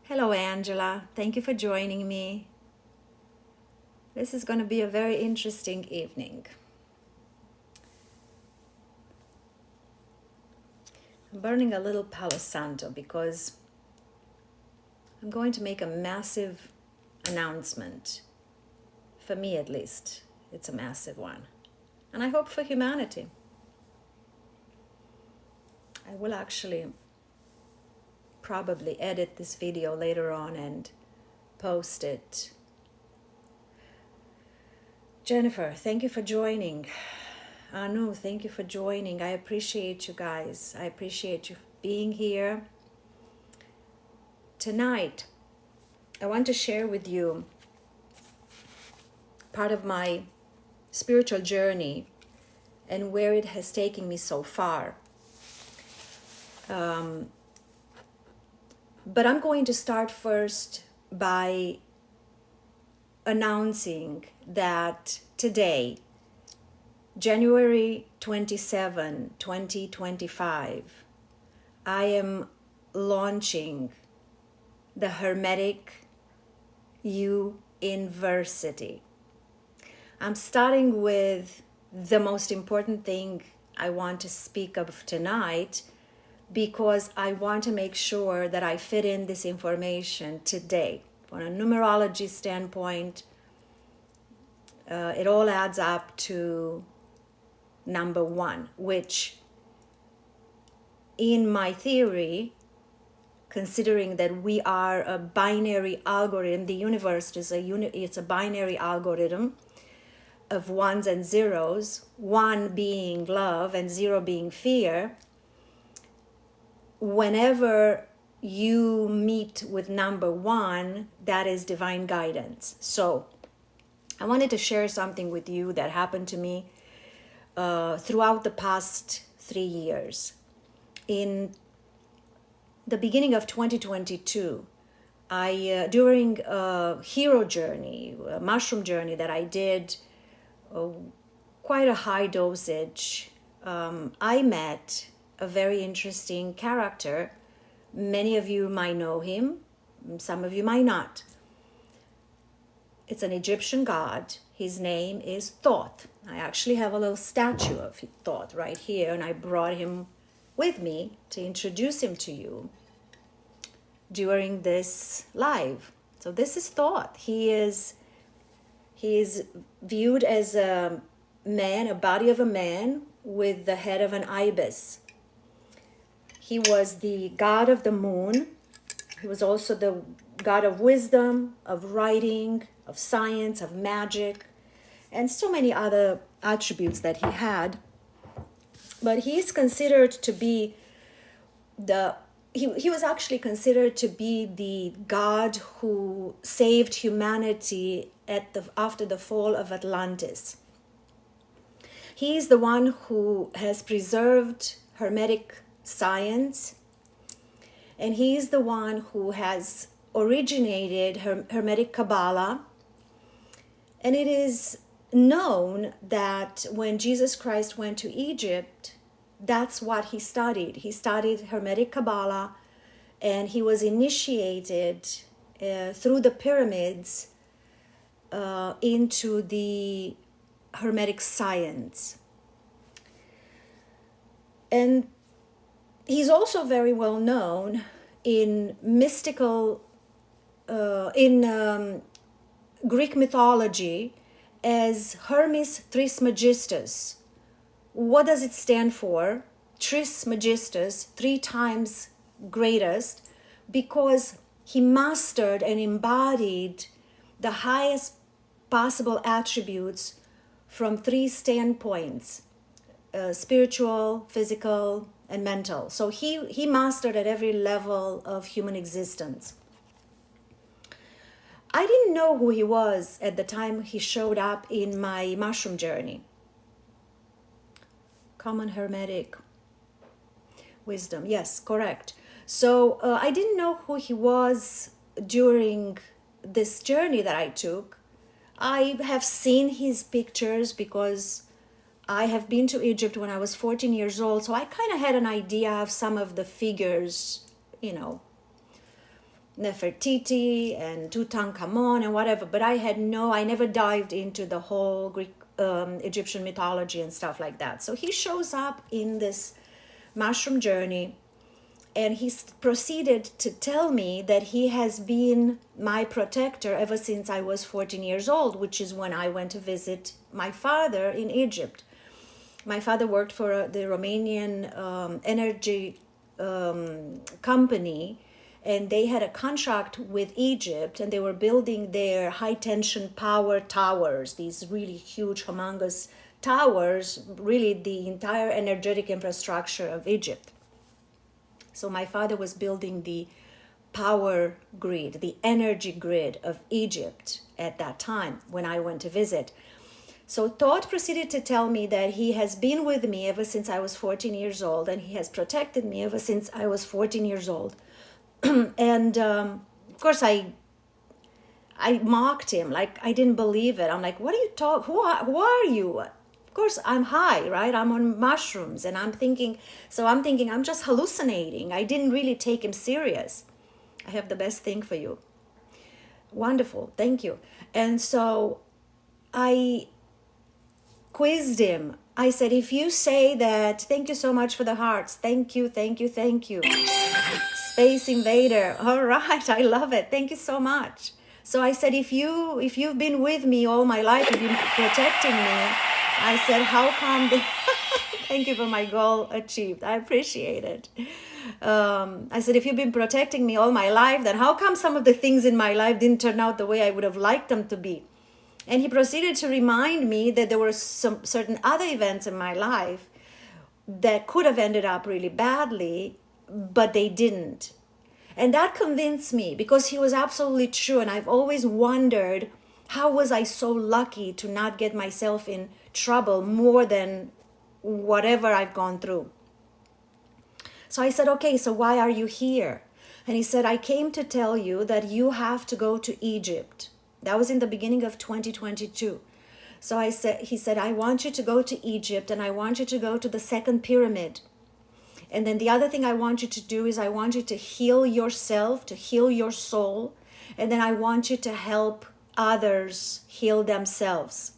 Hello, Angela. Thank you for joining me. This is going to be a very interesting evening. I'm burning a little Palo Santo because I'm going to make a massive announcement. For me, at least, it's a massive one. And I hope for humanity. I will actually probably edit this video later on and post it. Jennifer, thank you for joining. Anu, thank you for joining. I appreciate you guys. I appreciate you being here. Tonight, I want to share with you part of my spiritual journey and where it has taken me so far. But I'm going to start first by announcing that today, January 27, 2025, I am launching the Hermetic U-inverse-ity. I'm starting with the most important thing I want to speak of tonight because I want to make sure that I fit in this information today. From a numerology standpoint, it all adds up to number one, which in my theory, considering that we are a binary algorithm, the universe is it's a binary algorithm of ones and zeros, one being love and zero being fear. Whenever you meet with number one, that is divine guidance. So I wanted to share something with you that happened to me throughout the past 3 years. In the beginning of 2022, during a hero journey, a mushroom journey that I did, quite a high dosage, I met a very interesting character. Many of you might know him, some of you might not. It's an Egyptian god. His name is Thoth. I actually have a little statue of Thoth right here, and I brought him with me to introduce him to you during this live. So this is Thoth. He is viewed as a man, a body of a man with the head of an ibis. He was the god of the moon. He was also the god of wisdom, of writing, of science, of magic, and so many other attributes that he had. But he is considered to be he was actually considered to be the god who saved humanity after the fall of Atlantis. He is the one who has preserved Hermetic science, and he is the one who has originated Hermetic Kabbalah. And it is known that when Jesus Christ went to Egypt, that's what he studied. He studied Hermetic Kabbalah, and he was initiated through the pyramids into the Hermetic science. And he's also very well known in mystical, in Greek mythology as Hermes Trismegistus. What does it stand for? Trismegistus, 3 times greatest, because he mastered and embodied the highest possible attributes from 3 standpoints, spiritual, physical, and mental. So he mastered at every level of human existence. I didn't know who he was at the time he showed up in my mushroom journey. Common Hermetic wisdom. Yes, correct. So I didn't know who he was during this journey that I took. I have seen his pictures because I have been to Egypt when I was 14 years old. So I kind of had an idea of some of the figures, Nefertiti and Tutankhamun and whatever, but I never dived into the whole Greek, Egyptian mythology and stuff like that. So he shows up in this mushroom journey, and he proceeded to tell me that he has been my protector ever since I was 14 years old, which is when I went to visit my father in Egypt. My father worked for the Romanian energy company, and they had a contract with Egypt, and they were building their high tension power towers, these really huge, humongous towers, really the entire energetic infrastructure of Egypt. So my father was building the power grid, the energy grid of Egypt at that time when I went to visit. So Thoth proceeded to tell me that he has been with me ever since I was 14 years old, and he has protected me ever since I was 14 years old. And of course I mocked him, like I didn't believe it. I'm like, what are you talking? Who are you? Of course I'm high, right? I'm on mushrooms, and I'm thinking I'm just hallucinating. I didn't really take him serious. I have the best thing for you. Wonderful, thank you. And so I quizzed him. I said, if you say that, thank you so much for the hearts. Thank you, thank you, thank you. Space Invader. All right, I love it. Thank you so much. So I said, if you've been with me all my life, if you've been protecting me, I said, how come thank you for my goal achieved. I appreciate it. I said, if you've been protecting me all my life, then how come some of the things in my life didn't turn out the way I would have liked them to be? And he proceeded to remind me that there were some certain other events in my life that could have ended up really badly, but they didn't. And that convinced me, because he was absolutely true. And I've always wondered, how was I so lucky to not get myself in trouble more than whatever I've gone through? So I said, okay, so why are you here? And he said, I came to tell you that you have to go to Egypt. That was in the beginning of 2022. So he said, I want you to go to Egypt, and I want you to go to the second pyramid. And then the other thing I want you to do is I want you to heal yourself, to heal your soul. And then I want you to help others heal themselves.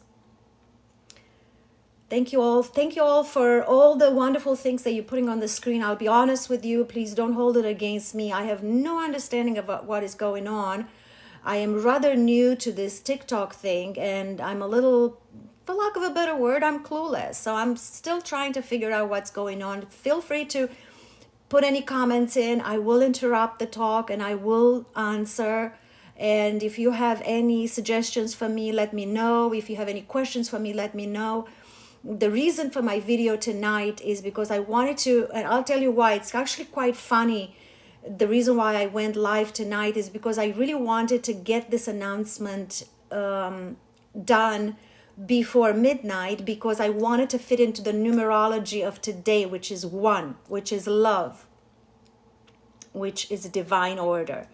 Thank you all. Thank you all for all the wonderful things that you're putting on the screen. I'll be honest with you. Please don't hold it against me. I have no understanding about what is going on. I am rather new to this TikTok thing, and I'm a little, for lack of a better word, I'm clueless. So I'm still trying to figure out what's going on. Feel free to put any comments in. I will interrupt the talk and I will answer. And if you have any suggestions for me, let me know. If you have any questions for me, let me know. The reason for my video tonight is because I wanted to, and I'll tell you why, it's actually quite funny. The reason why I went live tonight is because I really wanted to get this announcement done before midnight, because I wanted to fit into the numerology of today, which is 1, which is love, which is divine order.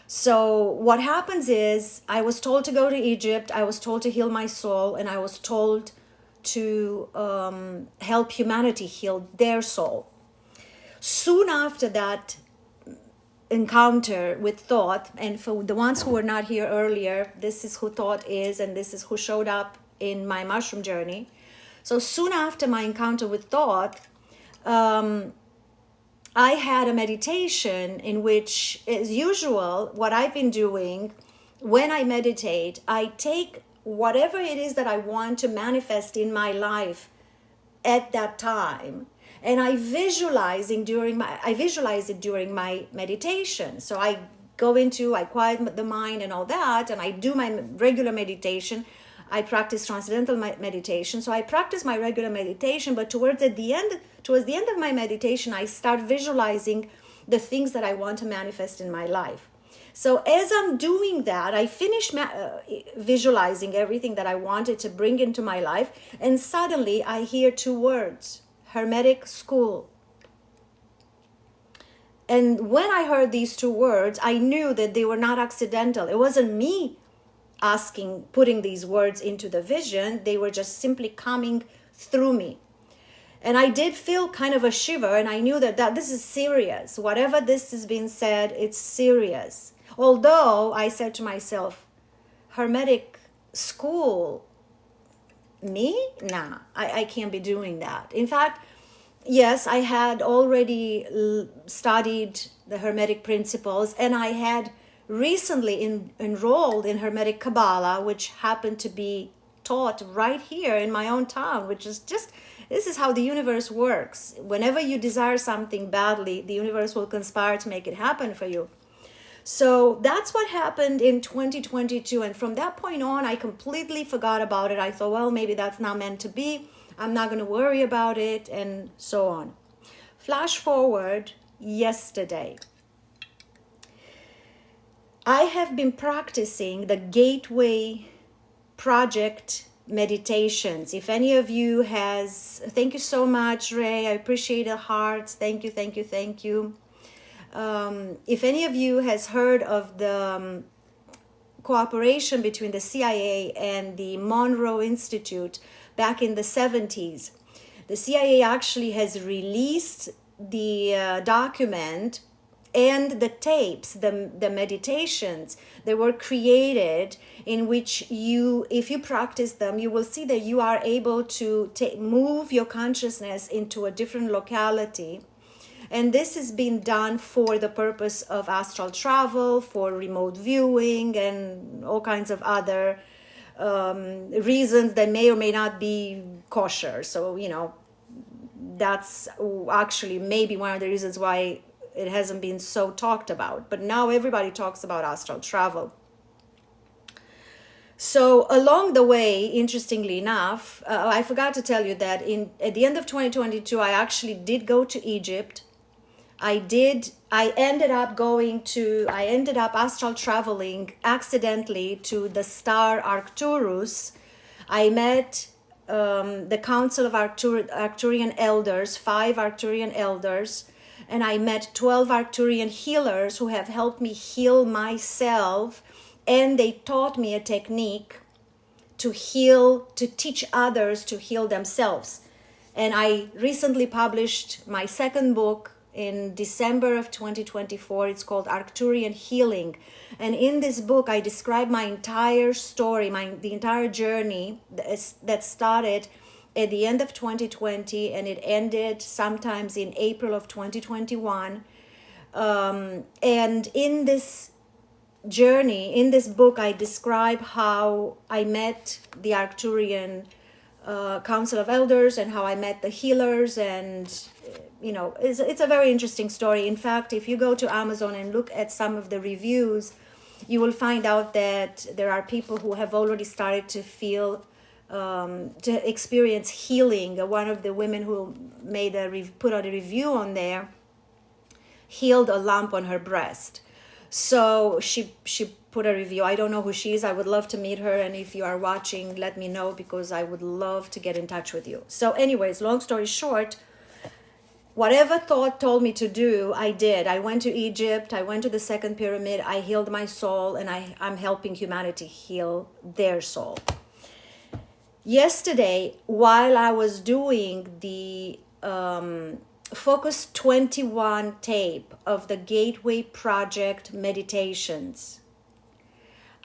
So what happens is, I was told to go to Egypt, I was told to heal my soul, and I was told to help humanity heal their soul. Soon after that encounter with Thoth, and for the ones who were not here earlier, this is who Thoth is, and this is who showed up in my mushroom journey. So soon after my encounter with Thoth, I had a meditation in which, as usual, what I've been doing when I meditate, I take whatever it is that I want to manifest in my life at that time, and I visualize it during my meditation. So I quiet the mind and all that, and I do my regular meditation. I practice transcendental meditation. So I practice my regular meditation, but towards the end of my meditation, I start visualizing the things that I want to manifest in my life. So as I'm doing that, I finish visualizing everything that I wanted to bring into my life, and suddenly I hear 2 words: Hermetic School. And when I heard these 2 words, I knew that they were not accidental. It wasn't me putting these words into the vision. They were just simply coming through me. And I did feel kind of a shiver, and I knew that this is serious. Whatever this is being said, it's serious. Although I said to myself, Hermetic school, me? Nah, I can't be doing that. In fact, yes, I had already studied the Hermetic principles, and I had recently enrolled in Hermetic Kabbalah, which happened to be taught right here in my own town, which is just, this is how the universe works. Whenever you desire something badly, the universe will conspire to make it happen for you. So that's what happened in 2022. And from that point on, I completely forgot about it. I thought, well, maybe that's not meant to be. I'm not going to worry about it, and so on. Flash forward yesterday. I have been practicing the Gateway Project meditations. If any of you has, thank you so much, Ray. I appreciate the hearts. Thank you, thank you, thank you. If any of you has heard of the cooperation between the CIA and the Monroe Institute back in the 70s, the CIA actually has released the document and the tapes, the meditations that were created, in which you, if you practice them, you will see that you are able to move your consciousness into a different locality. And this is being done for the purpose of astral travel, for remote viewing, and all kinds of other reasons that may or may not be kosher. So, you know, that's actually maybe one of the reasons why it hasn't been so talked about. But now everybody talks about astral travel. So along the way, interestingly enough, I forgot to tell you that at the end of 2022, I actually did go to Egypt. I ended up astral traveling accidentally to the star Arcturus. I met the Council of Arcturian Elders, 5 Arcturian Elders, and I met 12 Arcturian healers who have helped me heal myself, and they taught me a technique to teach others to heal themselves. And I recently published my second book in December of 2024. It's called Arcturian Healing. And in this book, I describe my entire story, the entire journey that started at the end of 2020, and it ended sometimes in April of 2021. And in this journey, in this book, I describe how I met the Arcturian Council of Elders and how I met the healers. And you know, it's a very interesting story. In fact, if you go to Amazon and look at some of the reviews, you will find out that there are people who have already started to feel, to experience healing. One of the women who put out a review on there healed a lump on her breast. So she put a review. I don't know who she is. I would love to meet her. And if you are watching, let me know, because I would love to get in touch with you. So anyways, long story short, whatever thought told me to do, I did. I went to Egypt. I went to the second pyramid. I healed my soul, and I'm helping humanity heal their soul. Yesterday, while I was doing the Focus 21 tape of the Gateway Project meditations,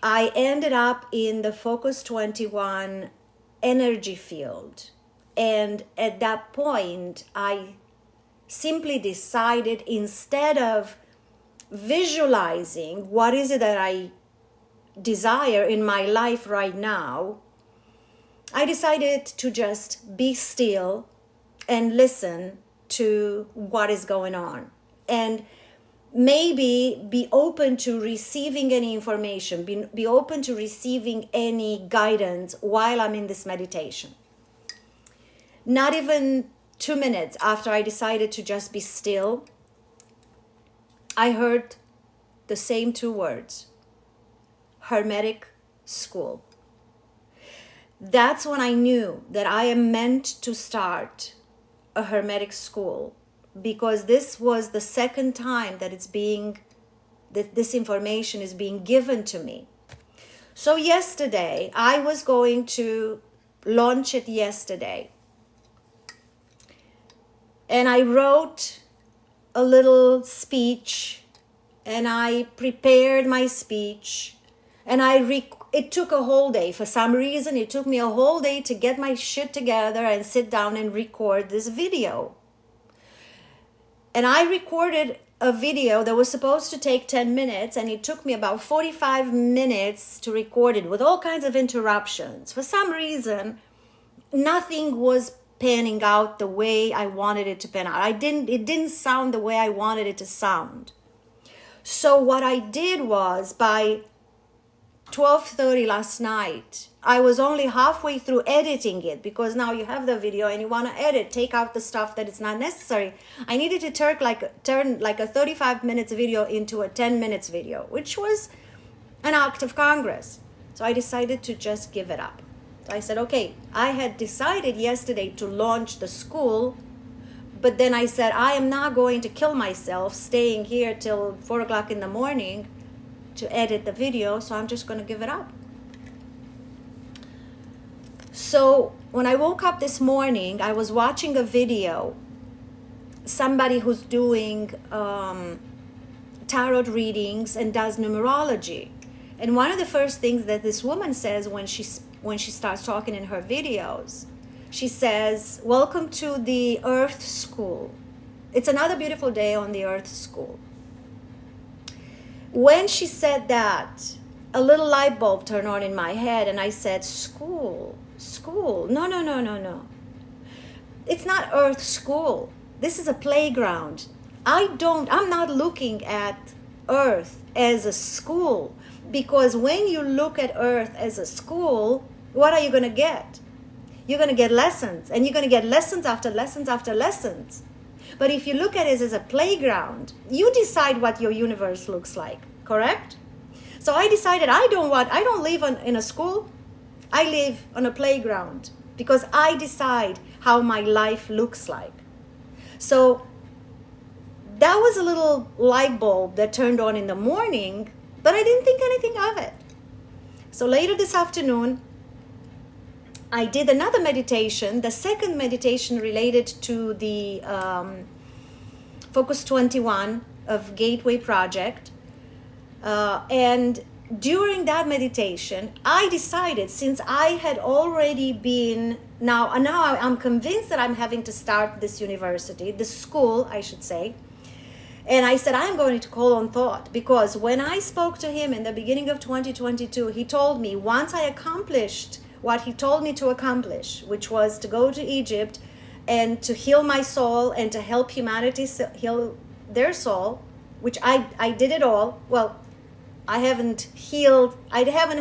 I ended up in the Focus 21 energy field. And at that point, I simply decided, instead of visualizing what is it that I desire in my life right now, I decided to just be still and listen to what is going on, and maybe be open to receiving any information, be open to receiving any guidance while I'm in this meditation. Not even 2 minutes after I decided to just be still, I heard the same 2 words: Hermetic School. That's when I knew that I am meant to start a Hermetic school, because this was the second time that this information is being given to me. So yesterday, I was going to launch it yesterday. And I wrote a little speech and I prepared my speech, and it took a whole day. For some reason, it took me a whole day to get my shit together and sit down and record this video. And I recorded a video that was supposed to take 10 minutes, and it took me about 45 minutes to record it with all kinds of interruptions. For some reason, nothing was panning out the way I wanted it to pan out. It didn't sound the way I wanted it to sound. So what I did was, by 12:30 last night, I was only halfway through editing it, because now you have the video and you want to edit, take out the stuff that is not necessary. I needed to turn like a 35 minutes video into a 10 minutes video, which was an act of Congress. So I decided to just give it up. So I said, okay, I had decided yesterday to launch the school, but then I said, I am not going to kill myself staying here till 4 o'clock in the morning to edit the video, so I'm just going to give it up. So when I woke up this morning, I was watching a video, somebody who's doing tarot readings and does numerology. And one of the first things that this woman says when she starts talking in her videos, she says, welcome to the Earth School. It's another beautiful day on the Earth School. When she said that, a little light bulb turned on in my head, and I said, school. No. It's not Earth School. This is a playground. I'm not looking at Earth as a school, because when you look at Earth as a school, what are you going to get? You're going to get lessons, and you're going to get lessons after lessons after lessons. But if you look at it as a playground, you decide what your universe looks like, correct? So I decided I don't live in a school. I live on a playground, because I decide how my life looks like. So that was a little light bulb that turned on in the morning, but I didn't think anything of it. So later this afternoon, I did another meditation, the second meditation related to the Focus 21 of Gateway Project. And during that meditation, I decided, since I had already been, now I'm convinced that I'm having to start this university, this school, I should say. And I said, I'm going to call on thought, because when I spoke to him in the beginning of 2022, he told me once I accomplished what he told me to accomplish, which was to go to Egypt and to heal my soul and to help humanity heal their soul, which I did it all. Well, I haven't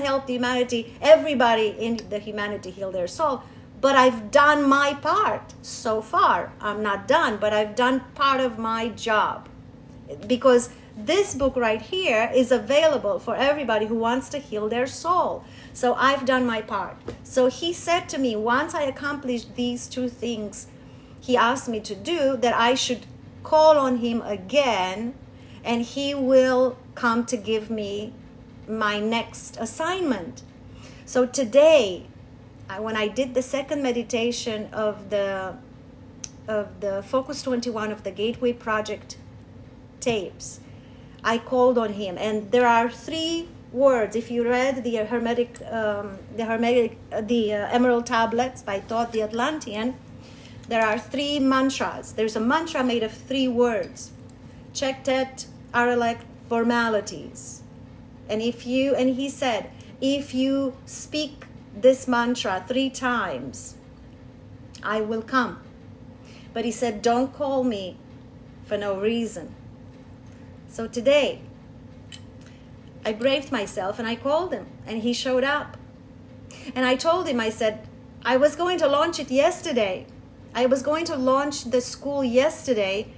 helped humanity, everybody in the humanity heal their soul, but I've done my part so far. I'm not done, but I've done part of my job, because this book right here is available for everybody who wants to heal their soul. So I've done my part. So he said to me, once I accomplished these two things he asked me to do, that I should call on him again, and he will come to give me my next assignment. So today, when I did the second meditation of the Focus 21 of the Gateway Project tapes, I called on him, and there are 3 words. If you read the Emerald Tablets by Thoth the Atlantean, there are 3 mantras. There's a mantra made of 3 words: Chektet, Aralek, formalities. And he said, if you speak this mantra 3 times, I will come. But he said, don't call me for no reason. So today, I braved myself and I called him, and he showed up. And I told him, I said, I was going to launch it yesterday. I was going to launch the school yesterday,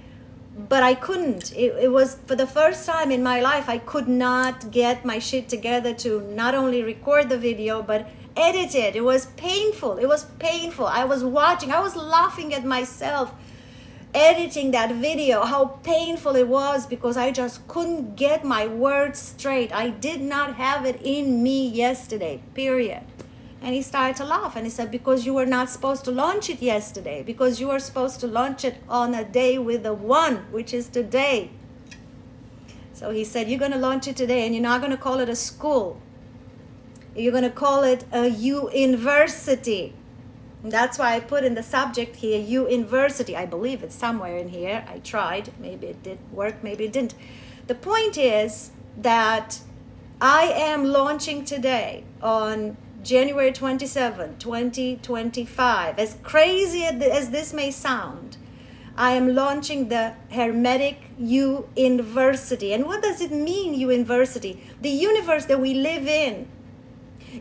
but I couldn't. It was, for the first time in my life, I could not get my shit together to not only record the video, but edit it. It was painful. I was watching, I was laughing at myself editing that video, how painful it was, because I just couldn't get my words straight. I did not have it in me yesterday, period. And he started to laugh, and he said, because you were not supposed to launch it yesterday, because you were supposed to launch it on a day with a 1, which is today. So he said, you're going to launch it today, and you're not going to call it a school. You're going to call it a U-inverse-ity. And that's why I put in the subject here, U-inverse-ity. I believe it's somewhere in here. I tried. Maybe it did work, maybe it didn't. The point is that I am launching today on January 27, 2025. As crazy as this may sound, I am launching the Hermetic U-inverse-ity. And what does it mean, U-inverse-ity? The universe that we live in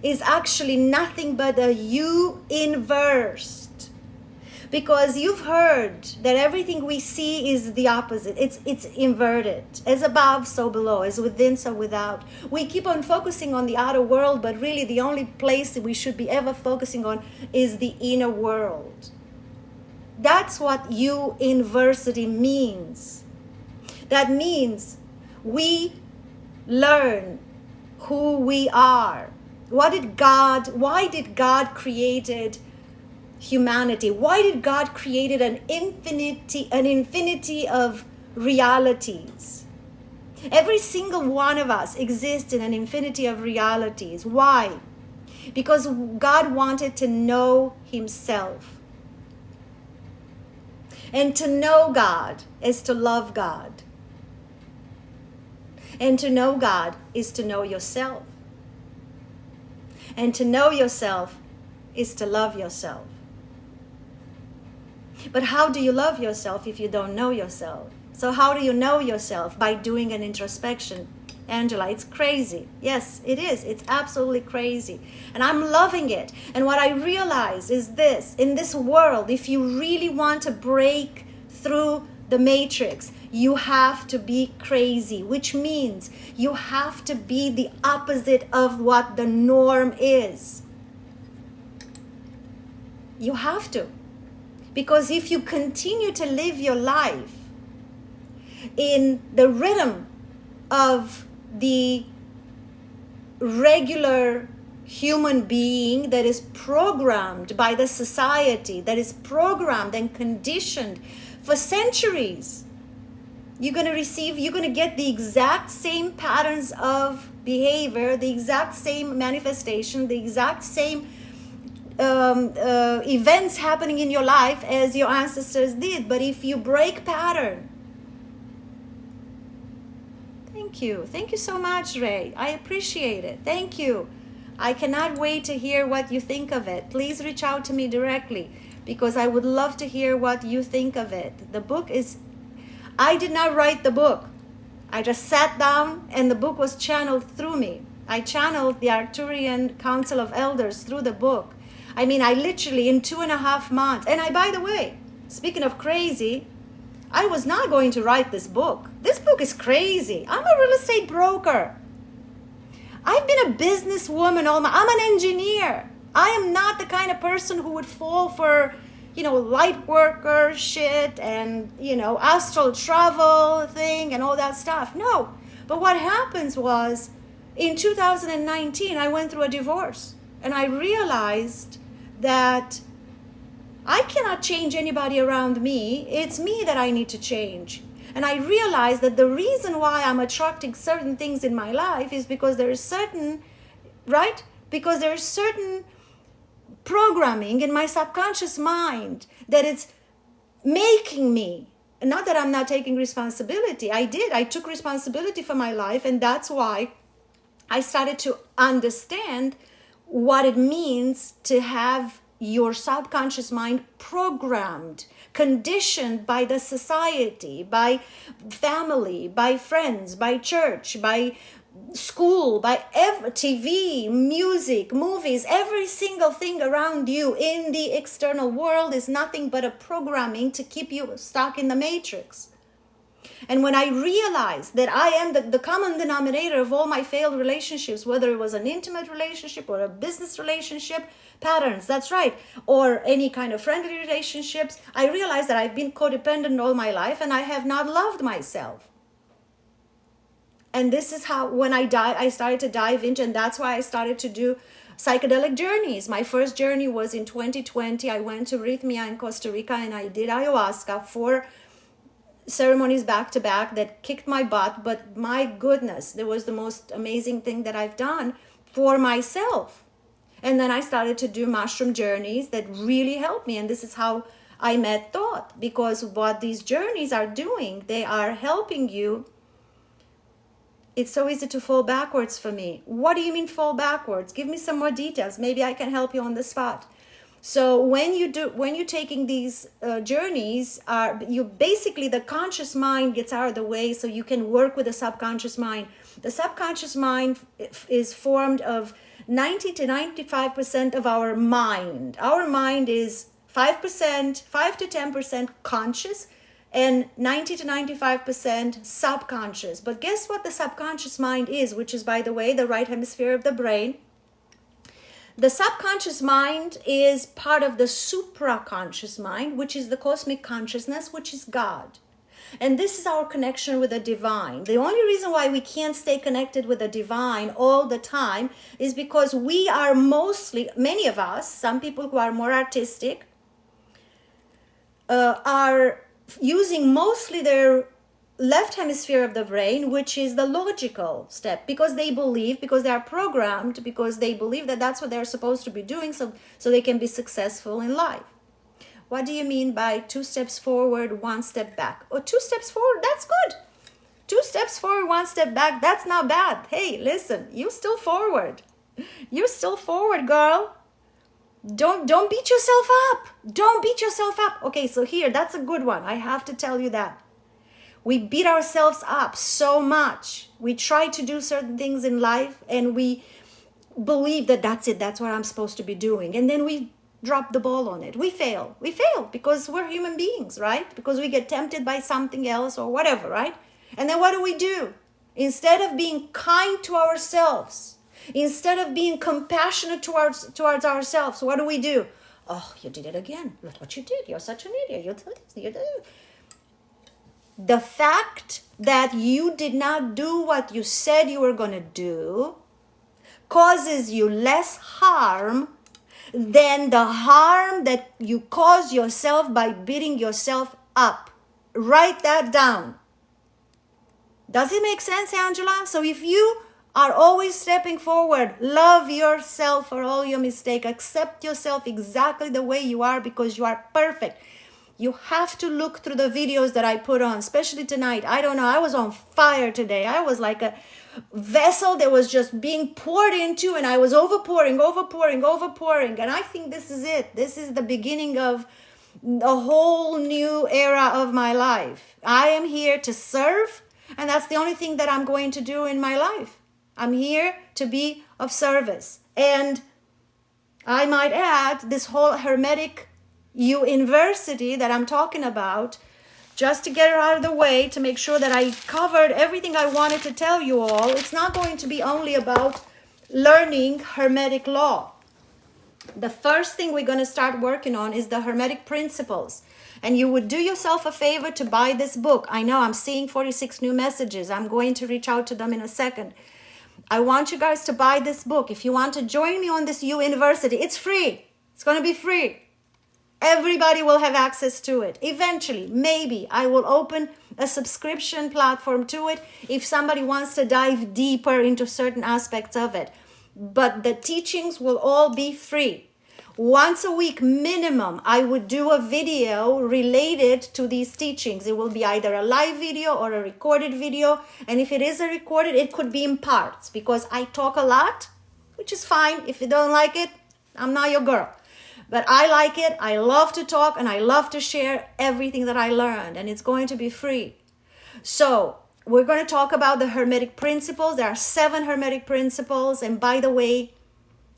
is actually nothing but a U-inverse. Because you've heard that everything we see is the opposite. It's inverted. As above, so below. As within, so without. We keep on focusing on the outer world, but really the only place that we should be ever focusing on is the inner world. That's what U-inverse-ity means. That means we learn who we are. Why did God created humanity? Why did God created an infinity of realities? Every single one of us exists in an infinity of realities. Why? Because God wanted to know himself. And to know God is to love God. And to know God is to know yourself. And to know yourself is to love yourself. But how do you love yourself if you don't know yourself? So how do you know yourself? By doing an introspection. Angela, it's crazy. Yes, it is. It's absolutely crazy. And I'm loving it. And what I realize is this. In this world, if you really want to break through the matrix, you have to be crazy, which means you have to be the opposite of what the norm is. You have to. Because if you continue to live your life in the rhythm of the regular human being that is programmed by the society, that is programmed and conditioned for centuries, you're going to get the exact same patterns of behavior, the exact same manifestation, the exact same events happening in your life as your ancestors did. But if you break pattern, thank you so much, Ray. I appreciate it. Thank you. I cannot wait to hear what you think of it. Please reach out to me directly, because I would love to hear what you think of it. The book is, I did not write the book. I just sat down and the book was channeled through me. I channeled the Arcturian Council of Elders through the book. I mean, I literally in 2.5 months, and by the way, speaking of crazy, I was not going to write this book. This book is crazy. I'm a real estate broker. I've been a businesswoman I'm an engineer. I am not the kind of person who would fall for, light worker shit and, astral travel thing and all that stuff. No. But what happens was, in 2019, I went through a divorce, and I realized that I cannot change anybody around me. It's me that I need to change. And I realized that the reason why I'm attracting certain things in my life is because there is certain programming in my subconscious mind that it's making me, not that I'm not taking responsibility. I took responsibility for my life, and that's why I started to understand what it means to have your subconscious mind programmed, conditioned by the society, by family, by friends, by church, by school, by TV, music, movies. Every single thing around you in the external world is nothing but a programming to keep you stuck in the matrix. And when I realized that I am the common denominator of all my failed relationships, whether it was an intimate relationship or a business relationship, patterns, that's right, or any kind of friendly relationships, I realized that I've been codependent all my life and I have not loved myself. And this is how, when I started to dive into, and that's why I started to do psychedelic journeys. My first journey was in 2020. I went to Rhythmia in Costa Rica and I did ayahuasca for ceremonies back to back that kicked my butt, but my goodness, it was the most amazing thing that I've done for myself. And then I started to do mushroom journeys that really helped me. And this is how I met thought, because what these journeys are doing, they are helping you. It's so easy to fall backwards for me. What do you mean fall backwards? Give me some more details. Maybe I can help you on the spot. So when you're taking these journeys, you basically, the conscious mind gets out of the way so you can work with the subconscious mind. The subconscious mind is formed of 90 to 95% of our mind. Our mind is 5%, 5 to 10% conscious, and 90 to 95% subconscious. But guess what the subconscious mind is, which is, by the way, the right hemisphere of the brain. The subconscious mind is part of the supraconscious mind, which is the cosmic consciousness, which is God. And this is our connection with the divine. The only reason why we can't stay connected with the divine all the time is because we are mostly, many of us, some people who are more artistic, are using mostly their left hemisphere of the brain, which is the logical step, because they believe, because they are programmed, because they believe that that's what they're supposed to be doing, so they can be successful in life. What do you mean by 2 steps forward, 1 step back? Oh, 2 steps forward, that's good. 2 steps forward, 1 step back, that's not bad. Hey, listen, you still forward. You're still forward, girl. Don't beat yourself up. Don't beat yourself up. Okay, so here, that's a good one. I have to tell you that. We beat ourselves up so much. We try to do certain things in life and we believe that that's it. That's what I'm supposed to be doing. And then we drop the ball on it. We fail. We fail because we're human beings, right? Because we get tempted by something else or whatever, right? And then what do? Instead of being kind to ourselves, instead of being compassionate towards ourselves, what do? Oh, you did it again. Look what you did. You're such an idiot. You did this. You did it. The fact that you did not do what you said you were going to do causes you less harm than the harm that you cause yourself by beating yourself up. Write that down. Does it make sense, Angela? So if you are always stepping forward, love yourself for all your mistakes, accept yourself exactly the way you are because you are perfect. You have to look through the videos that I put on, especially tonight. I don't know, I was on fire today. I was like a vessel that was just being poured into, and I was overpouring. And I think this is it. This is the beginning of a whole new era of my life. I am here to serve, and that's the only thing that I'm going to do in my life. I'm here to be of service. And I might add, this whole Hermetic U-inverse-ity that I'm talking about, just to get it out of the way, to make sure that I covered everything I wanted to tell you all. It's not going to be only about learning Hermetic law. The first thing we're going to start working on is the Hermetic principles. And you would do yourself a favor to buy this book. I know I'm seeing 46 new messages. I'm going to reach out to them in a second. I want you guys to buy this book. If you want to join me on this U-inverse-ity, it's free. It's going to be free. Everybody will have access to it. Eventually, maybe I will open a subscription platform to it if somebody wants to dive deeper into certain aspects of it. But the teachings will all be free. Once a week minimum, I would do a video related to these teachings. It will be either a live video or a recorded video. And if it is a recorded, it could be in parts because I talk a lot, which is fine. If you don't like it, I'm not your girl. But I like it. I love to talk and I love to share everything that I learned, and it's going to be free. So we're going to talk about the Hermetic principles. There are 7 Hermetic principles. And by the way,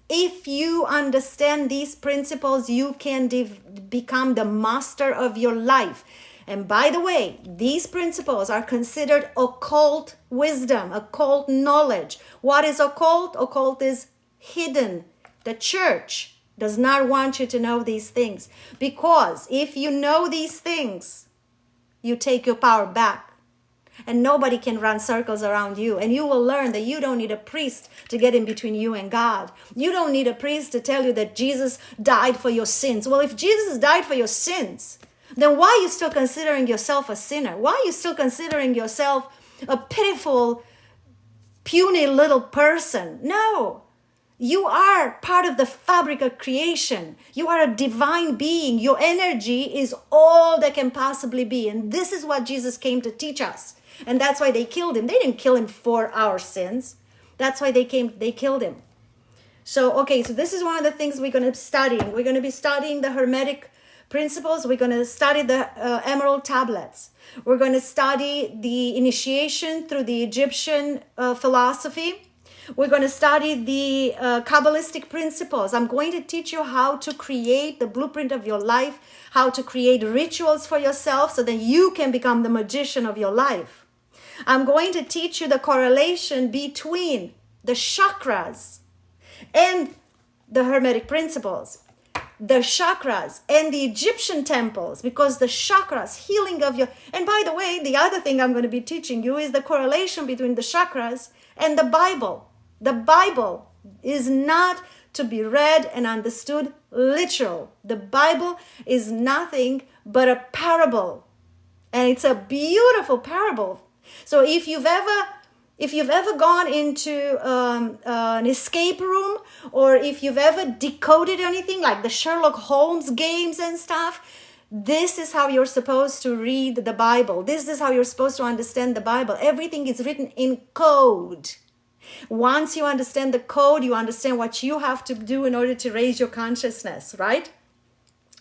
if you understand these principles, you can become the master of your life. And by the way, these principles are considered occult wisdom, occult knowledge. What is occult? Occult is hidden. The church does not want you to know these things, because if you know these things, you take your power back and nobody can run circles around you. And you will learn that you don't need a priest to get in between you and God. You don't need a priest to tell you that Jesus died for your sins. Well, if Jesus died for your sins, then why are you still considering yourself a sinner? Why are you still considering yourself a pitiful, puny little person? No. You are part of the fabric of creation. You are a divine being. Your energy is all that can possibly be. And this is what Jesus came to teach us. And that's why they killed him. They didn't kill him for our sins. That's why they killed him. So this is one of the things we're going to be studying. We're going to be studying the Hermetic principles. We're going to study the emerald tablets. We're going to study the initiation through the Egyptian philosophy. We're going to study the Kabbalistic principles. I'm going to teach you how to create the blueprint of your life, how to create rituals for yourself so that you can become the magician of your life. I'm going to teach you the correlation between the chakras and the Hermetic principles. The chakras and the Egyptian temples, because the chakras, healing of your... And by the way, the other thing I'm going to be teaching you is the correlation between the chakras and the Bible. The Bible is not to be read and understood literal. The Bible is nothing but a parable. And it's a beautiful parable. So if you've ever gone into an escape room, or if you've ever decoded anything like the Sherlock Holmes games and stuff, this is how you're supposed to read the Bible. This is how you're supposed to understand the Bible. Everything is written in code. Once you understand the code, you understand what you have to do in order to raise your consciousness, right?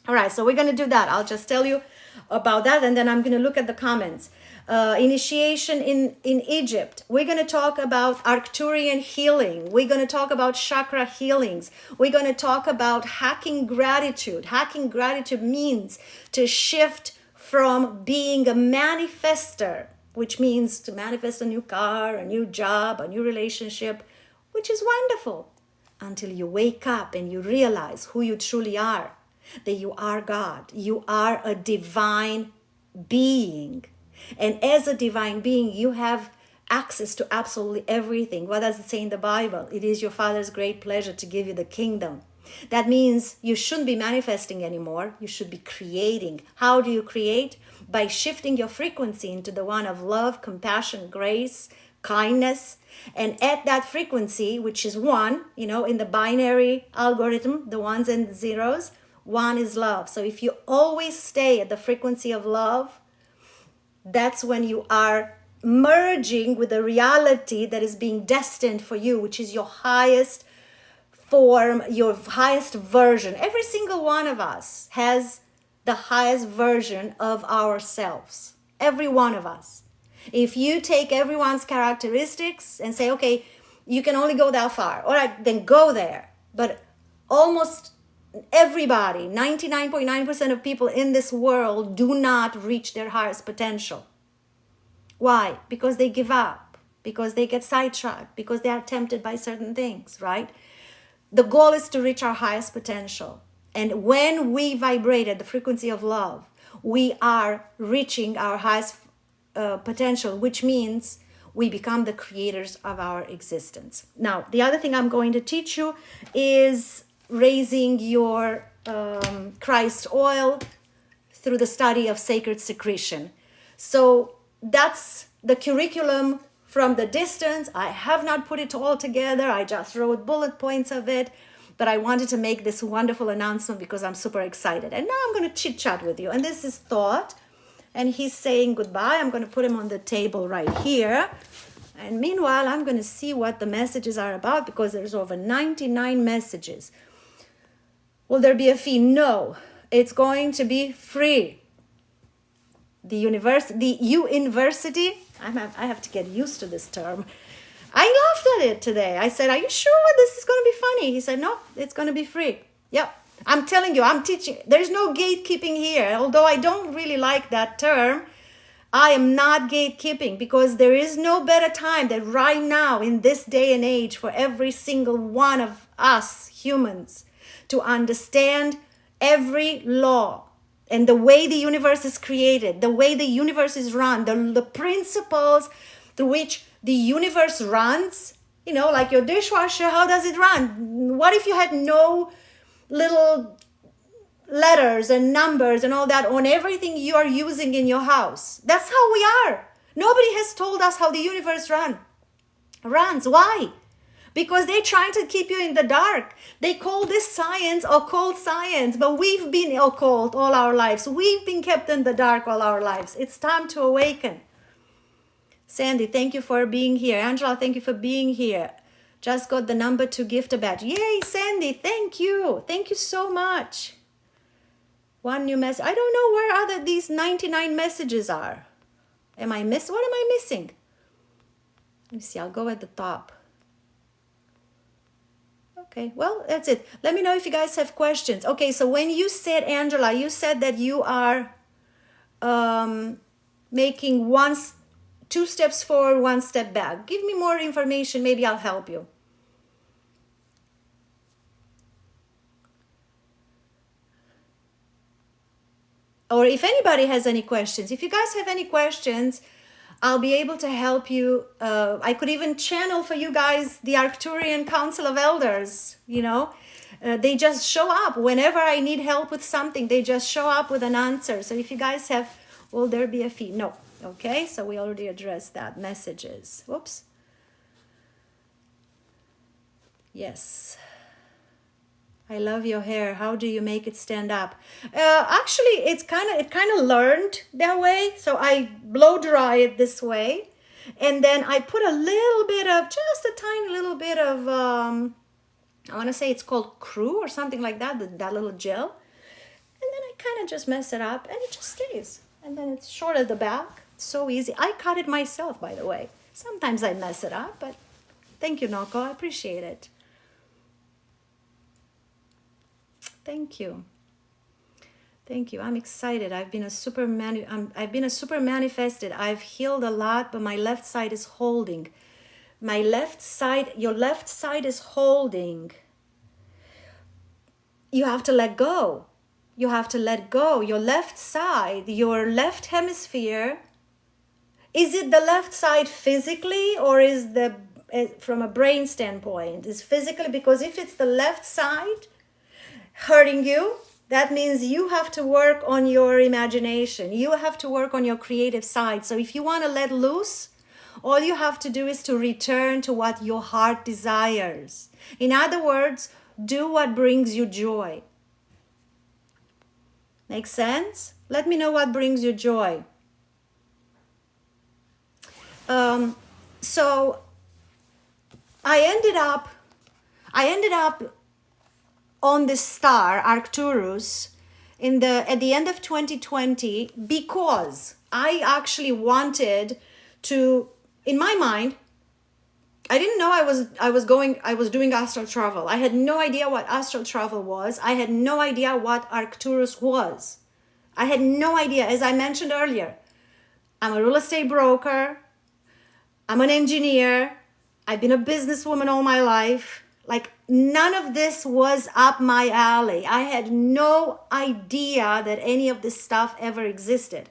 All right, so we're going to do that. I'll just tell you about that, and then I'm going to look at the comments. Initiation in Egypt. We're going to talk about Arcturian healing. We're going to talk about chakra healings. We're going to talk about hacking gratitude. Hacking gratitude means to shift from being a manifester, which means to manifest a new car, a new job, a new relationship, which is wonderful, until you wake up and you realize who you truly are, that you are God. You are a divine being. And as a divine being, you have access to absolutely everything. What does it say in the Bible? It is your Father's great pleasure to give you the kingdom. That means you shouldn't be manifesting anymore. You should be creating. How do you create? By shifting your frequency into the one of love, compassion, grace, kindness. And at that frequency, which is one, in the binary algorithm, the ones and the zeros, one is love. So if you always stay at the frequency of love, that's when you are merging with the reality that is being destined for you, which is your highest form, your highest version. Every single one of us has the highest version of ourselves. Every one of us. If you take everyone's characteristics and say, okay, you can only go that far. All right, then go there. But almost everybody, 99.9% of people in this world do not reach their highest potential. Why? Because they give up, because they get sidetracked, because they are tempted by certain things, right? The goal is to reach our highest potential. And when we vibrate at the frequency of love, we are reaching our highest potential, which means we become the creators of our existence. Now, the other thing I'm going to teach you is raising your Christ oil through the study of sacred secretion. So that's the curriculum from the distance. I have not put it all together. I just wrote bullet points of it. But I wanted to make this wonderful announcement because I'm super excited. And now I'm going to chit chat with you. And this is Thought. And he's saying goodbye. I'm going to put him on the table right here. And meanwhile, I'm going to see what the messages are about, because there's over 99 messages. Will there be a fee? No, it's going to be free. The U-inverse-ity, I have to get used to this term. I laughed at it today. I said, are you sure this is going to be funny? He said, no, it's going to be free. Yep. I'm telling you, I'm teaching. There's no gatekeeping here. Although I don't really like that term, I am not gatekeeping, because there is no better time than right now in this day and age for every single one of us humans to understand every law and the way the universe is created, the way the universe is run, the principles through which the universe runs. Like your dishwasher, how does it run? What if you had no little letters and numbers and all that on everything you are using in your house. That's how we are. Nobody has told us how the universe runs. Why? Because they're trying to keep you in the dark. They call this science, occult science, but we've been occult all our lives. We've been kept in the dark all our lives. It's time to awaken. Sandy, thank you for being here. Angela, thank you for being here. Just got the number to gift a badge. Yay, Sandy, thank you. Thank you so much. One new message. I don't know where these 99 messages are. What am I missing? Let me see, I'll go at the top. Okay, well, that's it. Let me know if you guys have questions. Okay, so when you said, Angela, you said that you are making two steps forward, one step back. Give me more information. Maybe I'll help you. Or if anybody has any questions, if you guys have any questions, I'll be able to help you. I could even channel for you guys the Arcturian Council of Elders, you know. They just show up whenever I need help with something. They just show up with an answer. So if you guys have, will there be a fee? No. Okay, so we already addressed that. Messages. Whoops. Yes. I love your hair. How do you make it stand up? Actually, it kind of learned that way. So I blow dry it this way, and then I put a little bit of, just a tiny little bit of, I want to say it's called Crew or something like that. That little gel, and then I kind of just mess it up, and it just stays. And then it's short at the back. It's so easy. I cut it myself, by the way. Sometimes I mess it up, but thank you, Noko. I appreciate it. Thank you. Thank you. I'm excited. I've been a super manifested. I've healed a lot, but my left side is holding. My left side, your left side is holding. You have to let go. You have to let go. Your left side, your left hemisphere, is it the left side physically, or is the from a brain standpoint? Is physically, because if it's the left side hurting you, that means you have to work on your imagination. You have to work on your creative side. So if you want to let loose, all you have to do is to return to what your heart desires. In other words, do what brings you joy. Make sense? Let me know what brings you joy. So I ended up on this star, Arcturus, at the end of 2020, because I actually wanted to, in my mind, I didn't know I was doing astral travel. I had no idea what astral travel was. I had no idea what Arcturus was. I had no idea. As I mentioned earlier, I'm a real estate broker. I'm an engineer. I've been a businesswoman all my life. Like, none of this was up my alley. I had no idea that any of this stuff ever existed.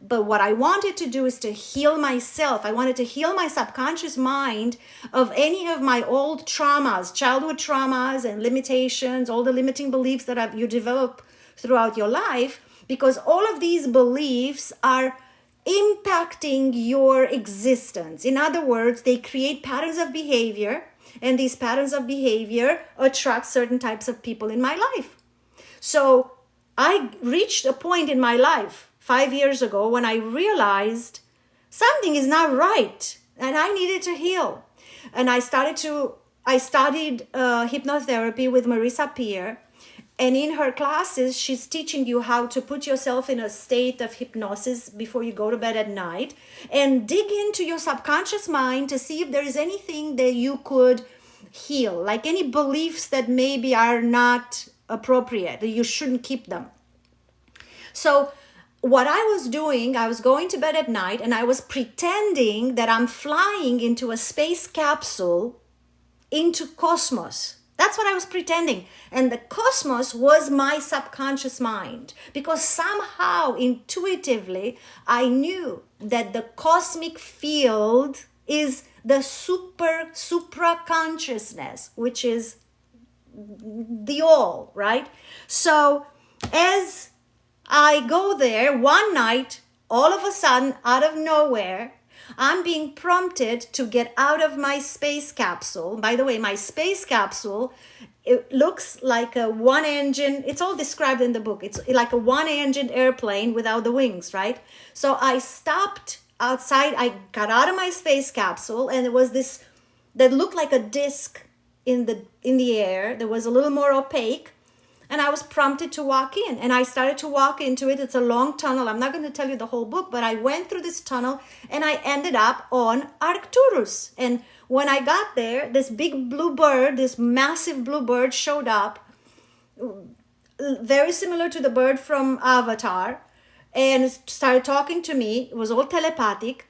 But what I wanted to do is to heal myself. I wanted to heal my subconscious mind of any of my old traumas, childhood traumas and limitations, all the limiting beliefs that you develop throughout your life, because all of these beliefs are impacting your existence. In other words, they create patterns of behavior, and these patterns of behavior attract certain types of people in my life. So I reached a point in my life 5 years ago when I realized something is not right and I needed to heal. And I studied hypnotherapy with Marissa Peer. And in her classes, she's teaching you how to put yourself in a state of hypnosis before you go to bed at night and dig into your subconscious mind to see if there is anything that you could heal, like any beliefs that maybe are not appropriate, that you shouldn't keep them. So what I was doing, I was going to bed at night and I was pretending that I'm flying into a space capsule into cosmos. That's what I was pretending. And the cosmos was my subconscious mind, because somehow intuitively I knew that the cosmic field is the supra consciousness, which is the all, right? So As I go there one night, all of a sudden, out of nowhere, I'm being prompted to get out of my space capsule. By the way, my space capsule, it looks like a one engine, it's all described in the book. It's like a one engine airplane without the wings, right? So I stopped outside, I got out of my space capsule, and it was this that looked like a disc in the air. That was a little more opaque. And I was prompted to walk in, and I started to walk into it. It's a long tunnel. I'm not going to tell you the whole book, but I went through this tunnel and I ended up on Arcturus. And when I got there, this big blue bird, this massive blue bird showed up, very similar to the bird from Avatar, and started talking to me. It was all telepathic.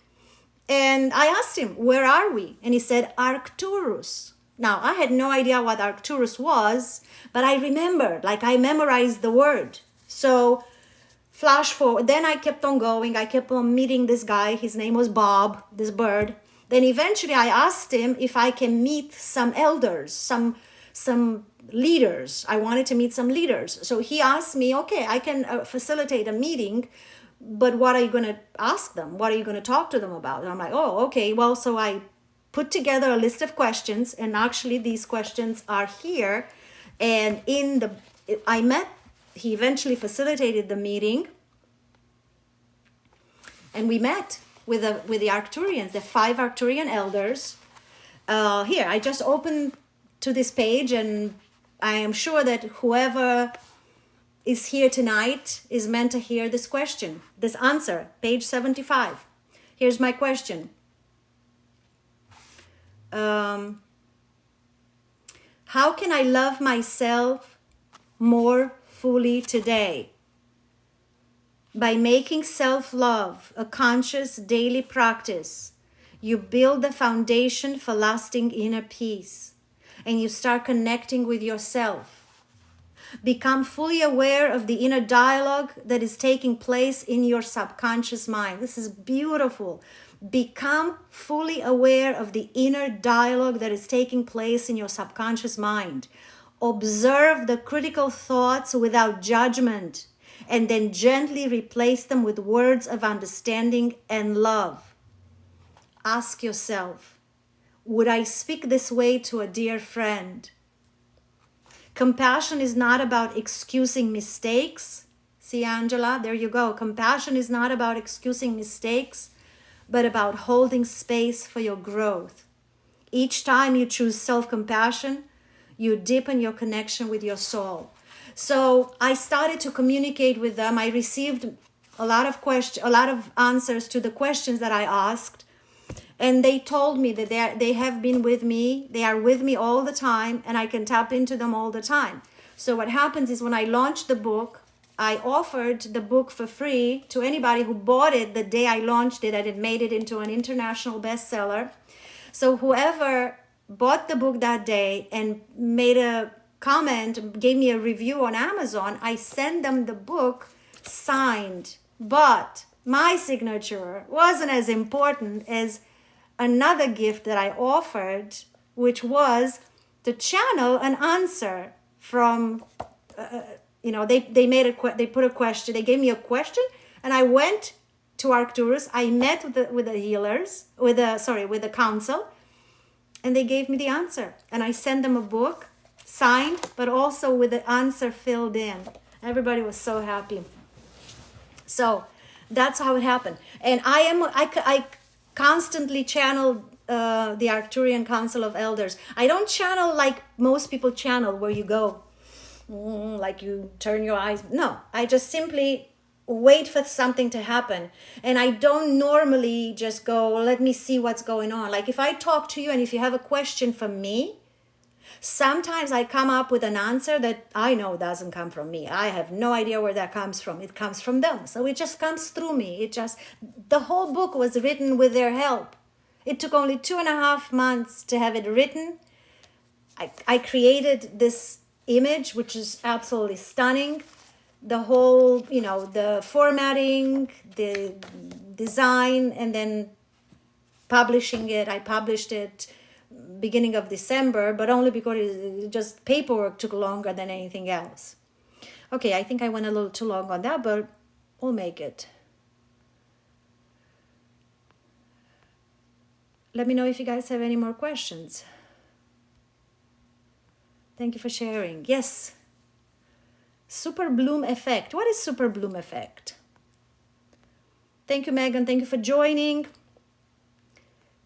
And I asked him, "Where are we?" And he said, "Arcturus." Now, I had no idea what Arcturus was, but I remembered, like I memorized the word. So flash forward, then I kept on going. I kept on meeting this guy. His name was Bob, this bird. Then eventually I asked him if I can meet some elders, some leaders. I wanted to meet some leaders. So he asked me, okay, I can facilitate a meeting, but what are you going to ask them? What are you going to talk to them about? And I'm like, oh, okay. Well, so I put together a list of questions, and actually these questions are here. And he eventually facilitated the meeting, and we met with the Arcturians, the 5 Arcturian elders. Here, I just opened to this page, and I am sure that whoever is here tonight is meant to hear this question, this answer, page 75. Here's my question. How can I love myself more fully today? By making self-love a conscious daily practice, you build the foundation for lasting inner peace, and you start connecting with yourself. Become fully aware of the inner dialogue that is taking place in your subconscious mind. This is beautiful. Become fully aware of the inner dialogue that is taking place in your subconscious mind. Observe the critical thoughts without judgment, and then gently replace them with words of understanding and love. Ask yourself, would I speak this way to a dear friend? Compassion is not about excusing mistakes. See, Angela, there you go. Compassion is not about excusing mistakes, but about holding space for your growth. Each time you choose self-compassion, you deepen your connection with your soul. So I started to communicate with them. I received a lot of answers to the questions that I asked. And they told me that they have been with me. They are with me all the time, and I can tap into them all the time. So what happens is when I launched the book, I offered the book for free to anybody who bought it the day I launched it, and it made it into an international bestseller. So whoever bought the book that day and made a comment, gave me a review on Amazon, I sent them the book signed. But my signature wasn't as important as another gift that I offered, which was to channel an answer from, they put a question, they gave me a question, and I went to Arcturus. I met with the healers, with the council, and they gave me the answer. And I sent them a book signed, but also with the answer filled in. Everybody was so happy. So that's how it happened. And I constantly channel the Arcturian Council of Elders. I don't channel like most people channel, where you go, like you turn your eyes. No, I just simply wait for something to happen. And I don't normally just go, let me see what's going on. Like if I talk to you and if you have a question for me, sometimes I come up with an answer that I know doesn't come from me. I have no idea where that comes from. It comes from them. So it just comes through me. The whole book was written with their help. It took only 2.5 months to have it written. I created this image, which is absolutely stunning. The whole, the formatting, the design, and then publishing it. I published it beginning of December, but only because just paperwork took longer than anything else. Okay, I think I went a little too long on that, but we'll make it. Let me know if you guys have any more questions. Thank you for sharing. Yes. Super bloom effect. What is super bloom effect? Thank you, Megan. Thank you for joining.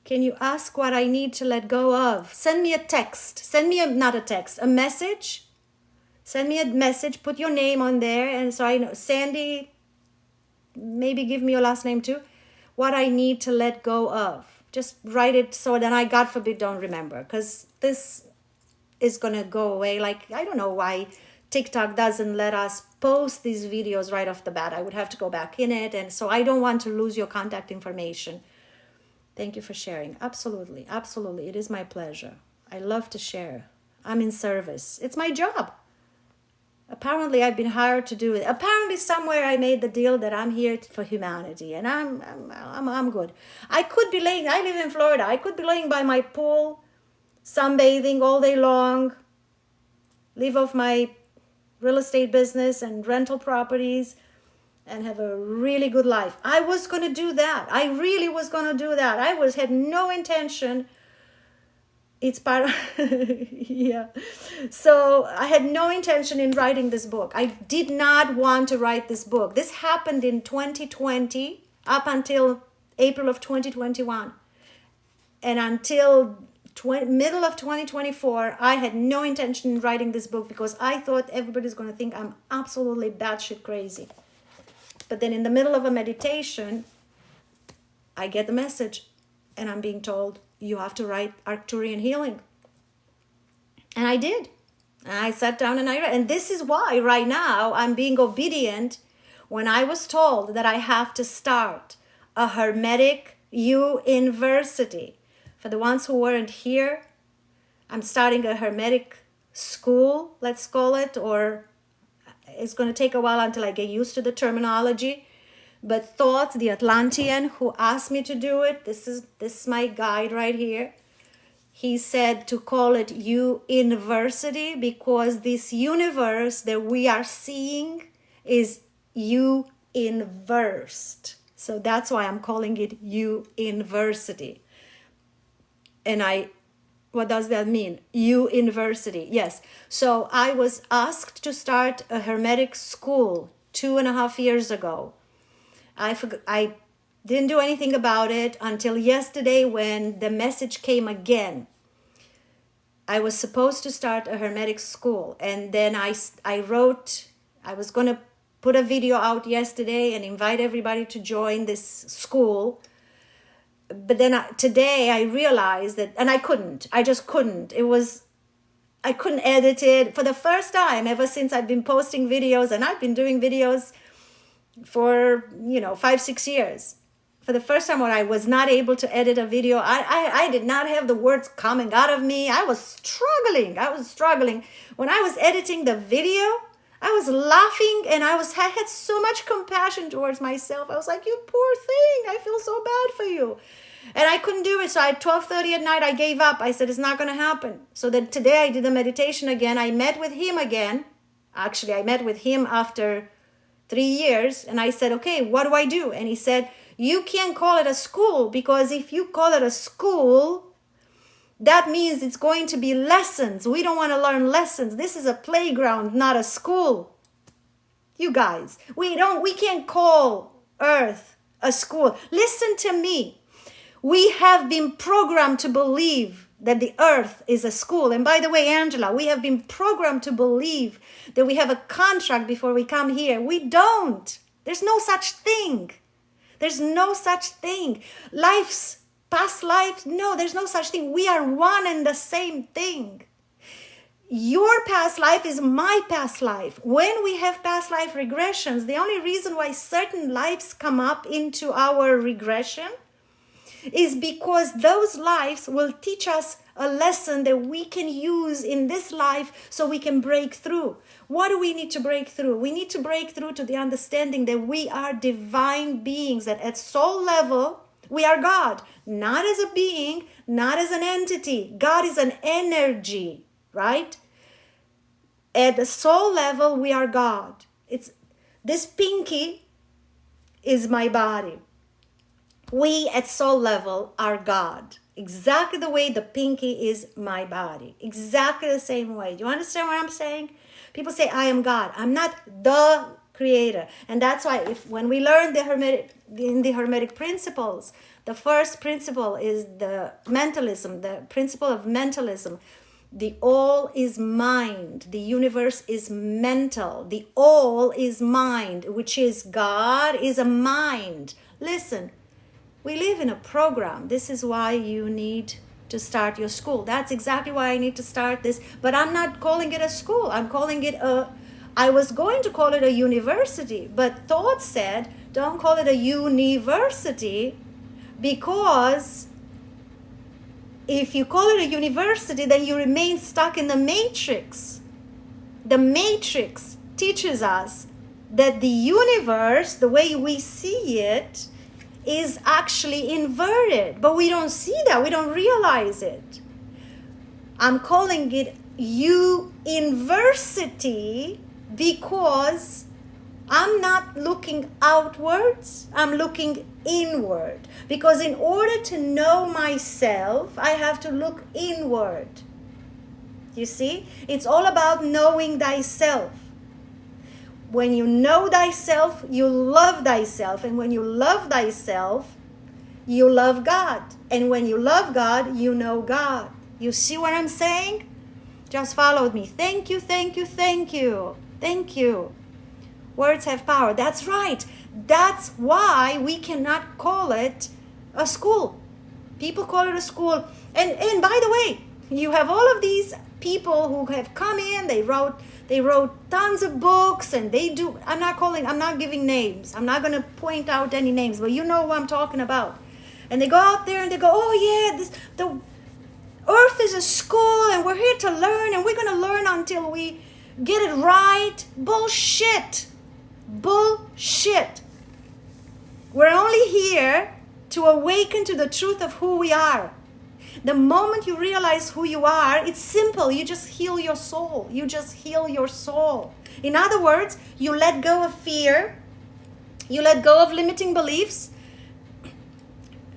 Can you ask what I need to let go of? Send me a text. Send me not a text, a message. Send me a message. Put your name on there. And so I know, Sandy, maybe give me your last name too. What I need to let go of. Just write it so that I, God forbid, don't remember. Because this is going to go away. Like, I don't know why TikTok doesn't let us post these videos right off the bat. I would have to go back in it. And so I don't want to lose your contact information. Thank you for sharing. Absolutely. Absolutely. It is my pleasure. I love to share. I'm in service. It's my job. Apparently, I've been hired to do it. Apparently, somewhere I made the deal that I'm here for humanity, and I'm good. I could be laying. I live in Florida. I could be laying by my pool, sunbathing all day long, live off my real estate business and rental properties, and have a really good life. I was going to do that. I really was going to do that. Had no intention. It's part of, yeah. So I had no intention in writing this book. I did not want to write this book. This happened in 2020 up until April of 2021. And until middle of 2024, I had no intention in writing this book because I thought everybody's going to think I'm absolutely batshit crazy. But then in the middle of a meditation, I get the message and I'm being told, you have to write Arcturian healing. And I did. And I sat down and I read. And this is why right now I'm being obedient when I was told that I have to start a Hermetic U-inverse-ity. For the ones who weren't here, I'm starting a Hermetic school, let's call it, or it's going to take a while until I get used to the terminology. But Thoth, the Atlantean, who asked me to do it, this is my guide right here. He said to call it U-inverse-ity because this universe that we are seeing is U-inversed. So that's why I'm calling it U-inverse-ity. And what does that mean? U-inverse-ity, yes. So I was asked to start a Hermetic school 2.5 years ago. I didn't do anything about it until yesterday when the message came again. I was supposed to start a Hermetic school. And then I wrote, I was going to put a video out yesterday and invite everybody to join this school. But then today I realized that, and I just couldn't. I couldn't edit it for the first time ever since I've been posting videos, and I've been doing videos for 5-6 years. For the first time when I was not able to edit a video, I did not have the words coming out of me. I was struggling. When I was editing the video, I was laughing and I had so much compassion towards myself. I was like, you poor thing, I feel so bad for you. And I couldn't do it. So at 12:30 at night, I gave up. I said, it's not going to happen. So then today I did the meditation again. I met with him again. Actually, I met with him after 3 years, and I said, okay, what do I do? And he said, you can't call it a school, because if you call it a school, that means it's going to be lessons. We don't want to learn lessons. This is a playground, not a school. You guys, we can't call Earth a school. Listen to me. We have been programmed to believe that the earth is a school. And by the way, Angela, we have been programmed to believe that we have a contract before we come here. We don't. There's no such thing. There's no such thing. Past lives, no, there's no such thing. We are one and the same thing. Your past life is my past life. When we have past life regressions, the only reason why certain lives come up into our regression is because those lives will teach us a lesson that we can use in this life so we can break through. What do we need to break through? We need to break through to the understanding that we are divine beings, that at soul level, we are God, not as a being, not as an entity. God is an energy, right? At the soul level, we are God. It's this pinky is my body. We at soul level are God. Exactly the way the pinky is my body. Exactly the same way. Do you understand what I'm saying? People say, I am God. I'm not the creator. And that's why when we learn in the Hermetic principles, the first principle is the mentalism, the principle of mentalism. The all is mind. The universe is mental. The all is mind, which is God is a mind. Listen, we live in a program. This is why you need to start your school. That's exactly why I need to start this. But I'm not calling it a school. I'm calling it I was going to call it a university. But thought said, don't call it a university, because if you call it a university, then you remain stuck in the matrix. The matrix teaches us that the universe, the way we see it, is actually inverted. But we don't see that. We don't realize it. I'm calling it U-inverse-ity because I'm not looking outwards, I'm looking inward. Because in order to know myself, I have to look inward. You see? It's all about knowing thyself. When you know thyself, you love thyself. And when you love thyself, you love God. And when you love God, you know God. You see what I'm saying? Just follow me. Thank you, thank you, thank you. Thank you. Words have power. That's right. That's why we cannot call it a school. People call it a school. And by the way, you have all of these people who have come in, they wrote tons of books, and I'm not giving names. I'm not going to point out any names, but you know who I'm talking about. And they go out there and they go, oh yeah, the earth is a school and we're here to learn and we're going to learn until we get it right. Bullshit. Bullshit. We're only here to awaken to the truth of who we are. The moment you realize who you are, it's simple. You just heal your soul. You just heal your soul. In other words, you let go of fear. You let go of limiting beliefs.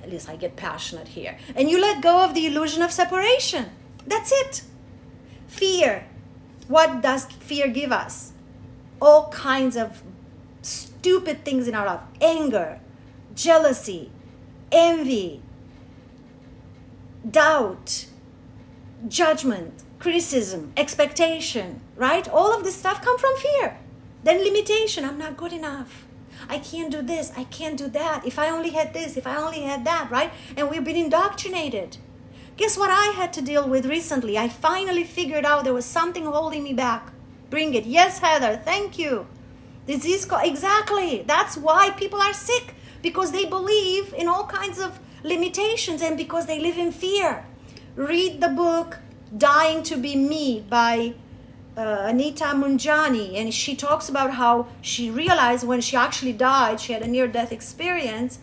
At least I get passionate here. And you let go of the illusion of separation. That's it. Fear. What does fear give us? All kinds of stupid things in our life. Anger, jealousy, envy, doubt, judgment, criticism, expectation, right? All of this stuff come from fear. Then limitation. I'm not good enough. I can't do this. I can't do that. If I only had this, if I only had that, right? And we've been indoctrinated. Guess what I had to deal with recently? I finally figured out there was something holding me back. Bring it. Yes, Heather. Thank you. Exactly. That's why people are sick. Because they believe in all kinds of limitations and because they live in fear. Read the book Dying to Be Me by Anita Munjani, and she talks about how she realized when she actually died, she had a near-death experience.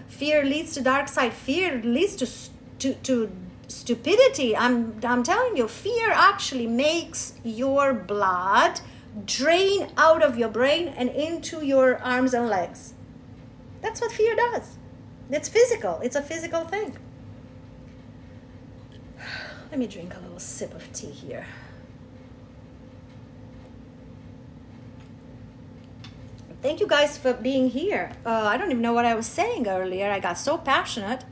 Fear leads to dark side. Fear leads to stupidity. I'm telling you, fear actually makes your blood drain out of your brain and into your arms and legs. That's what fear does. It's physical. It's a physical thing. Let me drink a little sip of tea here. Thank you guys for being here. I don't even know what I was saying earlier. I got so passionate.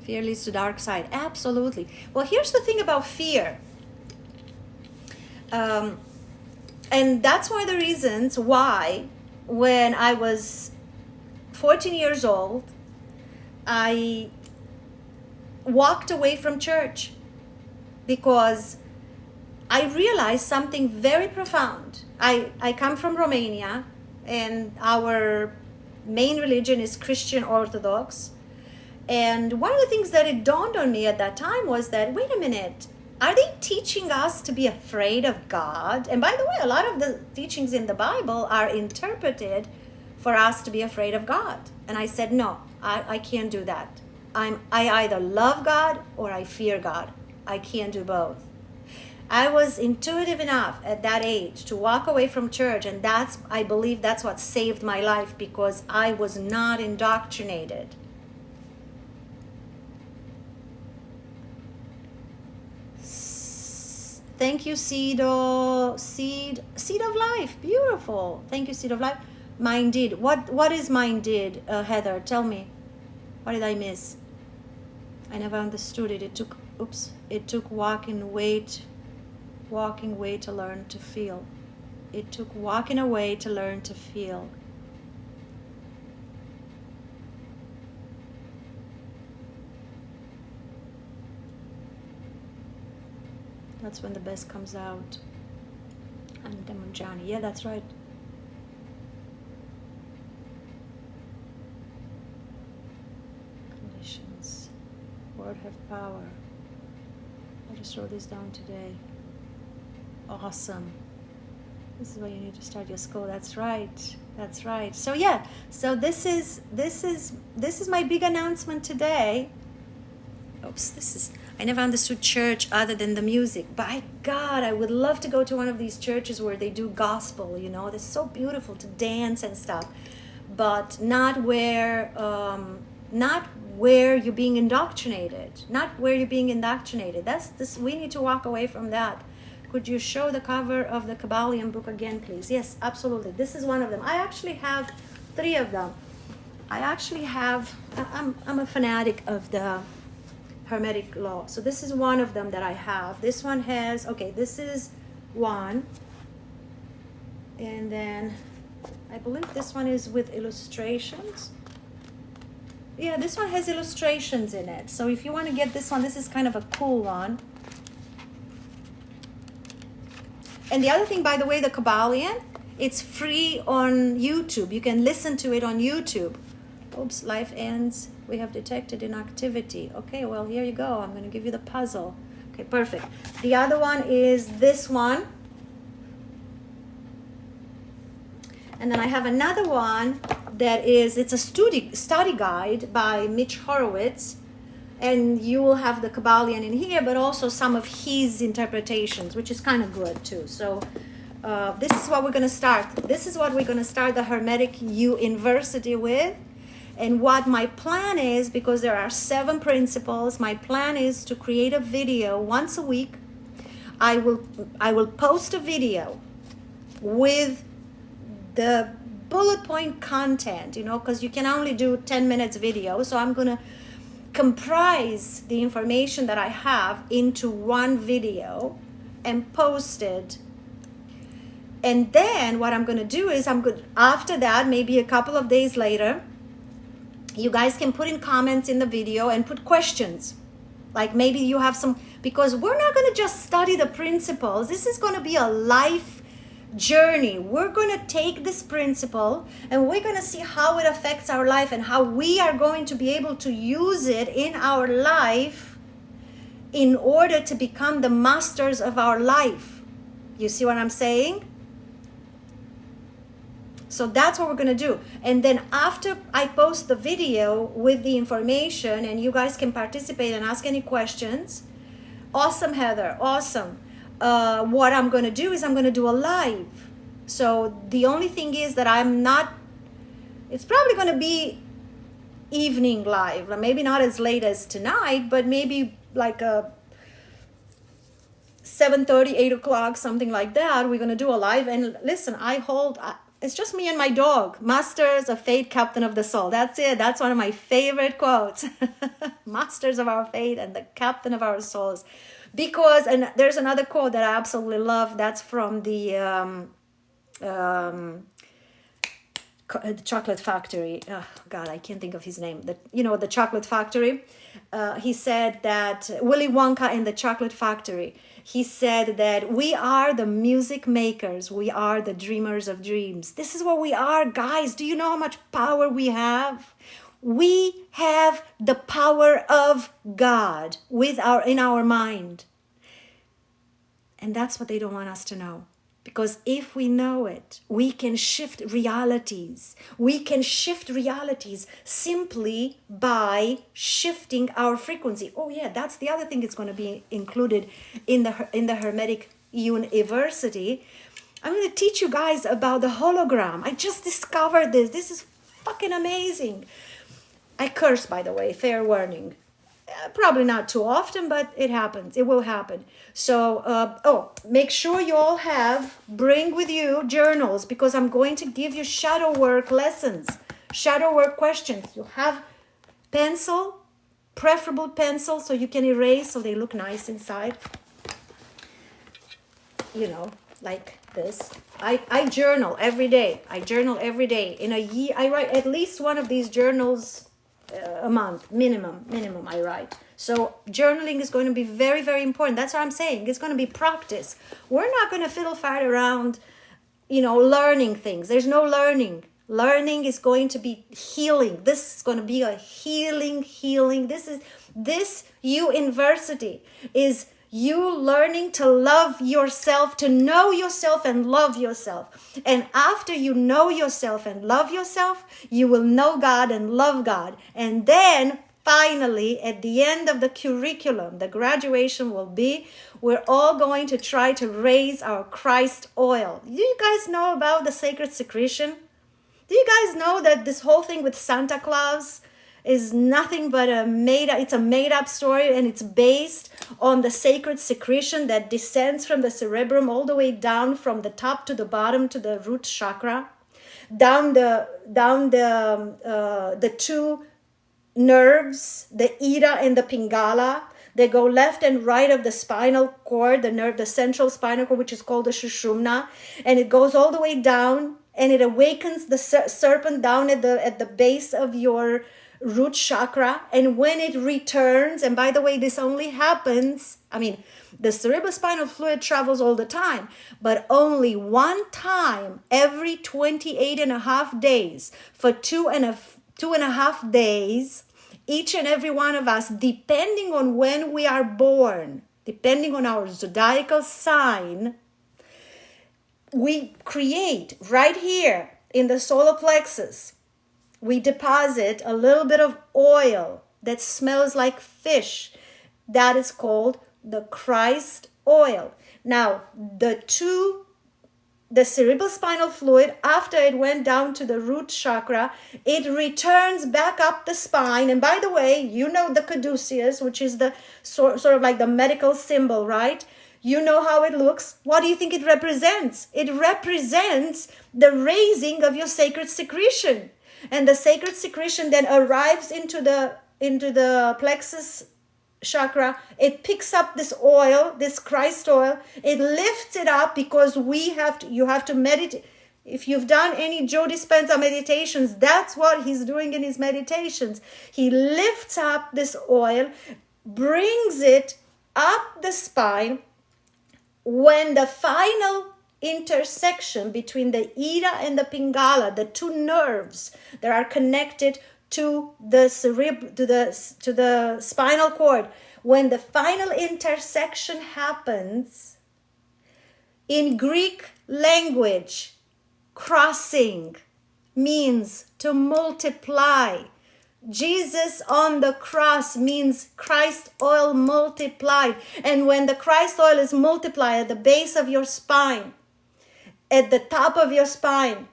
Fear leads to dark side. Absolutely. Well, here's the thing about fear. And that's one of the reasons why when I was 14 years old, I walked away from church because I realized something very profound. I come from Romania, and our main religion is Christian Orthodox. And one of the things that it dawned on me at that time was that, wait a minute, are they teaching us to be afraid of God? And by the way, a lot of the teachings in the Bible are interpreted for us to be afraid of God. And I said, no, I can't do that. I either love God or I fear God. I can't do both. I was intuitive enough at that age to walk away from church, and I believe that's what saved my life, because I was not indoctrinated. Thank you, Seed of Life. Beautiful. Thank you, Seed of Life. Minded. What is minded, Heather? Tell me. What did I miss? I never understood it. It took walking away to learn to feel. It took walking away to learn to feel. That's when the best comes out. And Demonjani. Yeah, that's right. Conditions. Word have power. I just wrote this down today. Awesome. This is where you need to start your school. That's right. That's right. So yeah. So this is my big announcement today. Oops, I never understood church other than the music. By God, I would love to go to one of these churches where they do gospel, you know. It's so beautiful to dance and stuff. But not where you're being indoctrinated. Not where you're being indoctrinated. We need to walk away from that. Could you show the cover of the Kabbalion book again, please? Yes, absolutely. This is one of them. I actually have 3 of them. I'm a fanatic of the Hermetic law. So this is one of them that I have. This one has, this is one. And then I believe this one is with illustrations. Yeah, this one has illustrations in it. So if you want to get this one, this is kind of a cool one. And the other thing, by the way, the Kabbalion, it's free on YouTube. You can listen to it on YouTube. Oops, life ends. We have detected inactivity. Okay, well, here you go. I'm going to give you the puzzle. Okay, perfect. The other one is this one. And then I have another one that it's a study guide by Mitch Horowitz. And you will have the Kabbalion in here, but also some of his interpretations, which is kind of good too. So this is what we're going to start. This is what we're going to start the Hermetic U-inverse-ity with. And what my plan is, because there are 7 principles, my plan is to create a video once a week. I will post a video with the bullet point content, you know, because you can only do 10 minutes video. So I'm going to comprise the information that I have into one video and post it. And then what I'm going to do is after that, maybe a couple of days later, you guys can put in comments in the video and put questions. Like maybe you have some, because we're not going to just study the principles. This is going to be a life journey. We're going to take this principle and we're going to see how it affects our life and how we are going to be able to use it in our life in order to become the masters of our life. You see what I'm saying? So that's what we're going to do. And then after I post the video with the information and you guys can participate and ask any questions. Awesome, Heather. Awesome. What I'm going to do is I'm going to do a live. So the only thing is that it's probably going to be evening live. Maybe not as late as tonight, but maybe like a 7:30, 8 o'clock, something like that. We're going to do a live. And listen, it's just me and my dog. Masters of Fate, Captain of the Soul. That's it. That's one of my favorite quotes. Masters of our fate and the captain of our souls. Because, and there's another quote that I absolutely love. That's from the Chocolate Factory. Oh, God, I can't think of his name. The Chocolate Factory. He said that Willy Wonka in the Chocolate Factory. He said that we are the music makers. We are the dreamers of dreams. This is what we are, guys. Do you know how much power we have? We have the power of God in our mind. And that's what they don't want us to know. Because if we know it, we can shift realities. We can shift realities simply by shifting our frequency. Oh yeah, that's the other thing that's going to be included in the Hermetic U-inverse-ity. I'm going to teach you guys about the hologram. I just discovered this. This is fucking amazing. I curse, by the way, fair warning. Probably not too often, but it happens. It will happen. So, make sure you all bring with you journals, because I'm going to give you shadow work lessons, shadow work questions. You have pencil, preferable pencil, so you can erase, so they look nice inside. You know, like this. I journal every day. I journal every day. In a year, I write at least one of these journals a month, minimum I write. So journaling is going to be very, very important. That's what I'm saying. It's going to be practice. We're not going to fiddle fart around, learning things. There's no learning. Learning is going to be healing. This is going to be a healing. This U-inverse-ity is you learning to love yourself, to know yourself and love yourself. And after you know yourself and love yourself, you will know God and love God. And then finally, at the end of the curriculum, the graduation will be, we're all going to try to raise our Christ oil. Do you guys know about the sacred secretion? Do you guys know that this whole thing with Santa Claus is nothing but it's a made-up story, and it's based on the sacred secretion that descends from the cerebrum all the way down from the top to the bottom to the root chakra, down the two nerves, the Ida and the Pingala. They go left and right of the spinal cord, the central spinal cord, which is called the Shushumna, and it goes all the way down, and it awakens the serpent down at the base of your root chakra. And when it returns, and by the way, this only happens, the cerebrospinal fluid travels all the time, but only one time every 28 and a half days for two and a half days, each and every one of us, depending on when we are born, depending on our zodiacal sign, we create right here in the solar plexus, we deposit a little bit of oil that smells like fish. That is called the Christ oil. Now, the cerebrospinal fluid, after it went down to the root chakra, it returns back up the spine. And by the way, you know the caduceus, which is the sort of like the medical symbol, right? You know how it looks. What do you think it represents? It represents the raising of your sacred secretion. And the sacred secretion then arrives into the plexus chakra. It picks up this oil, this Christ oil. It lifts it up, because you have to meditate. If you've done any Joe Dispenza meditations, that's what he's doing in his meditations. He lifts up this oil, brings it up the spine. When the final intersection between the Ida and the Pingala, the two nerves that are connected to the to the spinal cord, when the final intersection happens, in Greek language, crossing means to multiply. Jesus on the cross means Christ oil multiplied. And when the Christ oil is multiplied at the base of your spine, at the top of your spine,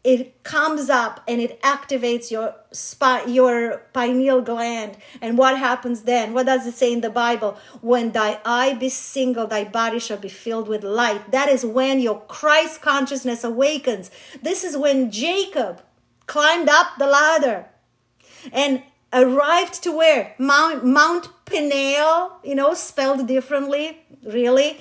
it comes up and it activates your pineal gland. And what happens then? What does it say in the Bible? When thy eye be single, thy body shall be filled with light. That is when your Christ consciousness awakens. This is when Jacob climbed up the ladder and arrived to where? Mount Peniel, spelled differently, really.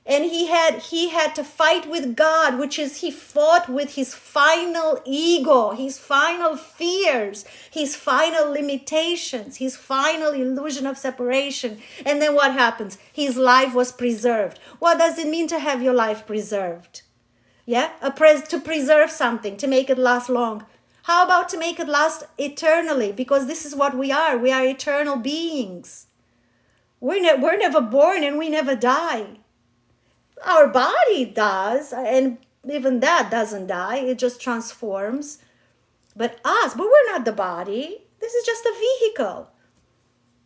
And he had to fight with God, which is he fought with his final ego, his final fears, his final limitations, his final illusion of separation. And then what happens? His life was preserved. What does it mean to have your life preserved? Yeah, to preserve something, to make it last long. How about to make it last eternally? Because this is what we are. We are eternal beings. We're never born and we never die. Our body does, and even that doesn't die. It just transforms. But we're not the body. This is just a vehicle,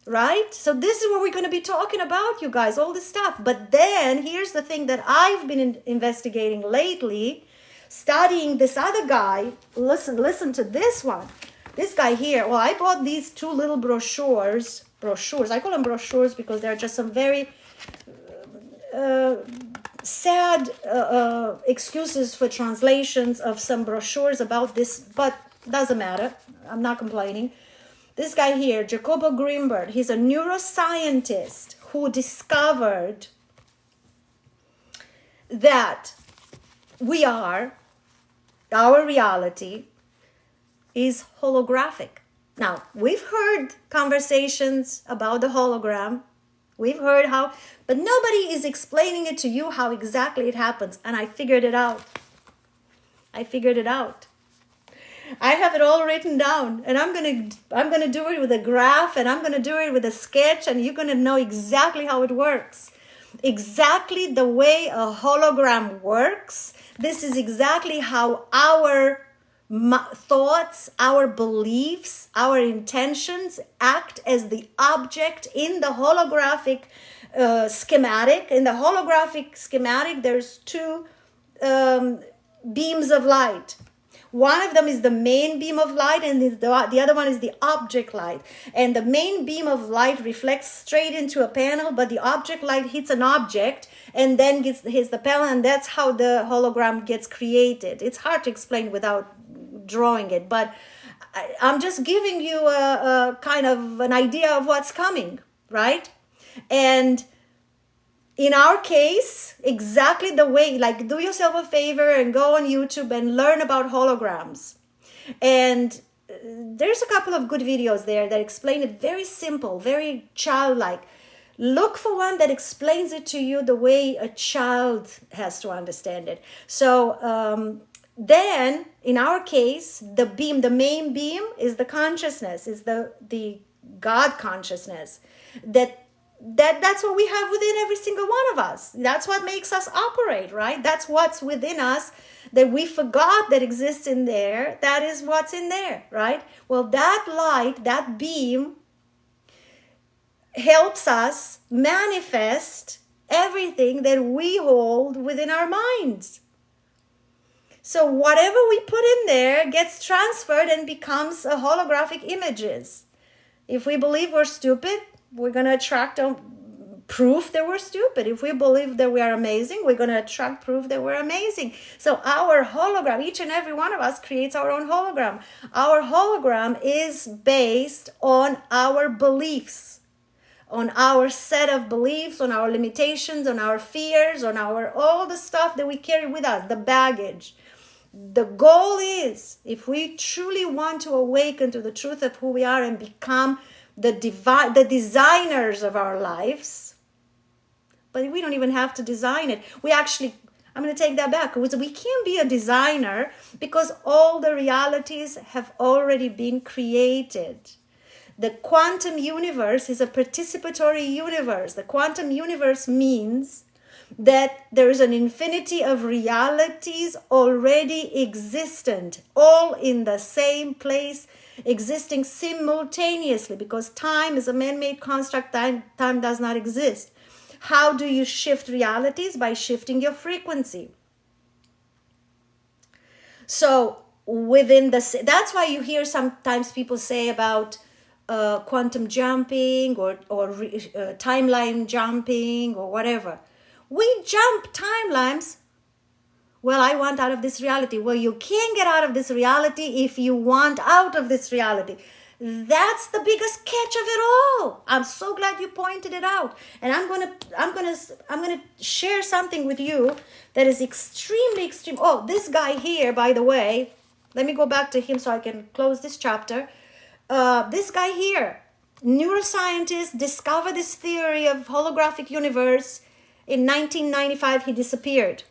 right? So this is what we're going to be talking about, you guys, all this stuff. But then here's the thing that I've been investigating lately, studying this other guy. Listen to this one. This guy here. Well, I bought these two little brochures. I call them brochures because they're just some very sad excuses for translations of some brochures about this, but doesn't matter. I'm not complaining. This guy here, Jacobo Greenberg, he's a neuroscientist who discovered that our reality is holographic. Now, we've heard conversations about the hologram. We've heard how, but nobody is explaining it to you how exactly it happens. And I figured it out. I have it all written down, and I'm gonna do it with a graph, and I'm gonna do it with a sketch, and you're gonna know exactly how it works. Exactly the way a hologram works. This is exactly how our thoughts, our beliefs, our intentions act as the object in the holographic schematic. In the holographic schematic, there's two beams of light. One of them is the main beam of light, and the other one is the object light. And the main beam of light reflects straight into a panel, but the object light hits an object and then hits the panel, and that's how the hologram gets created. It's hard to explain without drawing it, but I'm just giving you a kind of an idea of what's coming, right? And in our case, exactly the way, like, do yourself a favor and go on YouTube and learn about holograms. And there's a couple of good videos there that explain it very simple, very childlike. Look for one that explains it to you the way a child has to understand it. So then, in our case, the main beam is the consciousness, is the God consciousness. That's what we have within every single one of us. That's what makes us operate, right? That's what's within us that we forgot that exists in there. That is what's in there, right? Well, that light, that beam, helps us manifest everything that we hold within our minds. So whatever we put in there gets transferred and becomes a holographic images. If we believe we're stupid, we're going to attract proof that we're stupid. If we believe that we are amazing, we're going to attract proof that we're amazing. So our hologram, each and every one of us creates our own hologram. Our hologram is based on our beliefs, on our set of beliefs, on our limitations, on our fears, on all the stuff that we carry with us, the baggage. The goal is, if we truly want to awaken to the truth of who we are and become the designers of our lives, but we don't even have to design it. I'm going to take that back. We can't be a designer because all the realities have already been created. The quantum universe is a participatory universe. The quantum universe means that there is an infinity of realities already existent, all in the same place, existing simultaneously, because time is a man-made construct. Time does not exist. How do you shift realities? By shifting your frequency. So that's why you hear sometimes people say about quantum jumping or timeline jumping or whatever. We jump timelines. Well, I want out of this reality. Well, you can't get out of this reality if you want out of this reality. That's the biggest catch of it all. I'm so glad you pointed it out. And I'm gonna share something with you that is extremely extreme. Oh, this guy here, by the way, let me go back to him so I can close this chapter. This guy here, neuroscientist, discovered this theory of holographic universe. In 1995, he disappeared.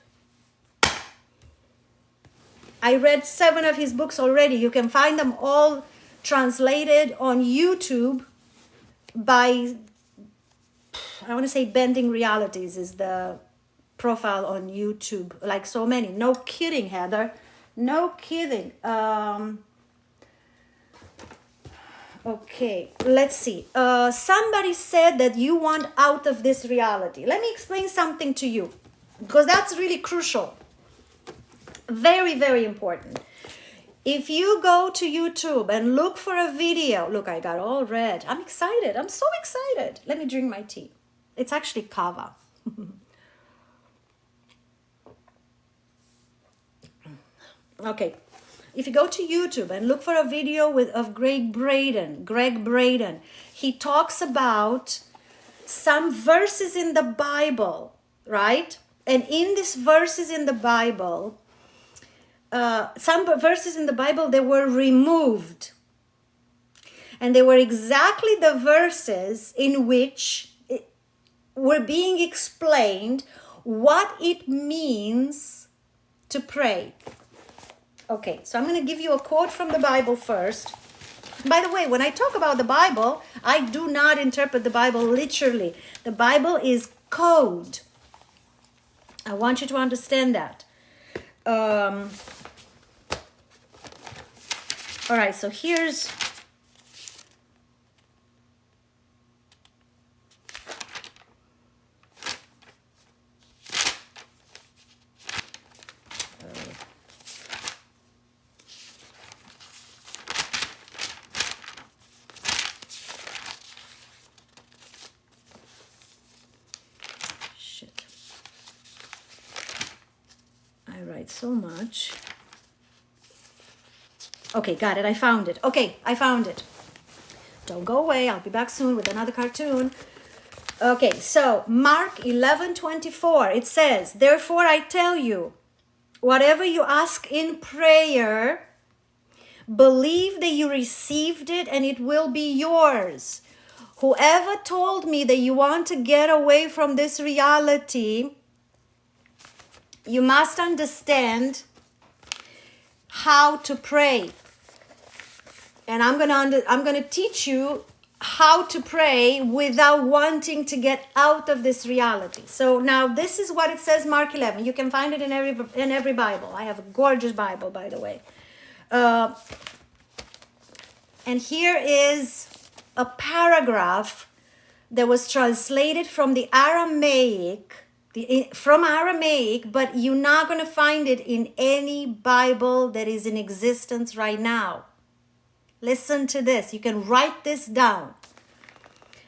I read 7 of his books already. You can find them all translated on YouTube by, I want to say Bending Realities is the profile on YouTube, like so many. No kidding, Heather. No kidding. Okay, let's see. Somebody said that you want out of this reality. Let me explain something to you, because that's really crucial. Very, very important. If you go to YouTube and look for a video, look, I got all red. I'm excited. I'm so excited. Let me drink my tea. It's actually kava. Okay. If you go to YouTube and look for a video of Greg Braden, he talks about some verses in the Bible, right? And in these verses in the Bible, some verses in the Bible, they were removed. And they were exactly the verses in which were being explained what it means to pray. Okay, so I'm going to give you a quote from the Bible first. By the way, when I talk about the Bible, I do not interpret the Bible literally. The Bible is code. I want you to understand that. All right, so here's... so much. Okay, got it. I found it. Okay, I found it. Don't go away. I'll be back soon with another cartoon. Okay, so Mark 11:24. It says, "Therefore I tell you, whatever you ask in prayer, believe that you received it and it will be yours." Whoever told me that you want to get away from this reality, you must understand how to pray. And I'm going to teach you how to pray without wanting to get out of this reality. So now this is what it says, Mark 11. You can find it in every Bible. I have a gorgeous Bible, by the way. And here is a paragraph that was translated from the Aramaic, but you're not going to find it in any Bible that is in existence right now. Listen to this. You can write this down.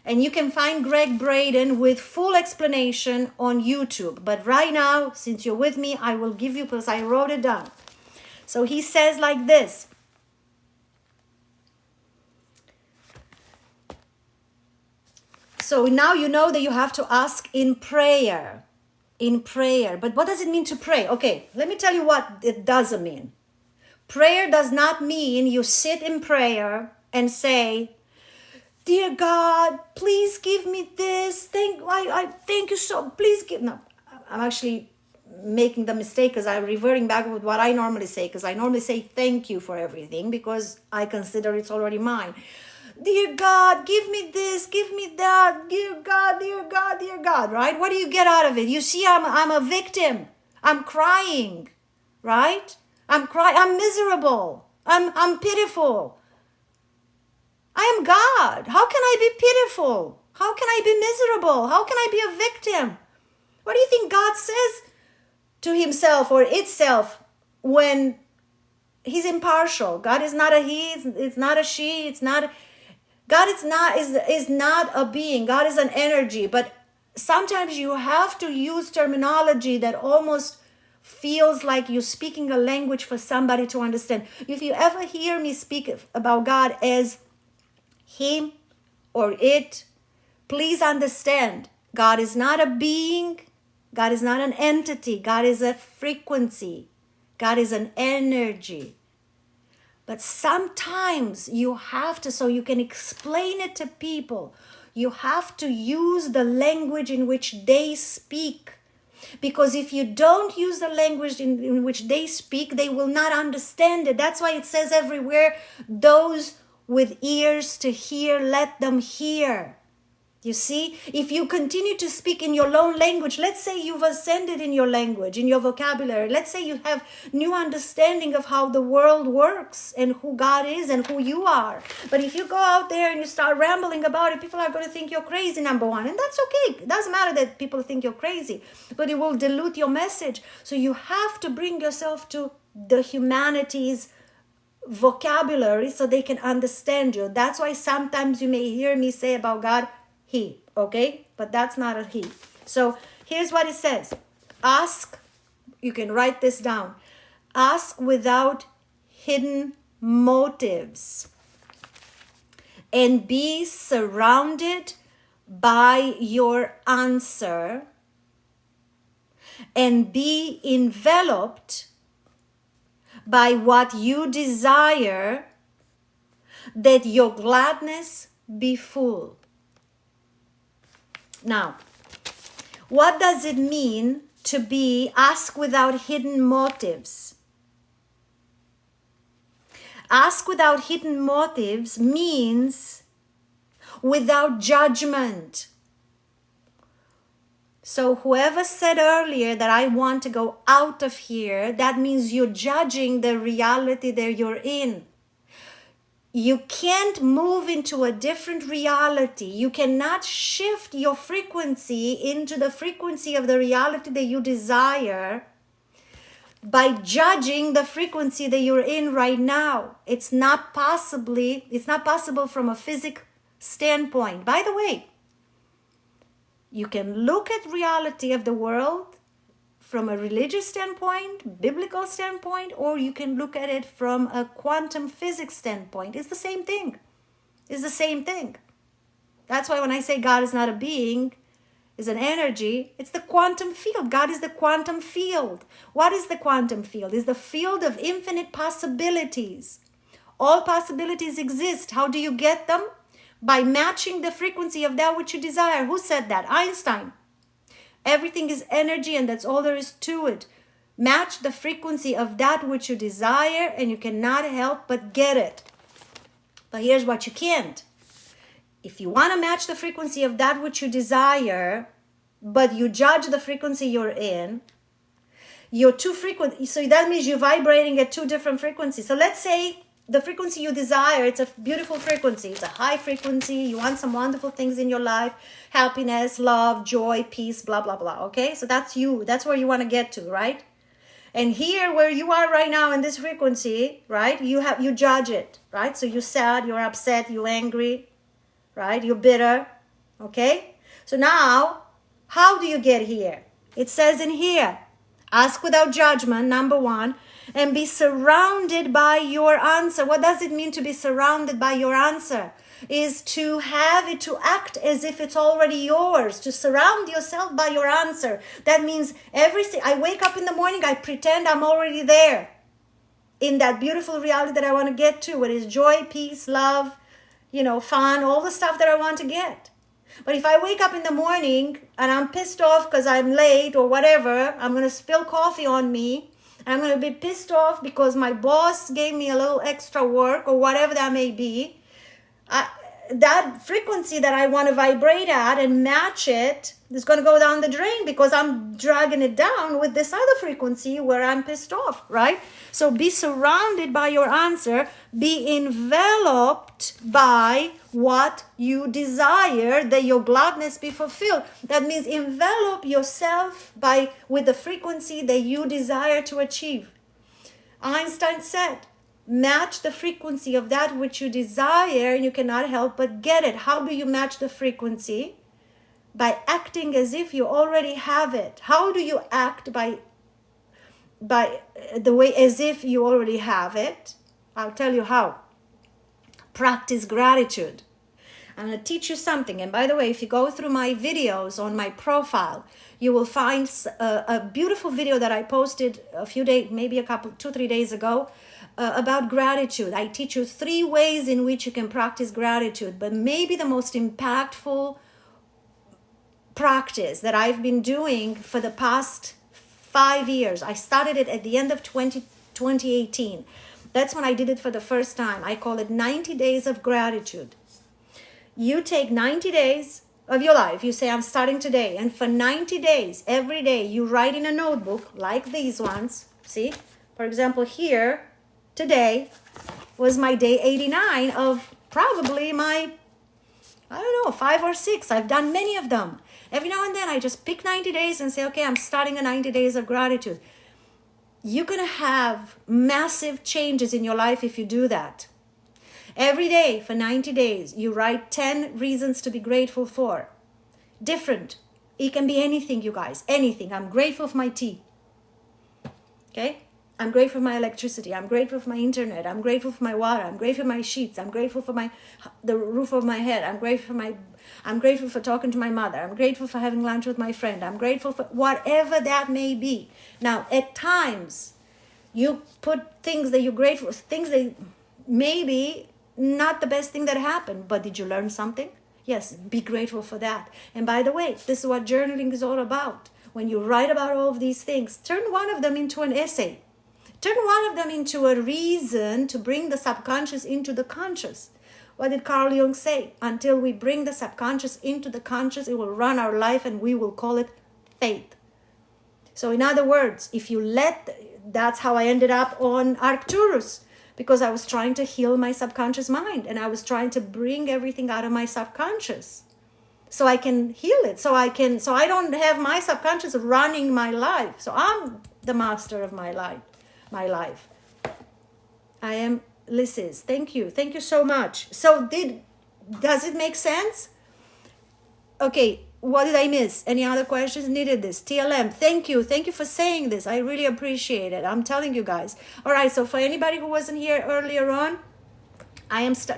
And you can find Greg Braden with full explanation on YouTube. But right now, since you're with me, I will give you, because I wrote it down. So he says like this. So now you know that you have to ask in prayer. In prayer. But what does it mean to pray? Okay, let me tell you what it doesn't mean. Prayer does not mean you sit in prayer and say, "Dear God, please give me this. I thank you so. Please give." No, I'm actually making the mistake because I'm reverting back with what I normally say. Because I normally say thank you for everything because I consider it's already mine. "Dear God, give me this, give me that. Dear God, dear God, dear God." Right? What do you get out of it? You see, I'm a victim. I'm crying. Right? I'm crying. I'm miserable. I'm pitiful. I am God. How can I be pitiful? How can I be miserable? How can I be a victim? What do you think God says to himself or itself when he's impartial? God is not a he, it's not a she, it's not... God is not a being. God is an energy. But sometimes you have to use terminology that almost feels like you're speaking a language for somebody to understand. If you ever hear me speak about God as him or it, please understand, God is not a being. God is not an entity. God is a frequency. God is an energy. But sometimes you have to, so you can explain it to people, you have to use the language in which they speak. Because if you don't use the language in which they speak, they will not understand it. That's why it says everywhere, those with ears to hear, let them hear. You see, if you continue to speak in your own language, let's say you've ascended in your language, in your vocabulary, let's say you have new understanding of how the world works and who God is and who you are. But if you go out there and you start rambling about it, people are going to think you're crazy, number one. And that's okay. It doesn't matter that people think you're crazy, but it will dilute your message. So you have to bring yourself to the humanities vocabulary so they can understand you. That's why sometimes you may hear me say about God, he, okay? But that's not a he. So here's what it says. Ask, you can write this down. Ask without hidden motives and be surrounded by your answer and be enveloped by what you desire, that your gladness be full. Now, what does it mean to be ask without hidden motives? Ask without hidden motives means without judgment. So whoever said earlier that I want to go out of here, that means you're judging the reality that you're in. You can't move into a different reality. You cannot shift your frequency into the frequency of the reality that you desire by judging the frequency that you're in right now. It's not possible from a physical standpoint. By the way, you can look at reality of the world from a religious standpoint, biblical standpoint, or you can look at it from a quantum physics standpoint. It's the same thing. It's the same thing. That's why when I say God is not a being, is an energy, it's the quantum field. God is the quantum field. What is the quantum field? It's the field of infinite possibilities. All possibilities exist. How do you get them? By matching the frequency of that which you desire. Who said that? Einstein. Everything is energy, and that's all there is to it. Match the frequency of that which you desire, and you cannot help but get it. But here's what you can't. If you want to match the frequency of that which you desire, but you judge the frequency you're in, you're too frequent. So that means you're vibrating at two different frequencies. So let's say the frequency you desire, it's a beautiful frequency. It's a high frequency. You want some wonderful things in your life. Happiness, love, joy, peace, blah, blah, blah. Okay? So that's you. That's where you want to get to, right? And here, where you are right now in this frequency, right? You judge it, right? So you're sad, you're upset, you're angry, right? You're bitter, okay? So now, how do you get here? It says in here, ask without judgment, number one, and be surrounded by your answer. What does it mean to be surrounded by your answer? Is to have it, to act as if it's already yours, to surround yourself by your answer. That means I wake up in the morning, I pretend I'm already there in that beautiful reality that I want to get to. It is joy, peace, love, fun, all the stuff that I want to get. But if I wake up in the morning and I'm pissed off because I'm late or whatever, I'm going to spill coffee on me. I'm going to be pissed off because my boss gave me a little extra work or whatever that may be. That frequency that I want to vibrate at and match it is going to go down the drain because I'm dragging it down with this other frequency where I'm pissed off, right? So be surrounded by your answer. Be enveloped by what you desire, that your gladness be fulfilled. That means envelop yourself with the frequency that you desire to achieve. Einstein said, match the frequency of that which you desire, and you cannot help but get it. How do you match the frequency? By acting as if you already have it. How do you act by the way as if you already have it? I'll tell you how. Practice gratitude. I'm going to teach you something. And by the way, if you go through my videos on my profile, you will find a beautiful video that I posted a few days, maybe 2-3 days ago, about gratitude. I teach you 3 ways in which you can practice gratitude, but maybe the most impactful practice that I've been doing for the past 5 years. I started it at the end of 2018. That's when I did it for the first time. I call it 90 days of gratitude. You take 90 days of your life, you say, I'm starting today. And for 90 days, every day, you write in a notebook like these ones. See? For example, here, today was my day 89 of probably my, I don't know, 5 or 6. I've done many of them. Every now and then, I just pick 90 days and say, okay, I'm starting a 90 days of gratitude. You're going to have massive changes in your life if you do that. Every day for 90 days, you write 10 reasons to be grateful for. Different. It can be anything, you guys. Anything. I'm grateful for my tea. Okay? I'm grateful for my electricity. I'm grateful for my internet. I'm grateful for my water. I'm grateful for my sheets. I'm grateful for the roof of my head. I'm grateful for talking to my mother. I'm grateful for having lunch with my friend. I'm grateful for whatever that may be. Now, at times, you put things that you're grateful for, things that maybe not the best thing that happened, but did you learn something? Yes, be grateful for that. And by the way, this is what journaling is all about. When you write about all of these things, turn one of them into an essay. Turn one of them into a reason to bring the subconscious into the conscious. What did Carl Jung say? Until we bring the subconscious into the conscious, it will run our life and we will call it faith. So in other words, if you that's how I ended up on Arcturus. Because I was trying to heal my subconscious mind and I was trying to bring everything out of my subconscious so I can heal it, so I don't have my subconscious running my life. So I'm the master of my life. I am Lysis. Thank you so much. So does it make sense? Okay, what did I miss? Any other questions? Needed this. TLM, thank you for saying this. I really appreciate it. I'm telling you guys. All right, so for anybody who wasn't here earlier on,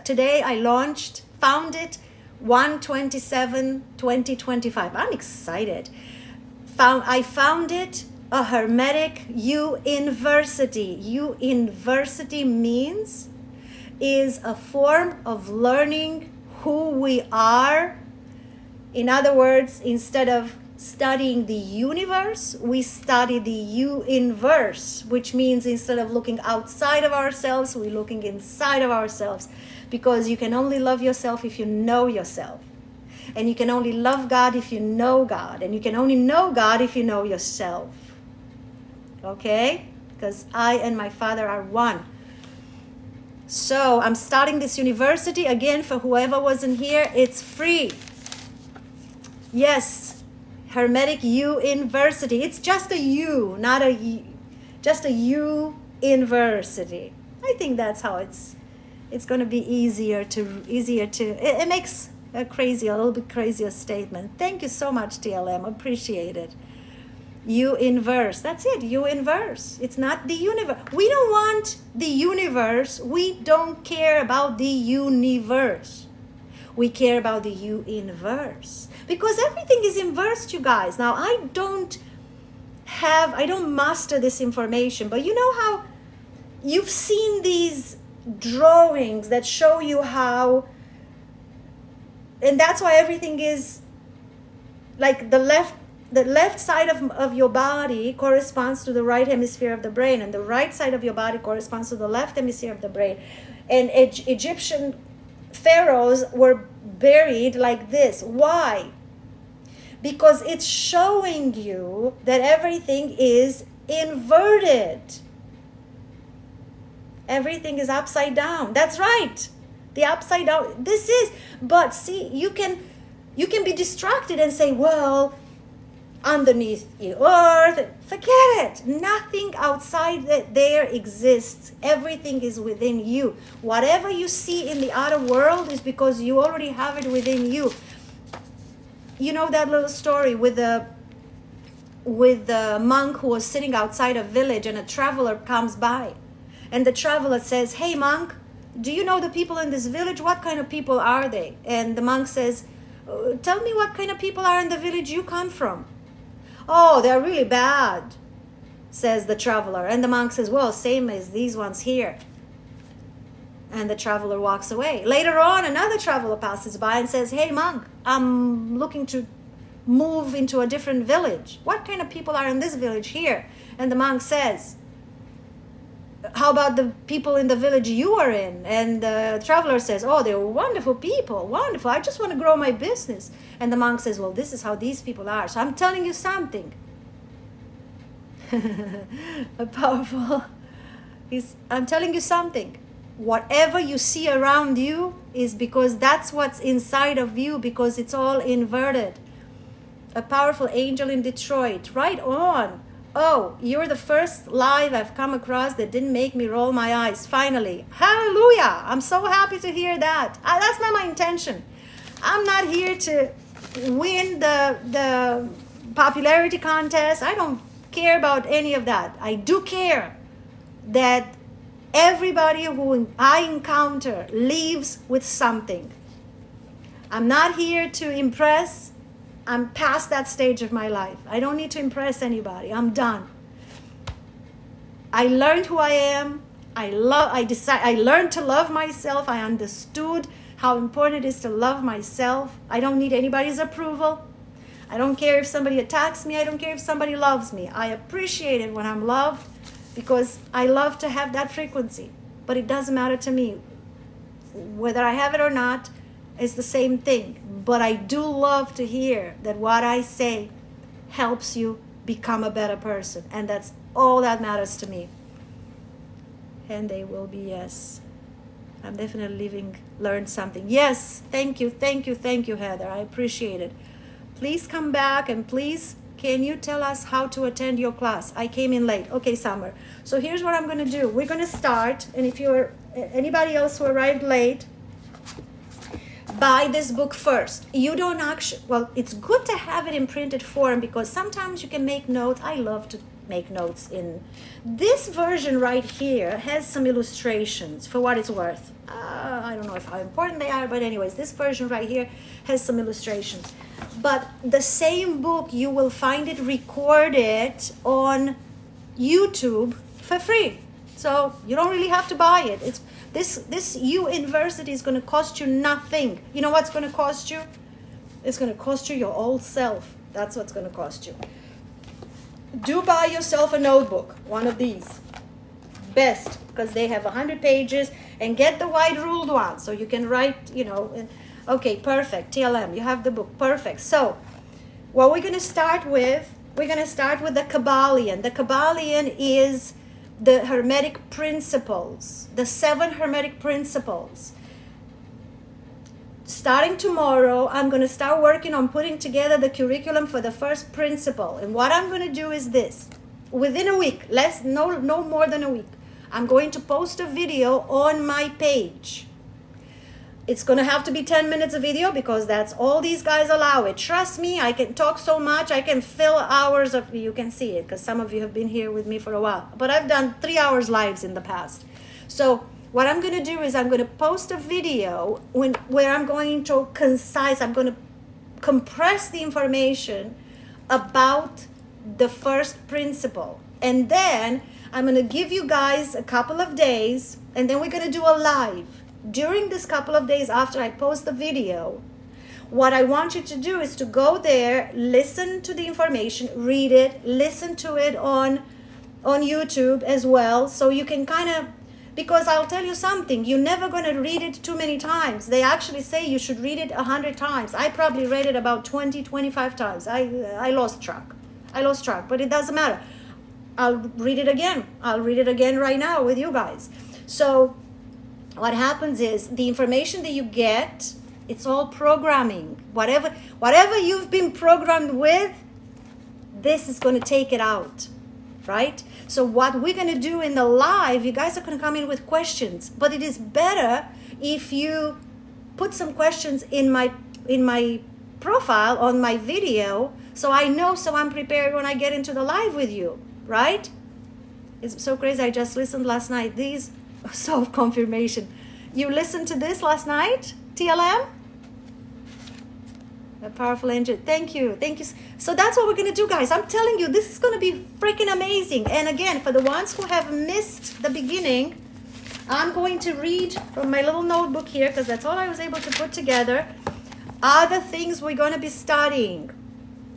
today I founded 1/27/2025. I'm excited. I founded a Hermetic U-inverse-ity. U-inverse-ity is a form of learning who we are. In other words, instead of studying the universe, we study the U-inverse, which means instead of looking outside of ourselves, we're looking inside of ourselves. Because you can only love yourself if you know yourself. And you can only love God if you know God. And you can only know God if you know yourself. Okay? Because I and my Father are one. So I'm starting this university. Again, for whoever wasn't here, it's free. Yes, Hermetic U-inverse-ity. It's just a U, not a U, just a U-inverse-ity. I think that's how it's going to be easier to. It makes a little bit crazier statement. Thank you so much, TLM. Appreciate it. U-inverse. That's it. U-inverse. It's not the universe. We don't want the universe. We don't care about the universe. We care about the U-inverse. Because everything is inversed, you guys. Now, I don't master this information, but you know how you've seen these drawings that show you how, and that's why everything is like the left side of your body corresponds to the right hemisphere of the brain, and the right side of your body corresponds to the left hemisphere of the brain. And Egyptian pharaohs were buried like this. Why? Because it's showing you that everything is inverted. Everything is upside down. That's right. The upside down. But see, you can be distracted and say, well, underneath the earth, forget it. Nothing outside there exists. Everything is within you. Whatever you see in the outer world is because you already have it within you. You know that little story with the monk who was sitting outside a village and a traveler comes by. And the traveler says, hey monk, do you know the people in this village? What kind of people are they? And the monk says, tell me what kind of people are in the village you come from. Oh, they're really bad, says the traveler. And the monk says, well, same as these ones here. And the traveler walks away. Later on, another traveler passes by and says, hey monk, I'm looking to move into a different village. What kind of people are in this village here? And the monk says, How about the people in the village you are in? And the traveler says, oh, they're wonderful people, wonderful. I just want to grow my business. And the monk says, well, this is how these people are. So I'm telling you something. A powerful. I'm telling you something. Whatever you see around you is because that's what's inside of you, because it's all inverted. A powerful angel in Detroit. Right on. Oh, you're the first live I've come across that didn't make me roll my eyes. Finally. Hallelujah. I'm so happy to hear that. That's not my intention. I'm not here to win the popularity contest. I don't care about any of that. I do care that everybody who I encounter leaves with something. I'm not here to impress. I'm past that stage of my life. I don't need to impress anybody. I'm done. I learned who I am. I learned to love myself. I understood how important it is to love myself. I don't need anybody's approval. I don't care if somebody attacks me. I don't care if somebody loves me. I appreciate it when I'm loved because I love to have that frequency. But it doesn't matter to me. Whether I have it or not, it's the same thing. But I do love to hear that what I say helps you become a better person. And that's all that matters to me. And they will be yes. I'm definitely learned something. Yes, thank you, Heather. I appreciate it. Please come back and please, can you tell us how to attend your class? I came in late. Okay, Summer. So here's what I'm going to do. We're going to start. And if you're anybody else who arrived late, buy this book first. You don't actually, well, it's good to have it in printed form because sometimes you can make notes. I love to make notes in this version right here. Has some illustrations for what it's worth. I don't know how important they are, but anyways, this version right here has some illustrations. But the same book, you will find it recorded on YouTube for free. So you don't really have to buy it. It's this U-inverse-ity is going to cost you nothing. You know what's going to cost you? It's going to cost you your old self. That's what's going to cost you. Do buy yourself a notebook, one of these. Best, because they have 100 pages, and get the white ruled one so you can write, you know. Okay, perfect. TLM, you have the book. Perfect. So what we're going to start with, the Kabbalion. The Kabbalion is the Hermetic principles, the 7 Hermetic principles. Starting tomorrow, I'm going to start working on putting together the curriculum for the first principle. And what I'm going to do is this. Within a week, no more than a week, I'm going to post a video on my page. It's going to have to be 10 minutes of video because that's all these guys allow it. Trust me, I can talk so much. I can fill hours of, you can see it because some of you have been here with me for a while. But I've done 3 hours lives in the past. So what I'm going to do is I'm going to post a video where I'm going to I'm going to compress the information about the first principle. And then I'm going to give you guys a couple of days, and then we're going to do a live. During this couple of days after I post the video, what I want you to do is to go there, listen to the information, read it, listen to it on YouTube as well, so you can kind of, because I'll tell you something, you're never going to read it too many times. They actually say you should read it 100 times. I probably read it about 20, 25 times. I lost track. But it doesn't matter. I'll read it again. I'll read it again right now with you guys. So what happens is the information that you get, it's all programming. Whatever you've been programmed with, this is going to take it out, right? So what we're going to do in the live, you guys are going to come in with questions, but it is better if you put some questions in my profile on my video, so I know, so I'm prepared when I get into the live with you, right? It's so crazy. I just listened last night. These self-confirmation. You listened to this last night, TLM? A powerful angel. Thank you. So that's what we're going to do, guys. I'm telling you, this is going to be freaking amazing. And again, for the ones who have missed the beginning, I'm going to read from my little notebook here, because that's all I was able to put together. Other things we're going to be studying.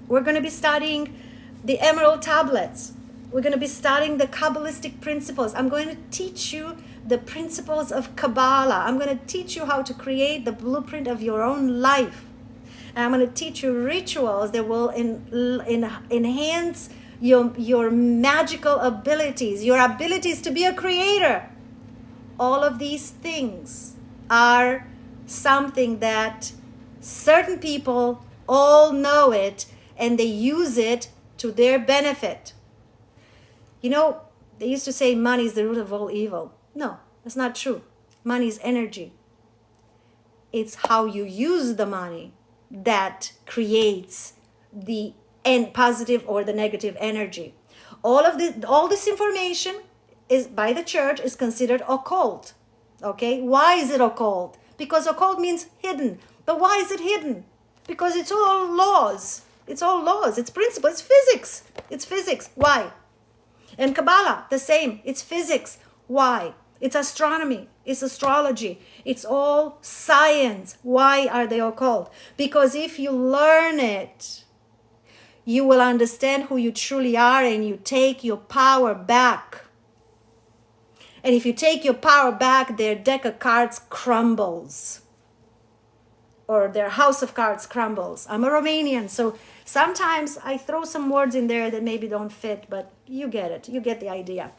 We're going to be studying the emerald tablets. We're going to be studying the Kabbalistic principles. I'm going to teach you the principles of Kabbalah. I'm going to teach you how to create the blueprint of your own life. And I'm going to teach you rituals that will enhance your magical abilities, your abilities to be a creator. All of these things are something that certain people all know it, and they use it to their benefit. You know, they used to say money is the root of all evil. No, that's not true. Money is energy. It's how you use the money that creates the positive or the negative energy. All this information is by the church is considered occult. Okay, why is it occult? Because occult means hidden. But why is it hidden? Because it's all laws. It's all laws. It's principles. It's physics. It's physics. Why? And Kabbalah, the same. It's physics. Why? It's astronomy. It's astrology. It's all science. Why are they occult? Because if you learn it, you will understand who you truly are, and you take your power back. And if you take your power back, their deck of cards crumbles. Or their house of cards crumbles. I'm a Romanian, so sometimes I throw some words in there that maybe don't fit, but you get it. You get the idea.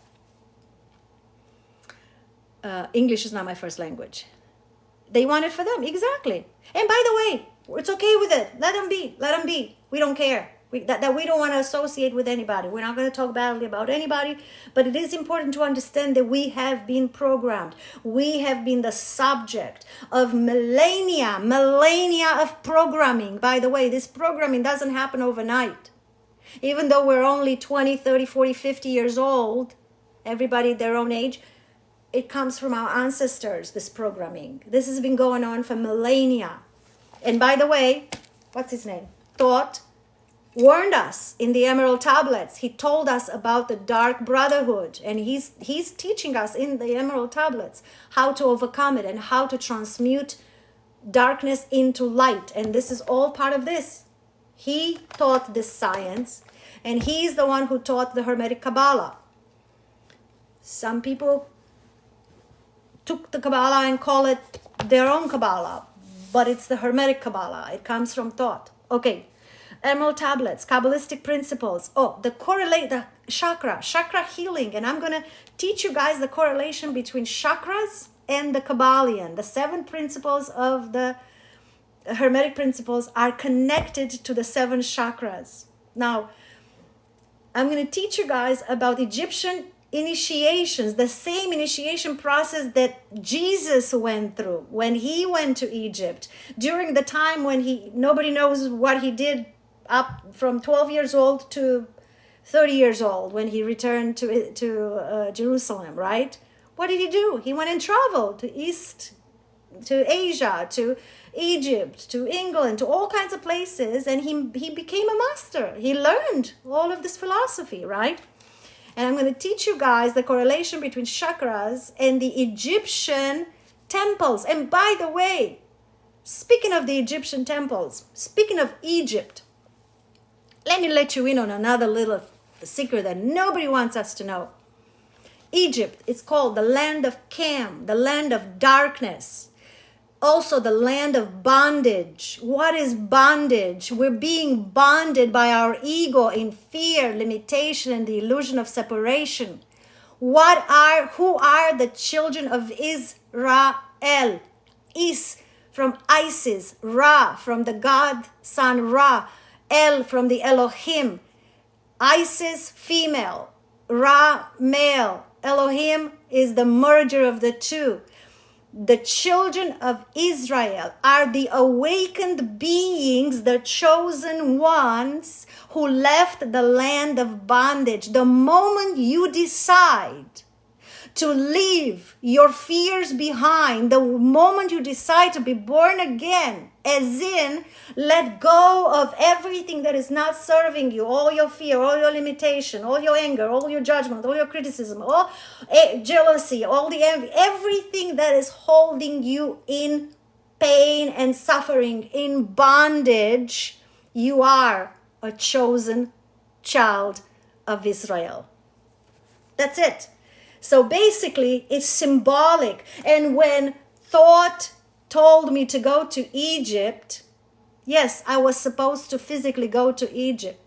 English is not my first language. They want it for them, exactly. And by the way, it's okay with it. Let them be. Let them be. We don't care. That we don't want to associate with anybody. We're not going to talk badly about anybody, but it is important to understand that we have been programmed. We have been the subject of millennia of programming. By the way, this programming doesn't happen overnight. Even though we're only 20, 30, 40, 50 years old, everybody their own age, it comes from our ancestors, this programming. This has been going on for millennia. And by the way, what's his name? Thoth warned us in the Emerald Tablets. He told us about the Dark Brotherhood, and he's teaching us in the Emerald Tablets how to overcome it and how to transmute darkness into light. And this is all part of this. He taught this science, and he's the one who taught the Hermetic Kabbalah. Some people took the Kabbalah and call it their own Kabbalah, but it's the Hermetic Kabbalah. It comes from Thoth. Okay. Emerald Tablets, Kabbalistic principles. Oh, the chakra healing. And I'm going to teach you guys the correlation between chakras and the Kabbalion. The 7 principles of the Hermetic principles are connected to the 7 chakras. Now, I'm going to teach you guys about Egyptian initiations, the same initiation process that Jesus went through when he went to Egypt, during the time when nobody knows what he did up from 12 years old to 30 years old when he returned to Jerusalem, right? What did he do? He went and traveled to Asia, to Egypt, to England, to all kinds of places, and he became a master. He learned all of this philosophy, right? And I'm going to teach you guys the correlation between chakras and the Egyptian temples. And by the way, speaking of the Egyptian temples, speaking of Egypt, let me let you in on another little secret that nobody wants us to know. Egypt is called the land of Cam, the land of darkness. Also the land of bondage. What is bondage? We're being bonded by our ego in fear, limitation, and the illusion of separation. Who are the children of Israel? Is from Isis, Ra from the god son Ra, El from the Elohim. Isis female, Ra male. Elohim is the merger of the two. The children of Israel are the awakened beings, the chosen ones who left the land of bondage. The moment you decide to leave your fears behind, the moment you decide to be born again, as in let go of everything that is not serving you, all your fear, all your limitation, all your anger, all your judgment, all your criticism, all jealousy, all the envy, everything that is holding you in pain and suffering, in bondage, you are a chosen child of Israel. That's it. So basically, it's symbolic. And when thought told me to go to Egypt, yes, I was supposed to physically go to Egypt.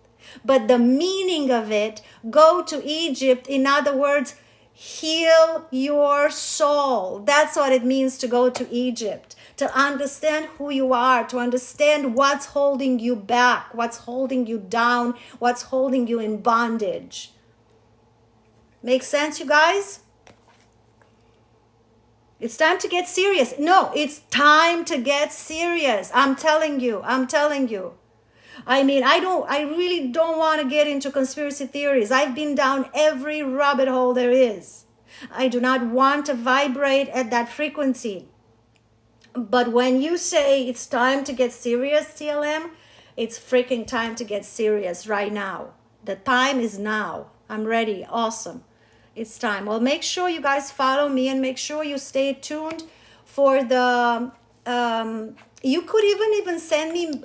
But the meaning of it, go to Egypt, in other words, heal your soul. That's what it means to go to Egypt. To understand who you are, to understand what's holding you back, what's holding you down, what's holding you in bondage. Make sense, you guys? It's time to get serious. No, it's time to get serious. I'm telling you. I mean, I really don't want to get into conspiracy theories. I've been down every rabbit hole there is. I do not want to vibrate at that frequency. But when you say it's time to get serious, TLM, it's freaking time to get serious right now. The time is now. I'm ready. Awesome. It's time. Well, make sure you guys follow me and make sure you stay tuned for the, you could even send me,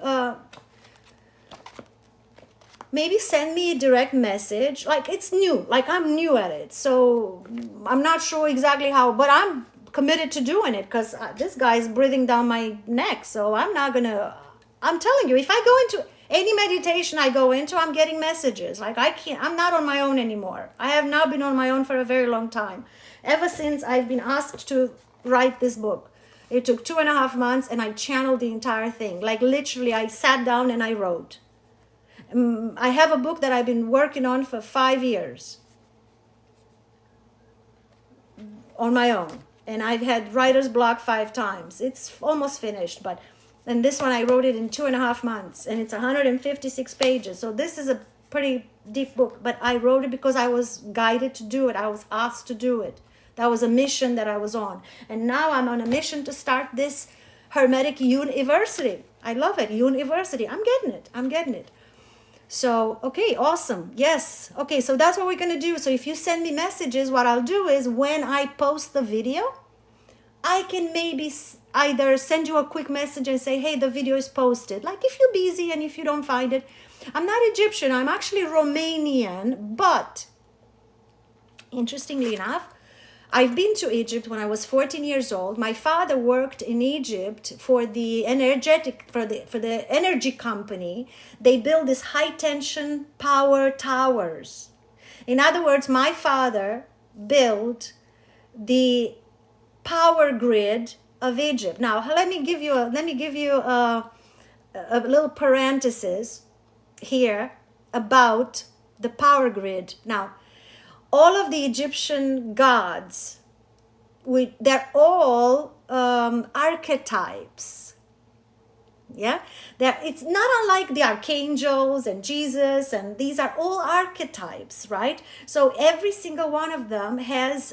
maybe send me a direct message. Like, it's new. Like, I'm new at it. So I'm not sure exactly how, but I'm committed to doing it because this guy is breathing down my neck. So I'm not going to, I'm telling you, if I go into any meditation I go into, I'm getting messages. Like, I'm not on my own anymore. I have now been on my own for a very long time. Ever since I've been asked to write this book. It took 2.5 months and I channeled the entire thing. Like, literally, I sat down and I wrote. I have a book that I've been working on for 5 years on my own. And I've had writer's block 5 times. It's almost finished, and this one I wrote it in 2.5 months, and it's 156 pages. So this is a pretty deep book, but I wrote it because I was guided to do it. I was asked to do it. That was a mission that I was on. And now I'm on a mission to start this Hermetic U-inverse-ity. I love it, U-inverse-ity. I'm getting it. So, okay, awesome. Yes. Okay, so that's what we're going to do. So if you send me messages, what I'll do is when I post the video, I can maybe either send you a quick message and say, hey, the video is posted. Like, if you're busy and if you don't find it. I'm not Egyptian. I'm actually Romanian. But interestingly enough, I've been to Egypt when I was 14 years old. My father worked in Egypt for the energy company. They built these high tension power towers. In other words, my father built the power grid of Egypt. Now, let me give you a little parenthesis here about the power grid. Now, all of the Egyptian gods, they're all archetypes. Yeah, it's not unlike the archangels and Jesus, and these are all archetypes, right? So every single one of them has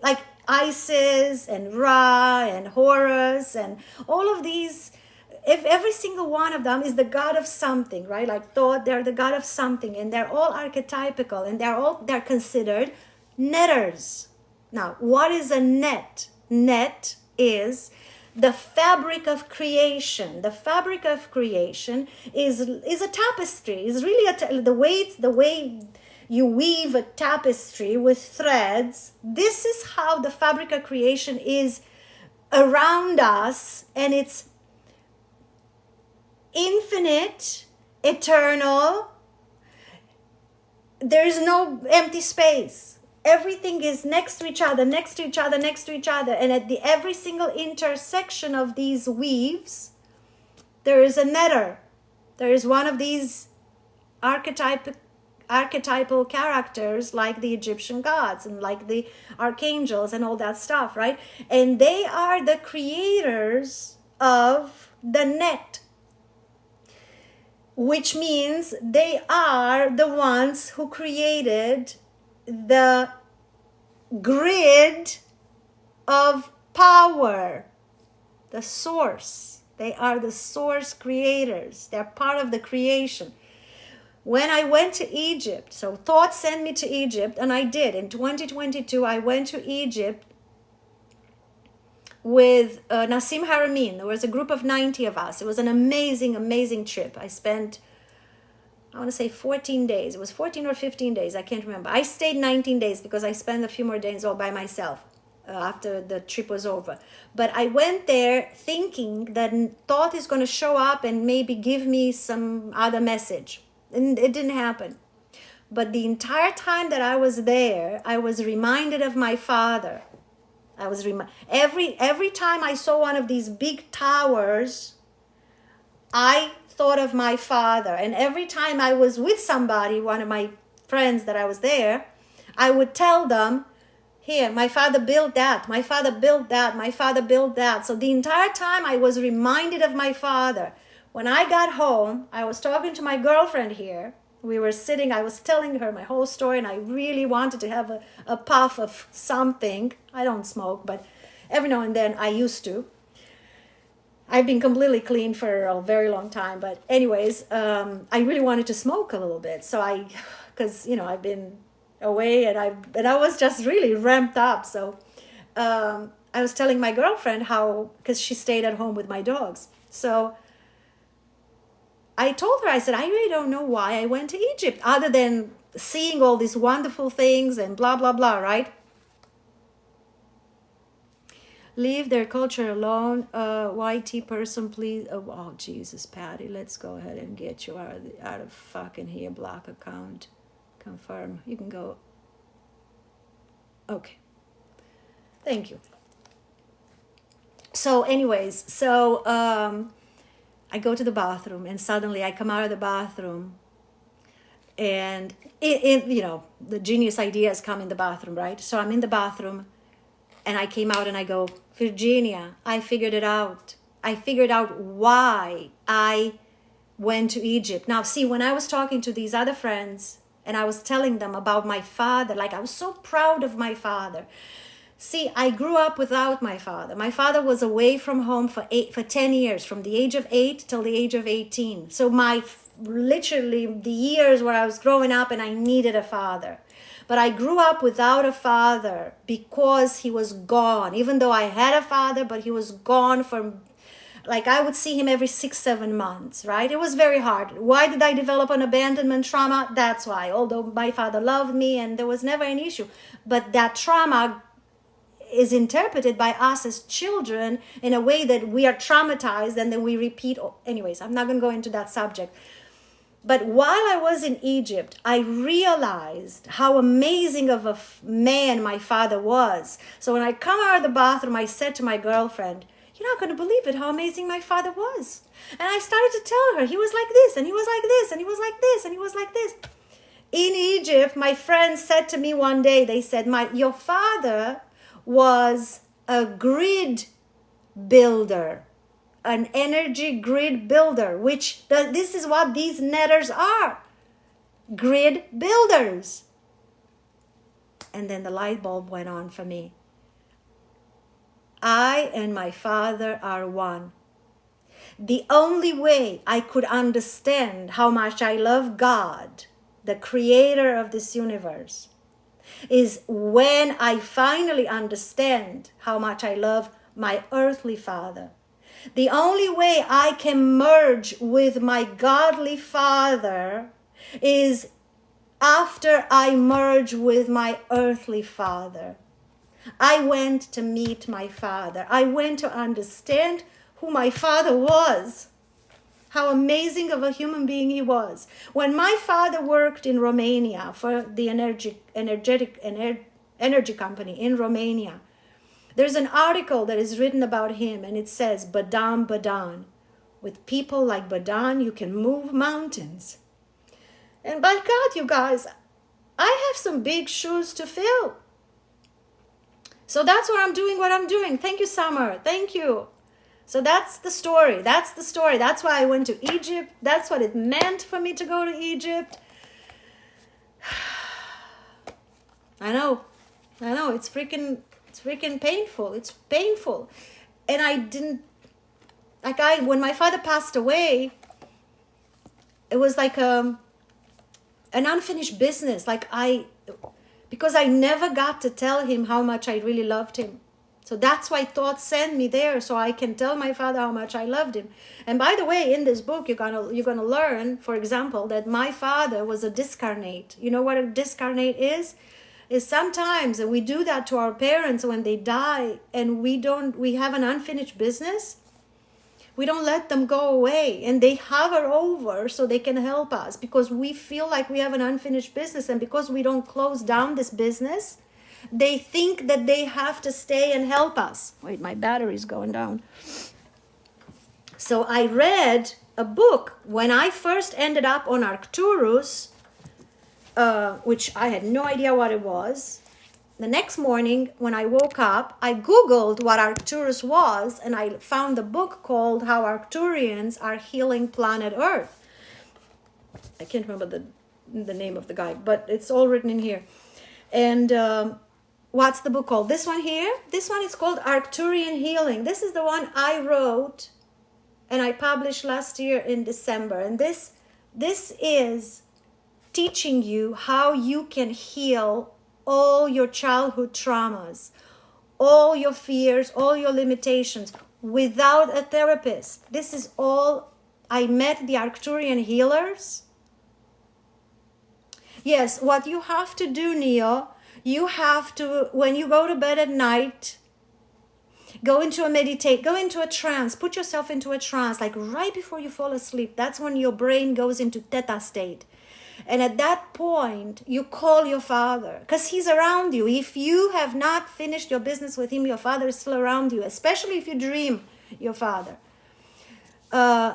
like Isis and Ra and Horus and all of these. If every single one of them is the god of something, right? Like thought, they're the god of something, and they're all archetypical, and they're considered netters. Now, what is a net? Net is the fabric of creation. The fabric of creation is a tapestry. It's really the way you weave a tapestry with threads. This is how the fabric of creation is around us, and it's infinite, eternal. There is no empty space. Everything is next to each other, next to each other, next to each other. And at every single intersection of these weaves, there is a netter. There is one of these archetypal characters like the Egyptian gods and like the archangels and all that stuff, right? And they are the creators of the net, which means they are the ones who created the grid of power, the source. They are the source creators. They're part of the creation. When I went to Egypt, so thought sent me to Egypt, and I did. In 2022, I went to Egypt with Nassim Haramein. There was a group of 90 of us. It was an amazing, amazing trip. I spent I want to say 14 days. It was 14 or 15 days. I can't remember. I stayed 19 days because I spent a few more days all by myself after the trip was over. But I went there thinking that thought is going to show up and maybe give me some other message. And it didn't happen. But the entire time that I was there, I was reminded of my father. I was every time I saw one of these big towers, I thought of my father. And every time I was with somebody, one of my friends that I was there, I would tell them, here, my father built that, my father built that, my father built that. So the entire time I was reminded of my father. When I got home, I was talking to my girlfriend here. We were sitting, I was telling her my whole story, and I really wanted to have a puff of something. I don't smoke, but every now and then I used to. I've been completely clean for a very long time, but anyways, I really wanted to smoke a little bit. So because I've been away and I was just really ramped up. So I was telling my girlfriend how, because she stayed at home with my dogs. So I told her, I said, I really don't know why I went to Egypt other than seeing all these wonderful things and blah, blah, blah, right? Leave their culture alone. YT person, please. Oh, Jesus, Patty, let's go ahead and get you out of fucking here. Block account. Confirm. You can go. Okay. Thank you. So anyways, I go to the bathroom and suddenly I come out of the bathroom and the genius ideas come in the bathroom, right? So I'm in the bathroom and I came out and I go, Virginia, I figured it out. I figured out why I went to Egypt. Now, see, when I was talking to these other friends and I was telling them about my father, like I was so proud of my father. See, I grew up without my father. My father was away from home for 10 years, from the age of 8 till the age of 18. So literally the years where I was growing up and I needed a father. But I grew up without a father because he was gone. Even though I had a father, but he was gone for, like I would see him every 6-7 months, right? It was very hard. Why did I develop an abandonment trauma? That's why. Although my father loved me and there was never an issue. But that trauma is interpreted by us as children in a way that we are traumatized and then we repeat. Anyways, I'm not going to go into that subject. But while I was in Egypt, I realized how amazing of a man my father was. So when I come out of the bathroom, I said to my girlfriend, you're not going to believe it, how amazing my father was. And I started to tell her, he was like this, and he was like this, and he was like this, and he was like this. In Egypt, my friends said to me one day, they said, your father was a grid builder, an energy grid builder, which this is what these netters are, grid builders. And then the light bulb went on for me. I and my father are one. The only way I could understand how much I love God, the creator of this universe, is when I finally understand how much I love my earthly father. The only way I can merge with my godly father is after I merge with my earthly father. I went to meet my father. I went to understand who my father was. How amazing of a human being he was. When my father worked in Romania for the energy company in Romania, there's an article that is written about him and it says, Badan, Badan. With people like Badan, you can move mountains. And by God, you guys, I have some big shoes to fill. So that's why I'm doing what I'm doing. Thank you, Summer. Thank you. So that's the story. That's the story. That's why I went to Egypt. That's what it meant for me to go to Egypt. I know. It's freaking painful. It's painful. And I didn't, when my father passed away, it was like an unfinished business. Because I never got to tell him how much I really loved him. So that's why thoughts send me there, so I can tell my father how much I loved him. And by the way, in this book, you're gonna learn, for example, that my father was a discarnate. You know what a discarnate is? Is sometimes we do that to our parents when they die, and we have an unfinished business. We don't let them go away, and they hover over so they can help us, because we feel like we have an unfinished business, and because we don't close down this business, they think that they have to stay and help us. Wait, my battery's going down. So I read a book when I first ended up on Arcturus, which I had no idea what it was. The next morning when I woke up, I Googled what Arcturus was, and I found a book called How Arcturians Are Healing Planet Earth. I can't remember the name of the guy, but it's all written in here. And what's the book called? This one here? This one is called Arcturian Healing. This is the one I wrote and I published last year in December. And this is teaching you how you can heal all your childhood traumas, all your fears, all your limitations without a therapist. This is all. I met the Arcturian healers. Yes, what you have to do, Neo, you have to, when you go to bed at night, go into a trance, put yourself into a trance, like right before you fall asleep. That's when your brain goes into theta state. And at that point, you call your father, because he's around you. If you have not finished your business with him, your father is still around you, especially if you dream your father.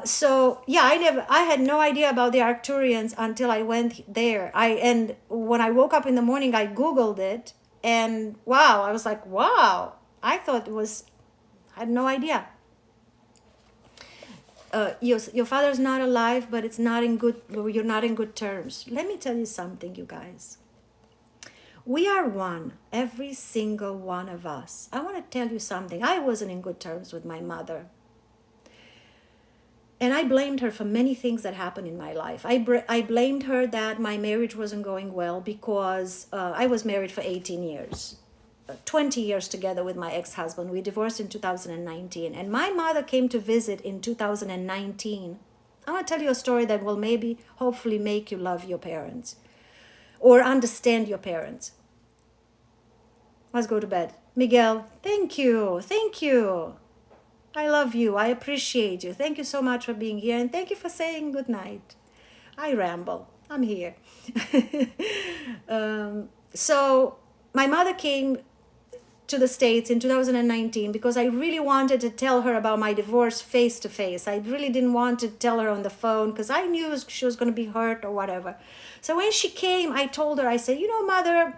So yeah, I had no idea about the Arcturians until I went there. And when I woke up in the morning, I Googled it, and wow, I was like, wow, I had no idea. Your father's not alive, but you're not in good terms. Let me tell you something, you guys. We are one, every single one of us. I want to tell you something. I wasn't in good terms with my mother. And I blamed her for many things that happened in my life. I blamed her that my marriage wasn't going well because I was married for 18 years. 20 years together with my ex-husband. We divorced in 2019. And my mother came to visit in 2019. I'm going to tell you a story that will hopefully make you love your parents or understand your parents. Let's go to bed. Miguel, thank you. Thank you. I love you. I appreciate you. Thank you so much for being here. And thank you for saying good night. I ramble. I'm here. So my mother came to the States in 2019 because I really wanted to tell her about my divorce face to face. I really didn't want to tell her on the phone because I knew she was going to be hurt or whatever. So when she came, I told her, I said, Mother,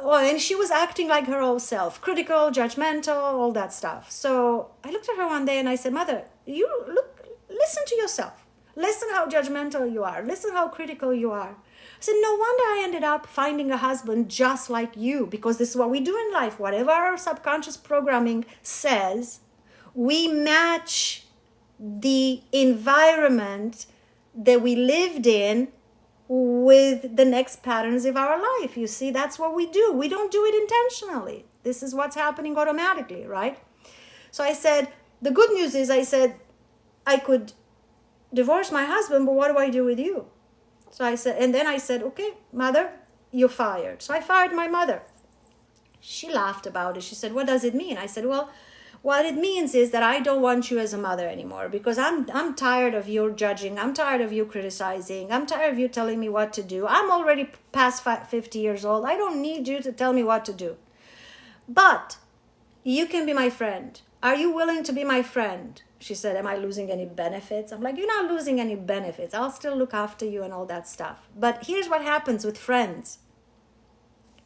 and she was acting like her old self, critical, judgmental, all that stuff. So I looked at her one day and I said, Mother, listen to yourself. Listen how judgmental you are. Listen how critical you are. I said, no wonder I ended up finding a husband just like you, because this is what we do in life. Whatever our subconscious programming says, we match the environment that we lived in with the next patterns of our life. You see, that's what we do. We don't do it intentionally. This is what's happening automatically, right? So I said, the good news is, I said, I could divorce my husband, but what do I do with you? So I said, and then I said, okay, Mother, you're fired. So I fired my mother. She laughed about it. She said, what does it mean? I said, well, what it means is that I don't want you as a mother anymore, because I'm tired of your judging. I'm tired of you criticizing. I'm tired of you telling me what to do. I'm already past 50 years old. I don't need you to tell me what to do. But you can be my friend. Are you willing to be my friend? She said, am I losing any benefits? I'm like, you're not losing any benefits. I'll still look after you and all that stuff. But here's what happens with friends.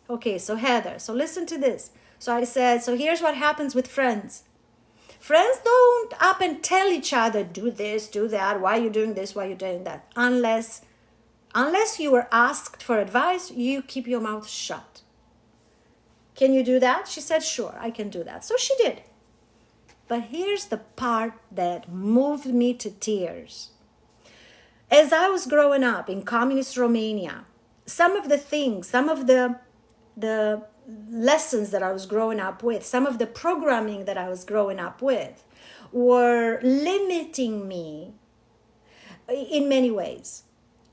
Okay, so Heather, so listen to this. So I said, so here's what happens with friends. Friends don't up and tell each other, do this, do that, why are you doing this, why are you doing that? Unless you were asked for advice, you keep your mouth shut. Can you do that? She said, sure, I can do that. So she did. But here's the part that moved me to tears. As I was growing up in communist Romania, some of the lessons that I was growing up with, some of the programming that I was growing up with, were limiting me in many ways.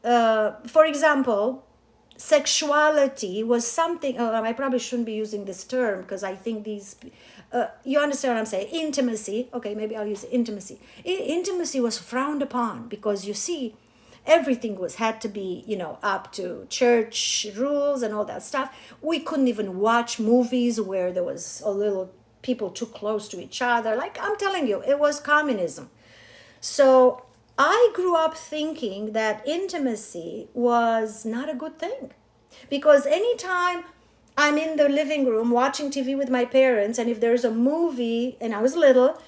For example, sexuality was something, I probably shouldn't be using this term because I think these, you understand what I'm saying, intimacy, okay, maybe I'll use intimacy. Intimacy was frowned upon because, you see, everything had to be, up to church rules and all that stuff. We couldn't even watch movies where there was a little people too close to each other. Like, I'm telling you, it was communism. So I grew up thinking that intimacy was not a good thing, because anytime I'm in the living room watching TV with my parents, and if there's a movie, and I was little,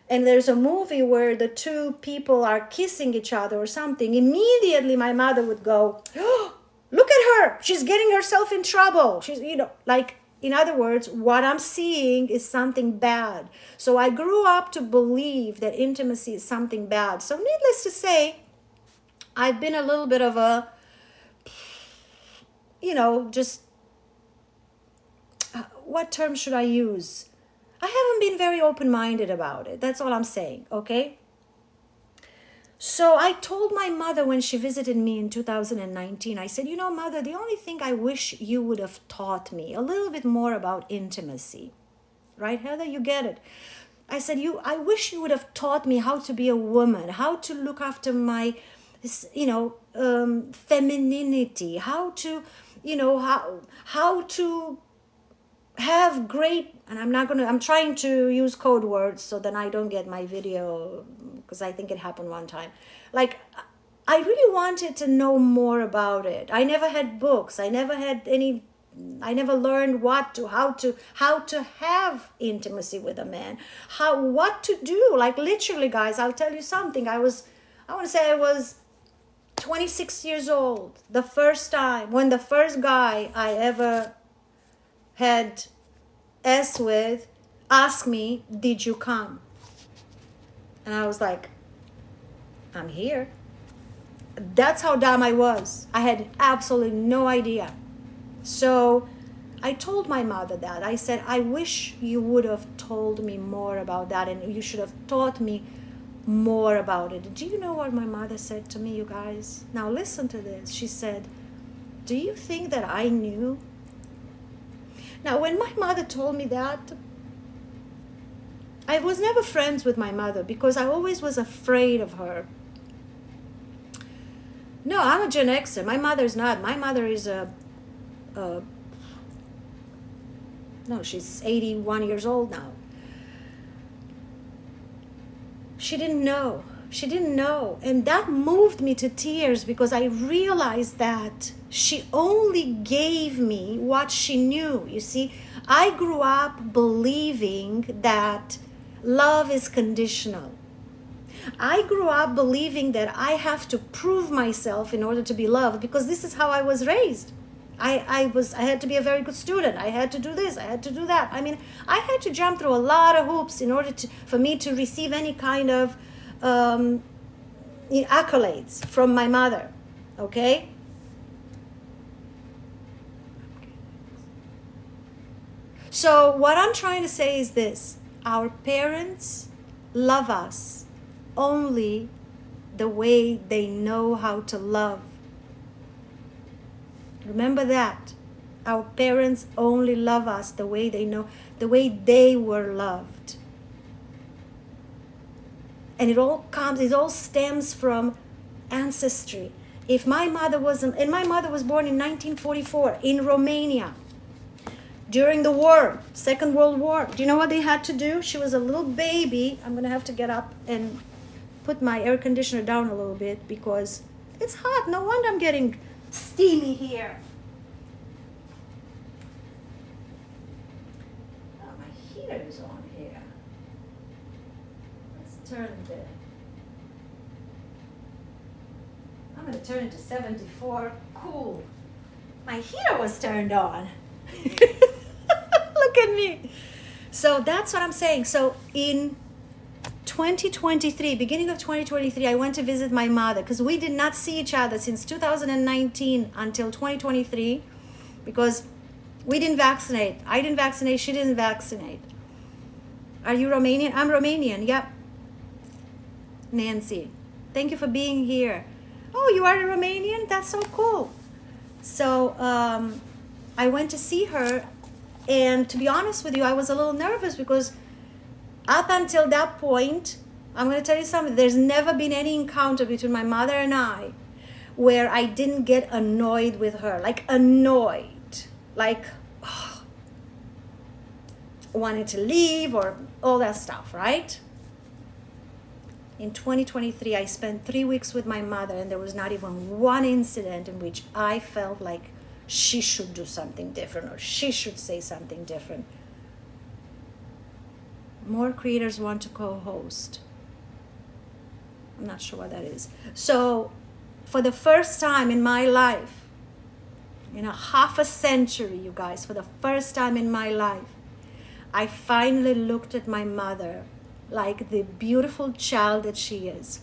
and there's a movie where the two people are kissing each other or something, immediately my mother would go, "Oh, look at her, she's getting herself in trouble." She's, like, in other words, what I'm seeing is something bad. So I grew up to believe that intimacy is something bad. So needless to say, I've been a little bit of a, just, what term should I use? I haven't been very open-minded about it. That's all I'm saying, okay? So I told my mother when she visited me in 2019, I said, Mother, the only thing I wish you would have taught me a little bit more about intimacy. Right, Heather? You get it. I said, I wish you would have taught me how to be a woman, how to look after my, femininity, how to, how to have great, and I'm trying to use code words so then I don't get my video, because I think it happened one time. Like, I really wanted to know more about it. I never had books. I never learned how to have intimacy with a man, what to do. Like, literally, guys, I'll tell you something. I want to say I was 26 years old the first time when the first guy I ever had S with asked me, "Did you come?" And I was like, "I'm here." That's how dumb I was. I had absolutely no idea. So I told my mother that. I said, "I wish you would have told me more about that, and you should have taught me more about it." Do you know what my mother said to me, you guys? Now listen to this. She said, "Do you think that I knew?" Now, when my mother told me that, I was never friends with my mother because I always was afraid of her. No, I'm a Gen Xer. My mother's not. My mother is she's 81 years old now. She didn't know. She didn't know. And that moved me to tears because I realized that she only gave me what she knew. You see, I grew up believing that love is conditional. I grew up believing that I have to prove myself in order to be loved because this is how I was raised. I had to be a very good student. I had to do this. I had to do that. I mean, I had to jump through a lot of hoops in order for me to receive any kind of accolades from my mother. Okay? So what I'm trying to say is this. Our parents love us only the way they know how to love. Remember that. Our parents only love us the way they know, the way they were loved. And it all stems from ancestry. If my mother was born in 1944 in Romania during the war, Second World War. Do you know what they had to do? She was a little baby. I'm going to have to get up and put my air conditioner down a little bit because it's hot. No wonder I'm getting steamy here. Oh, my heater is on here. Let's turn it. I'm going to turn it to 74. Cool. My heater was turned on. Look at me. So that's what I'm saying. So in 2023, beginning of 2023, I went to visit my mother because we did not see each other since 2019 until 2023 because We didn't vaccinate. I didn't vaccinate. She didn't vaccinate. Are you Romanian? I'm Romanian. Yep. Nancy, thank you for being here. Oh, you are a Romanian? That's so cool. So I went to see her, and to be honest with you, I was a little nervous because up until that point, I'm going to tell you something, there's never been any encounter between my mother and I where I didn't get annoyed with her, like annoyed, like wanted to leave or all that stuff, right? In 2023, I spent 3 weeks with my mother, and there was not even one incident in which I felt like she should do something different or she should say something different. More creators want to co-host. I'm not sure what that is. So for the first time in my life, in a half a century, you guys, for the first time in my life, I finally looked at my mother like the beautiful child that she is.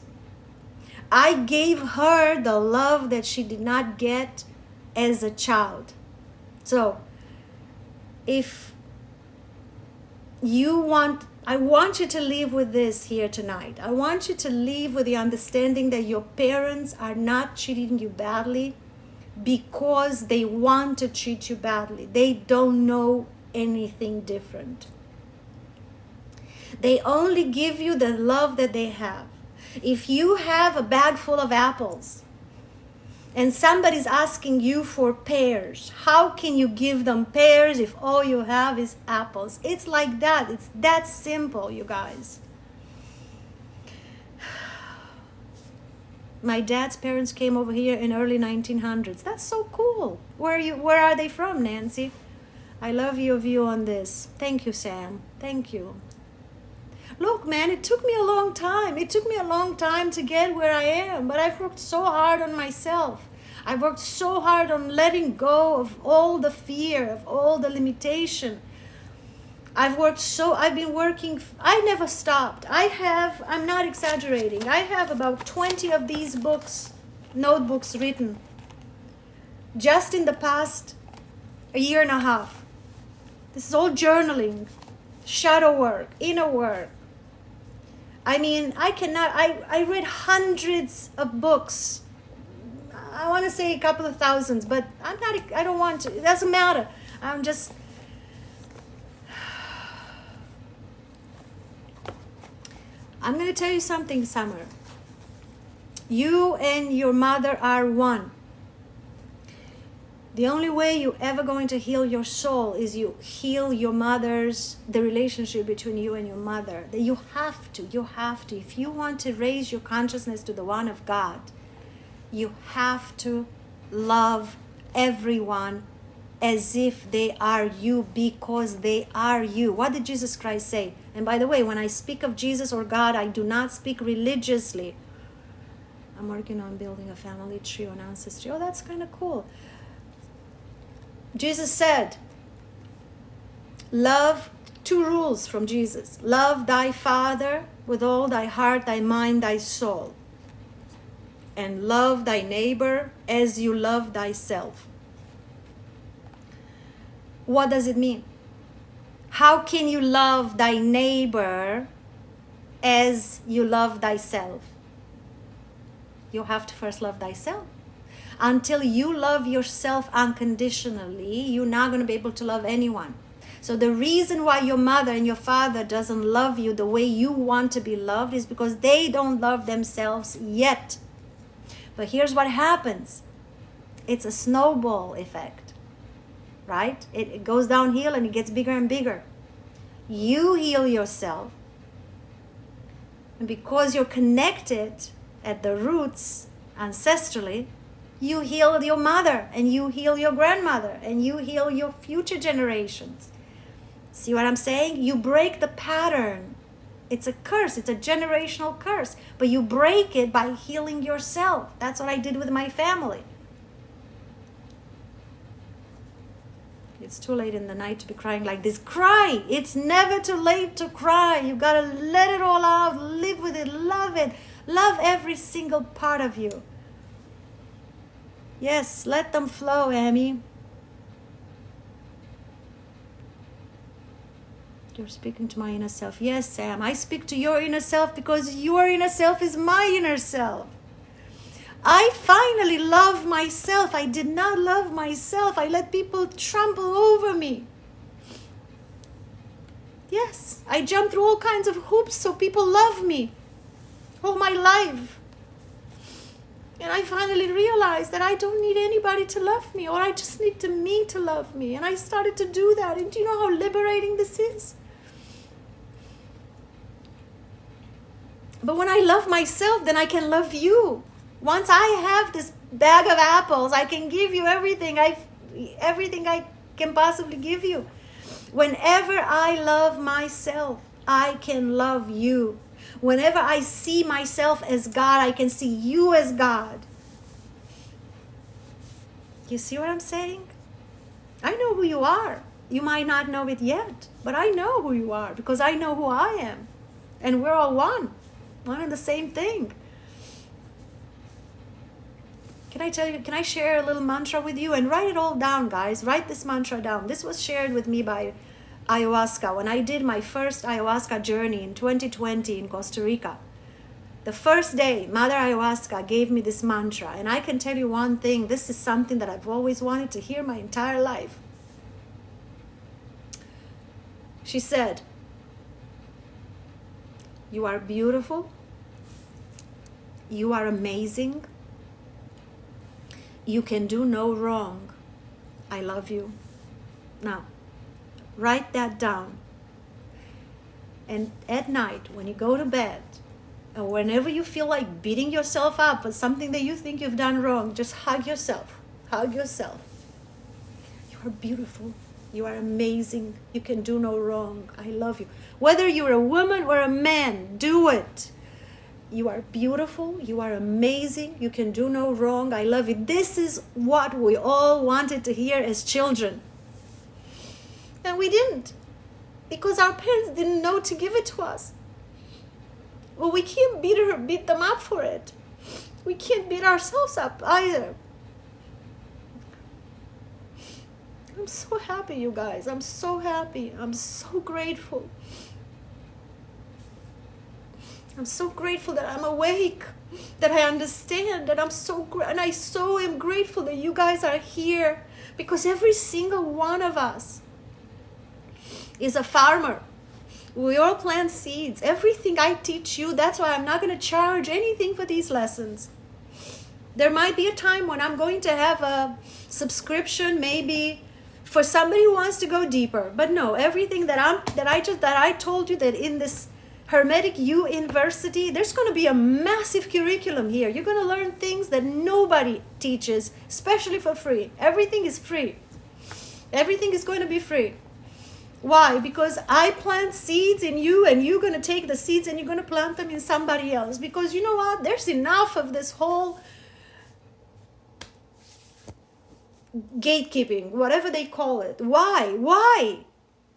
I gave her the love that she did not get as a child. So if you want, I want you to leave with this here tonight. I want you to leave with the understanding that your parents are not treating you badly because they want to treat you badly. They don't know anything different. They only give you the love that they have. If you have a bag full of apples and somebody's asking you for pears, how can you give them pears if all you have is apples? It's like that. It's that simple, you guys. My dad's parents came over here in early 1900s. That's so cool. Where are they from, Nancy? I love your view on this. Thank you, Sam. Thank you. Look, man, it took me a long time. It took me a long time to get where I am, but I've worked so hard on myself. I've worked so hard on letting go of all the fear, of all the limitation. I've been working, I never stopped. I'm not exaggerating. I have about 20 of these notebooks written just in the past a year and a half. This is all journaling, shadow work, inner work. I mean, I read hundreds of books. I want to say a couple of thousands, but I don't want to. It doesn't matter. I'm going to tell you something, Summer. You and your mother are one. The only way you're ever going to heal your soul is you heal the relationship between you and your mother. That you have to. If you want to raise your consciousness to the one of God, you have to love everyone as if they are you, because they are you. What did Jesus Christ say? And by the way, when I speak of Jesus or God, I do not speak religiously. I'm working on building a family tree on ancestry. Oh, that's kind of cool. Jesus said, love, 2 rules from Jesus. Love thy father with all thy heart, thy mind, thy soul. And love thy neighbor as you love thyself. What does it mean? How can you love thy neighbor as you love thyself? You have to first love thyself. Until you love yourself unconditionally, you're not going to be able to love anyone. So the reason why your mother and your father doesn't love you the way you want to be loved is because they don't love themselves yet. But here's what happens. It's a snowball effect, right? It goes downhill and it gets bigger and bigger. You heal yourself. And because you're connected at the roots ancestrally, you heal your mother, and you heal your grandmother, and you heal your future generations. See what I'm saying? You break the pattern. It's a curse. It's a generational curse. But you break it by healing yourself. That's what I did with my family. It's too late in the night to be crying like this. Cry. It's never too late to cry. You got to let it all out. Live with it. Love it. Love every single part of you. Yes, let them flow, Amy. You're speaking to my inner self. Yes, Sam, I speak to your inner self because your inner self is my inner self. I finally love myself. I did not love myself. I let people trample over me. Yes, I jumped through all kinds of hoops so people love me all my life. And I finally realized that I don't need anybody to love me, or I just need me to love me. And I started to do that. And do you know how liberating this is? But when I love myself, then I can love you. Once I have this bag of apples, I can give you everything I can possibly give you. Whenever I love myself, I can love you. Whenever I see myself as God, I can see you as God. You see what I'm saying? I know who you are. You might not know it yet, but I know who you are because I know who I am. And we're all one and the same thing. Can I share a little mantra with you? And write it all down, guys. Write this mantra down. This was shared with me by ayahuasca when I did my first ayahuasca journey in 2020 in Costa Rica. The first day, Mother Ayahuasca gave me this mantra. And I can tell you one thing. This is something that I've always wanted to hear my entire life. She said, "You are beautiful. You are amazing. You can do no wrong. I love you." Now, write that down. And at night, when you go to bed, or whenever you feel like beating yourself up for something that you think you've done wrong, just hug yourself. Hug yourself. You are beautiful. You are amazing. You can do no wrong. I love you. Whether you're a woman or a man, do it. You are beautiful. You are amazing. You can do no wrong. I love you. This is what we all wanted to hear as children. And we didn't. Because our parents didn't know to give it to us. Well, we can't beat them up for it. We can't beat ourselves up either. I'm so happy, you guys. I'm so happy. I'm so grateful. I'm so grateful that I'm awake, that I understand, that I'm and I so am grateful that you guys are here, because every single one of us is a farmer. We all plant seeds. Everything I teach you, that's why I'm not going to charge anything for these lessons. There might be a time when I'm going to have a subscription, maybe for somebody who wants to go deeper. But no, everything that I told you, that in this Hermetic U-inverse-ity, there's going to be a massive curriculum here. You're going to learn things that nobody teaches, especially for free. Everything is free. Everything is going to be free. Why? Because I plant seeds in you, and you're going to take the seeds and you're going to plant them in somebody else. Because you know what? There's enough of this whole gatekeeping, whatever they call it. Why?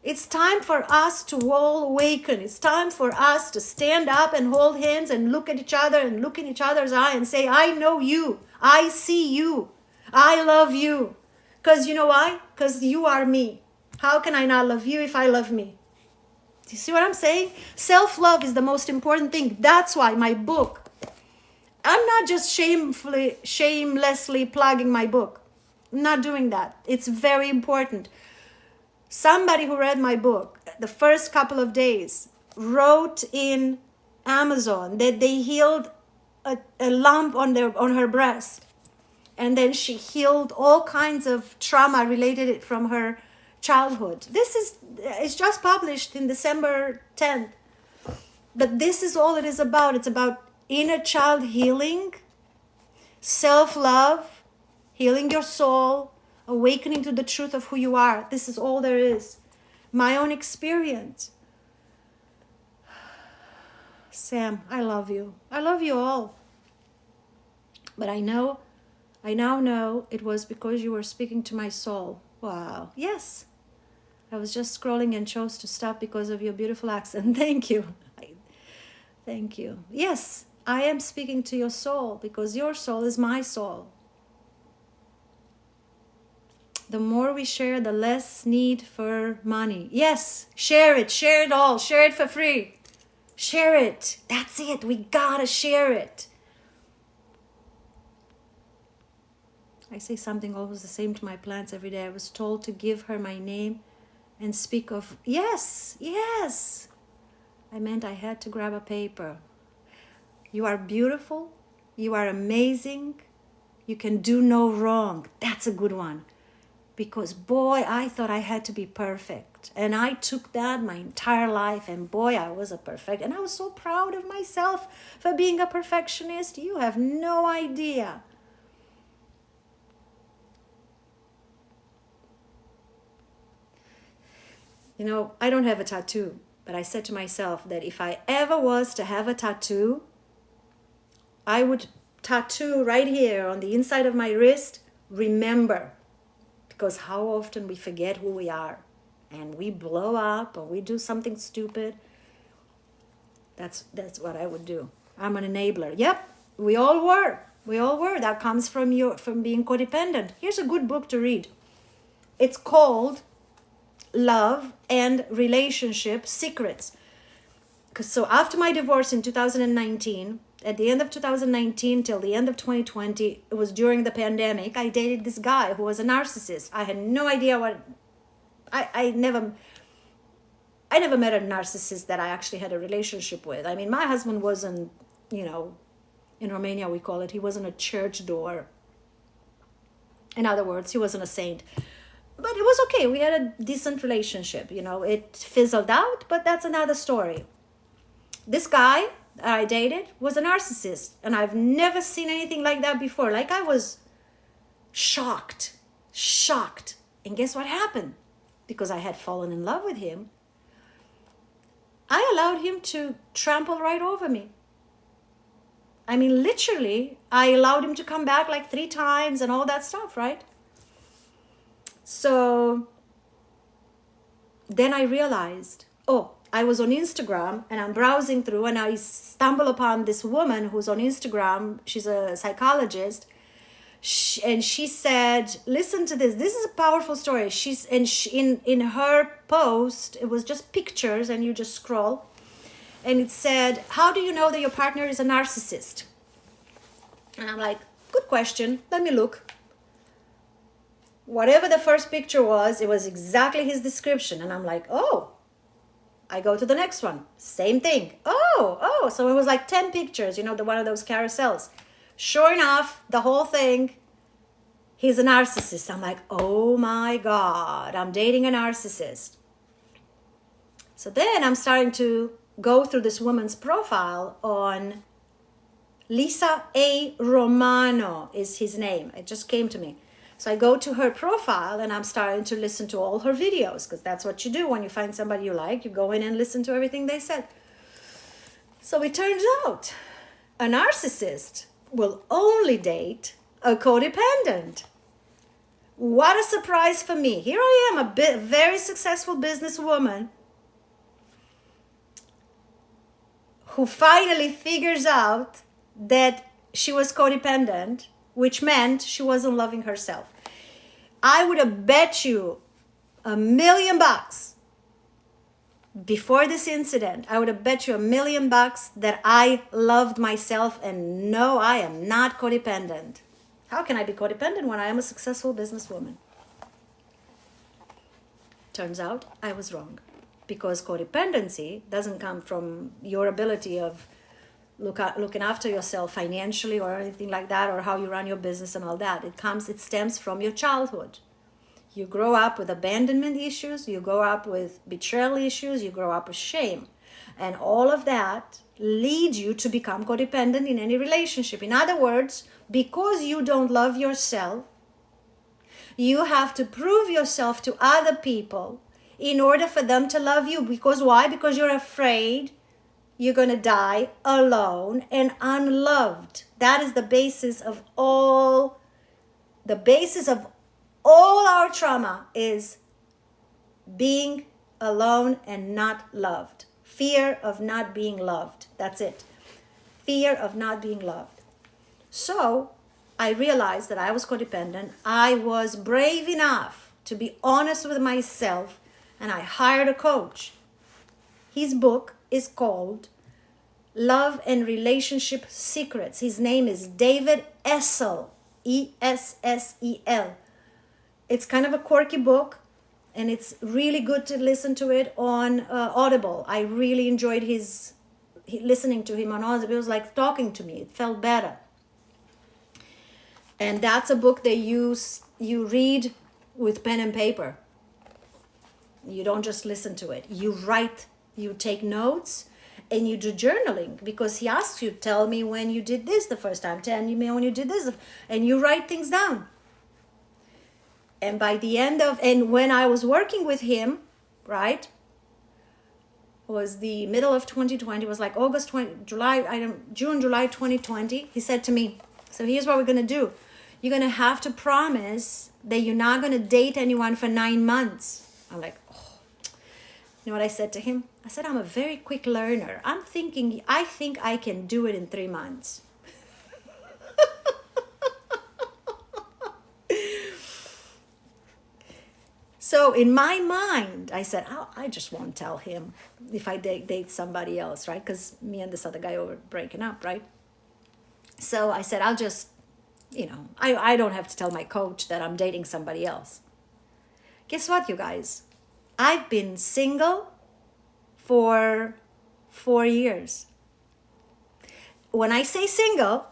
It's time for us to all awaken. It's time for us to stand up and hold hands and look at each other and look in each other's eye and say, I know you. I see you. I love you. Because you know why? Because you are me. How can I not love you if I love me? Do you see what I'm saying? Self-love is the most important thing. That's why my book, I'm not just shamelessly plugging my book. I'm not doing that. It's very important. Somebody who read my book the first couple of days wrote in Amazon that they healed a lump on her breast. And then she healed all kinds of trauma related from her childhood. It's just published in December 10th. But this is all it is about. It's about inner child healing, self-love, healing your soul, awakening to the truth of who you are. This is all there is. My own experience. Sam, I love you. I love you all. But I now know it was because you were speaking to my soul. Wow. Yes. I was just scrolling and chose to stop because of your beautiful accent. Thank you. Thank you. Yes, I am speaking to your soul because your soul is my soul. The more we share, the less need for money. Yes, share it all, share it for free. Share it. That's it. We gotta share it. I say something always the same to my plants every day. I was told to give her my name and speak of, yes. I meant I had to grab a paper. You are beautiful. You are amazing. You can do no wrong. That's a good one. Because boy, I thought I had to be perfect. And I took that my entire life, and boy, I was a perfect. And I was so proud of myself for being a perfectionist. You have no idea. You know, I don't have a tattoo, but I said to myself that if I ever was to have a tattoo, I would tattoo right here on the inside of my wrist, remember. Because how often we forget who we are and we blow up or we do something stupid. That's what I would do. I'm an enabler. Yep, we all were. That comes from being codependent. Here's a good book to read. It's called Love and Relationship Secrets. So after my divorce in 2019, at the end of 2019 till the end of 2020, it was during the pandemic, I dated this guy who was a narcissist. I had no idea what... I never met a narcissist that I actually had a relationship with. I mean, my husband wasn't, in Romania we call it, he wasn't a church door. In other words, he wasn't a saint. But it was okay. We had a decent relationship. It fizzled out, but that's another story. This guy I dated was a narcissist, and I've never seen anything like that before. Like, I was shocked. And guess what happened? Because I had fallen in love with him, I allowed him to trample right over me. I mean, literally, I allowed him to come back like 3 times and all that stuff, right? So then I realized, I was on Instagram and I'm browsing through, and I stumble upon this woman who's on Instagram. She's a psychologist. And she said, listen to this. This is a powerful story. In her post, it was just pictures and you just scroll. And it said, how do you know that your partner is a narcissist? And I'm like, good question. Let me look. Whatever the first picture was, it was exactly his description. And I'm like, I go to the next one. Same thing. So it was like 10 pictures, the one of those carousels. Sure enough, the whole thing, he's a narcissist. I'm like, oh my God, I'm dating a narcissist. So then I'm starting to go through this woman's profile on Lisa A. Romano is his name. It just came to me. So I go to her profile and I'm starting to listen to all her videos, because that's what you do when you find somebody you like. You go in and listen to everything they said. So it turns out a narcissist will only date a codependent. What a surprise for me. Here I am, a very successful businesswoman who finally figures out that she was codependent, which meant she wasn't loving herself. I would have bet you $1 million before this incident. I would have bet you $1 million that I loved myself, and no, I am not codependent. How can I be codependent when I am a successful businesswoman? Turns out I was wrong, because codependency doesn't come from your ability of looking after yourself financially or anything like that, or how you run your business and all that. It stems from your childhood. You grow up with abandonment issues, you grow up with betrayal issues, you grow up with shame. And all of that leads you to become codependent in any relationship. In other words, because you don't love yourself, you have to prove yourself to other people in order for them to love you. Because why? Because you're afraid you're going to die alone and unloved. That is the basis of all our trauma, is being alone and not loved. Fear of not being loved. That's it. Fear of not being loved. So I realized that I was codependent. I was brave enough to be honest with myself, and I hired a coach. His book is called Love and Relationship Secrets. His name is David Essel, Essel. It's kind of a quirky book, and it's really good to listen to it on Audible. I really enjoyed listening to him on Audible. It was like talking to me. It felt better. And that's a book that you read with pen and paper. You don't just listen to it. You write, you take notes, and you do journaling, because he asks you, tell me when you did this the first time, tell me when you did this, and you write things down. And by the end of, and when I was working with him, right, was the middle of 2020, it was like June, July 2020, he said to me, so here's what we're going to do. You're going to have to promise that you're not going to date anyone for 9 months. I'm like, oh. You know what I said to him? I said, I'm a very quick learner. I think I can do it in 3 months. So in my mind, I said, oh, I just won't tell him if I date somebody else, right? Because me and this other guy were breaking up, right? So I said, I'll just, I don't have to tell my coach that I'm dating somebody else. Guess what, you guys? I've been single for 4 years. When I say single,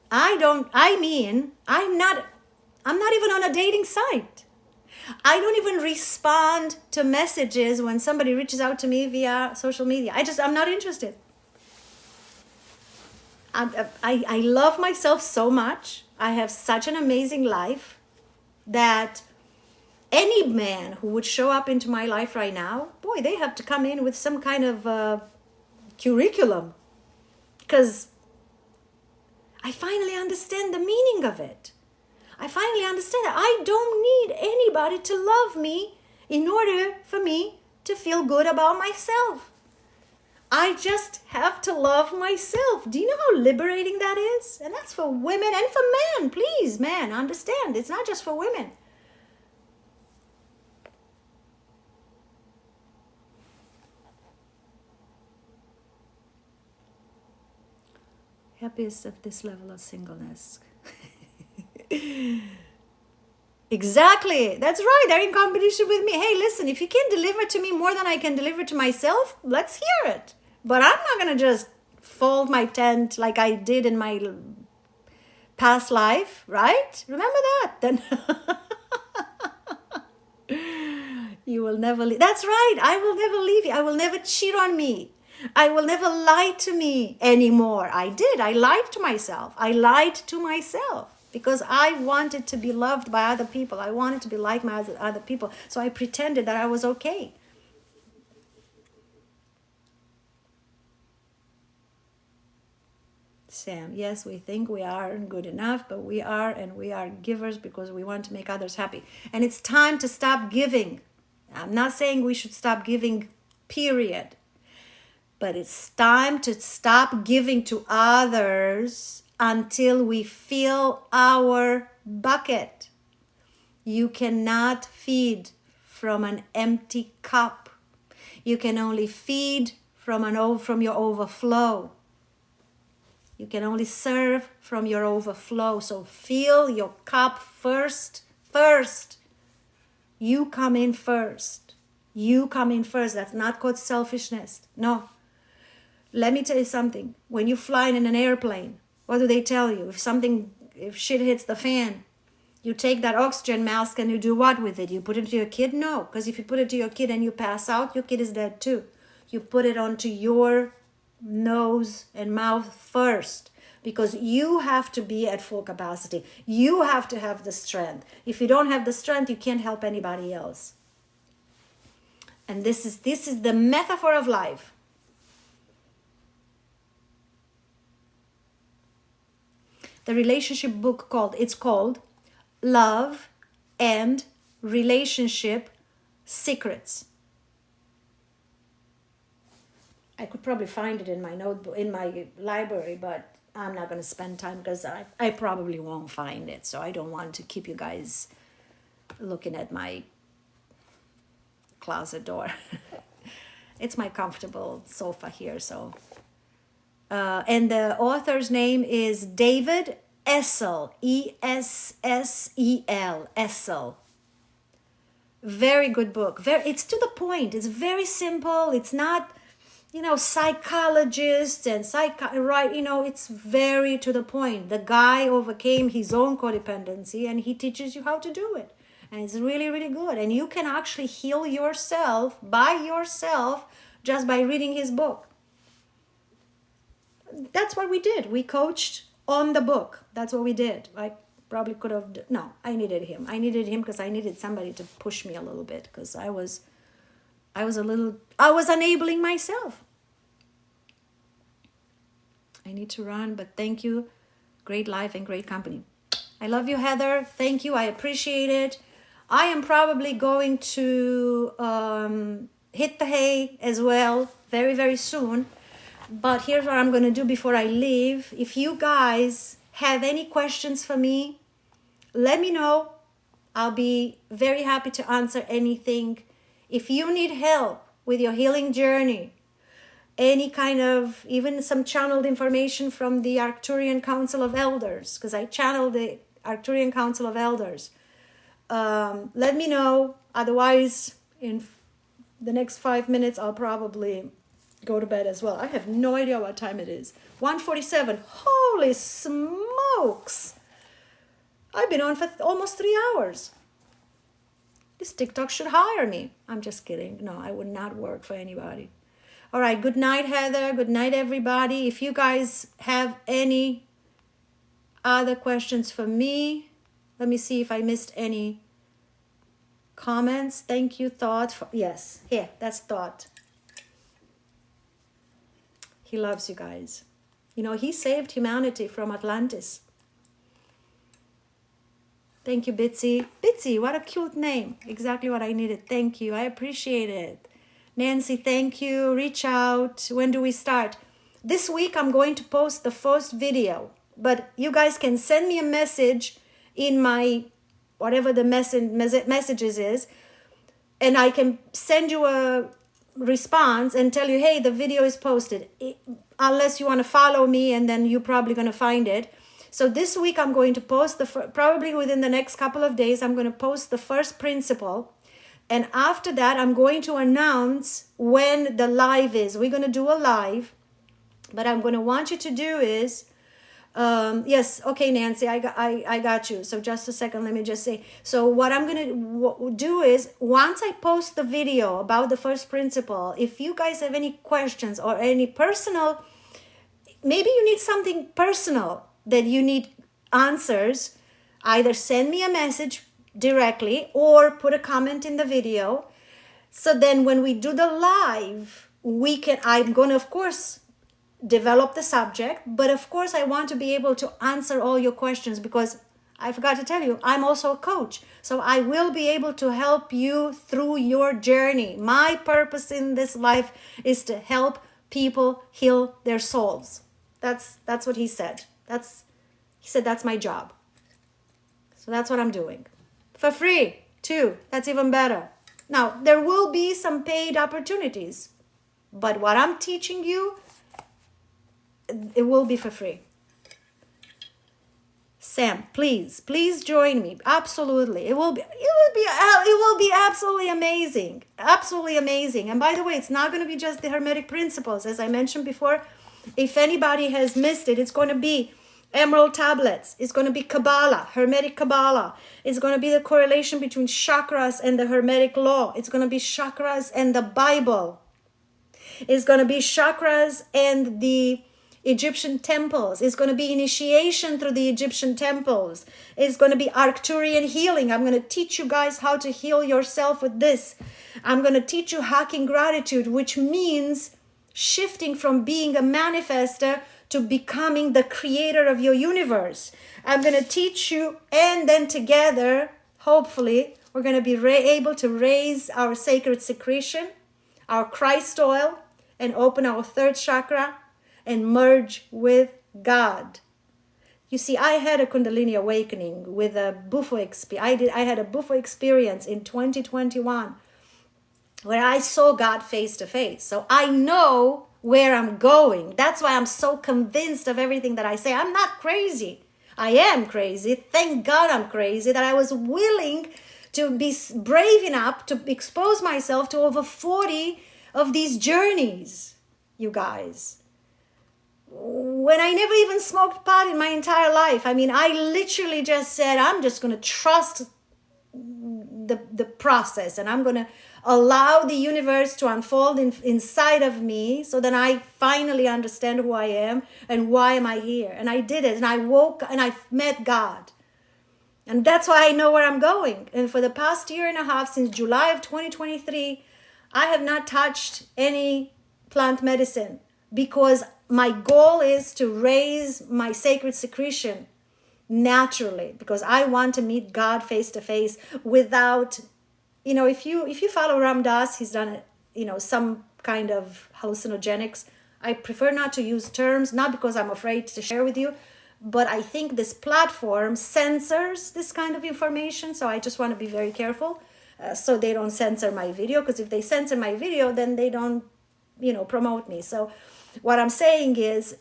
I'm not even on a dating site. I don't even respond to messages when somebody reaches out to me via social media. I'm not interested. I love myself so much. I have such an amazing life that any man who would show up into my life right now, boy, they have to come in with some kind of curriculum, because I finally understand the meaning of it. I finally understand that I don't need anybody to love me in order for me to feel good about myself. I just have to love myself. Do you know how liberating that is? And that's for women and for men. Please, man, understand. It's not just for women. Happiest of this level of singleness. Exactly. That's right. They're in competition with me. Hey, listen, if you can deliver to me more than I can deliver to myself, let's hear it. But I'm not going to just fold my tent like I did in my past life, right? Remember that. Then you will never leave. That's right. I will never leave you. I will never cheat on me. I will never lie to me anymore. I did. I lied to myself. Because I wanted to be loved by other people. I wanted to be like my other people. So I pretended that I was okay. Sam, yes, we think we aren't good enough, but we are, and we are givers because we want to make others happy. And it's time to stop giving. I'm not saying we should stop giving, period. But it's time to stop giving to others until we fill our bucket. You cannot feed from an empty cup. You can only feed from your overflow. You can only serve from your overflow. So fill your cup first. You come in first. That's not called selfishness. No. Let me tell you something. When you fly in an airplane, what do they tell you? If shit hits the fan, you take that oxygen mask and you do what with it? You put it to your kid? No, because if you put it to your kid and you pass out, your kid is dead too. You put it onto your nose and mouth first, because you have to be at full capacity. You have to have the strength. If you don't have the strength, you can't help anybody else. And this is the metaphor of life. The relationship book called Love and Relationship Secrets. I could probably find it in my notebook, in my library, but I'm not going to spend time because I probably won't find it. So I don't want to keep you guys looking at my closet door. It's my comfortable sofa here. So, and the author's name is David Essel, Essel, Essel. Very good book. It's to the point. It's very simple. It's not, psychologists and right. It's very to the point. The guy overcame his own codependency, and he teaches you how to do it. And it's really, really good. And you can actually heal yourself by yourself just by reading his book. That's what we did. We coached on the book. That's what we did. Probably could have, no, I needed him because I needed somebody to push me a little bit, because I was enabling myself. I need to run, but thank you. Great life and great company. I love you, Heather. Thank you. I appreciate it. I am probably going to hit the hay as well very, very soon. But here's what I'm going to do before I leave. If you guys have any questions for me, let me know. I'll be very happy to answer anything. If you need help with your healing journey, any kind of, even some channeled information from the Arcturian Council of Elders, because I channeled the Arcturian Council of Elders, let me know. Otherwise, in the next 5 minutes, I'll probably go to bed as well. I have no idea what time it is. 1:47. Holy smokes! I've been on for almost 3 hours. This TikTok should hire me. I'm just kidding. No, I would not work for anybody. All right. Good night, Heather. Good night, everybody. If you guys have any other questions for me, let me see if I missed any comments. Thank you, Thought. Yes. Here, that's Thought. He loves you guys. He saved humanity from Atlantis. Thank you, Bitsy. Bitsy, what a cute name. Exactly what I needed. Thank you. I appreciate it. Nancy, thank you. Reach out. When do we start? This week, I'm going to post the first video. But you guys can send me a message in my, whatever the messages is. And I can send you a response and tell you, hey, the video is posted. Unless you want to follow me, and then you're probably going to find it. So this week I'm going to post probably within the next couple of days, I'm going to post the first principle. And after that, I'm going to announce when the live is. We're going to do a live. But I'm going to want you to do is, yes, okay, Nancy, I got you. So just a second, let me just say. So what I'm going to do is, once I post the video about the first principle, if you guys have any questions or any personal, maybe you need something personal that you need answers, either send me a message directly or put a comment in the video. So then when we do the live, I'm going to, of course, develop the subject, but of course I want to be able to answer all your questions, because I forgot to tell you, I'm also a coach. So I will be able to help you through your journey. My purpose in this life is to help people heal their souls. That's what he said. He said that's my job. So that's what I'm doing. For free, too. That's even better. Now, there will be some paid opportunities, but what I'm teaching you, it will be for free. Sam, please join me. Absolutely. It will be absolutely amazing. Absolutely amazing. And by the way, it's not going to be just the Hermetic principles. As I mentioned before, if anybody has missed it, it's going to be Emerald tablets. It's going to be Kabbalah, Hermetic Kabbalah. It's going to be the correlation between chakras and the Hermetic law. It's going to be chakras and the Bible. It's going to be chakras and the Egyptian temples. It's going to be initiation through the Egyptian temples. It's going to be Arcturian healing. I'm going to teach you guys how to heal yourself with this. I'm going to teach you hacking gratitude, which means shifting from being a manifester to becoming the creator of your universe. I'm going to teach you, and then together, hopefully, we're going to be able to raise our sacred secretion, our Christ oil, and open our third chakra and merge with God. You see, I had a Kundalini awakening with a Bufo experience. I had a Bufo experience in 2021 where I saw God face to face. So I know where I'm going. That's why I'm so convinced of everything that I say. I'm not crazy. I am crazy. Thank God I'm crazy that I was willing to be brave enough to expose myself to over 40 of these journeys, you guys. When I never even smoked pot in my entire life. I mean, I literally just said, I'm just going to trust the process, and I'm going to allow the universe to unfold inside of me, so that I finally understand who I am and why am I here. And I did it, and I woke and I met God. And that's why I know where I'm going. And for the past year and a half, since July of 2023, I have not touched any plant medicine, because my goal is to raise my sacred secretion naturally, because I want to meet God face to face without, if you follow Ram Dass, he's done some kind of hallucinogenics. I prefer not to use terms, not because I'm afraid to share with you, but I think this platform censors this kind of information, so I just want to be very careful so they don't censor my video, because if they censor my video, then they don't promote me. So what I'm saying is,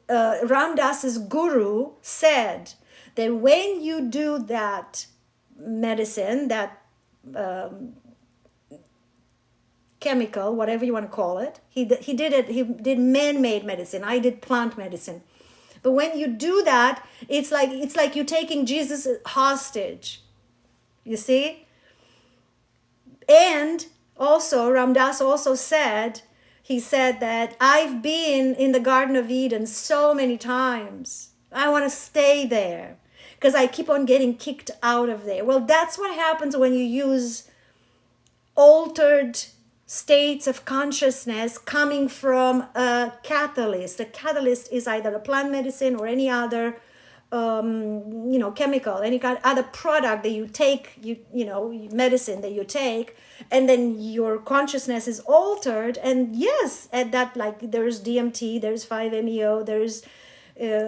Ram Dass's guru said that when you do that medicine, that chemical, whatever you want to call it, he did man-made medicine. I did plant medicine. But when you do that, it's like you're taking Jesus hostage. You see? And also, Ram Dass also said, he said that I've been in the Garden of Eden so many times. I want to stay there because I keep on getting kicked out of there. Well, that's what happens when you use altered states of consciousness coming from a catalyst. A catalyst is either a plant medicine or any other chemical, any kind of other product that you take, medicine that you take, and then your consciousness is altered. And yes, at that, like, there's DMT, there's 5-MeO, there's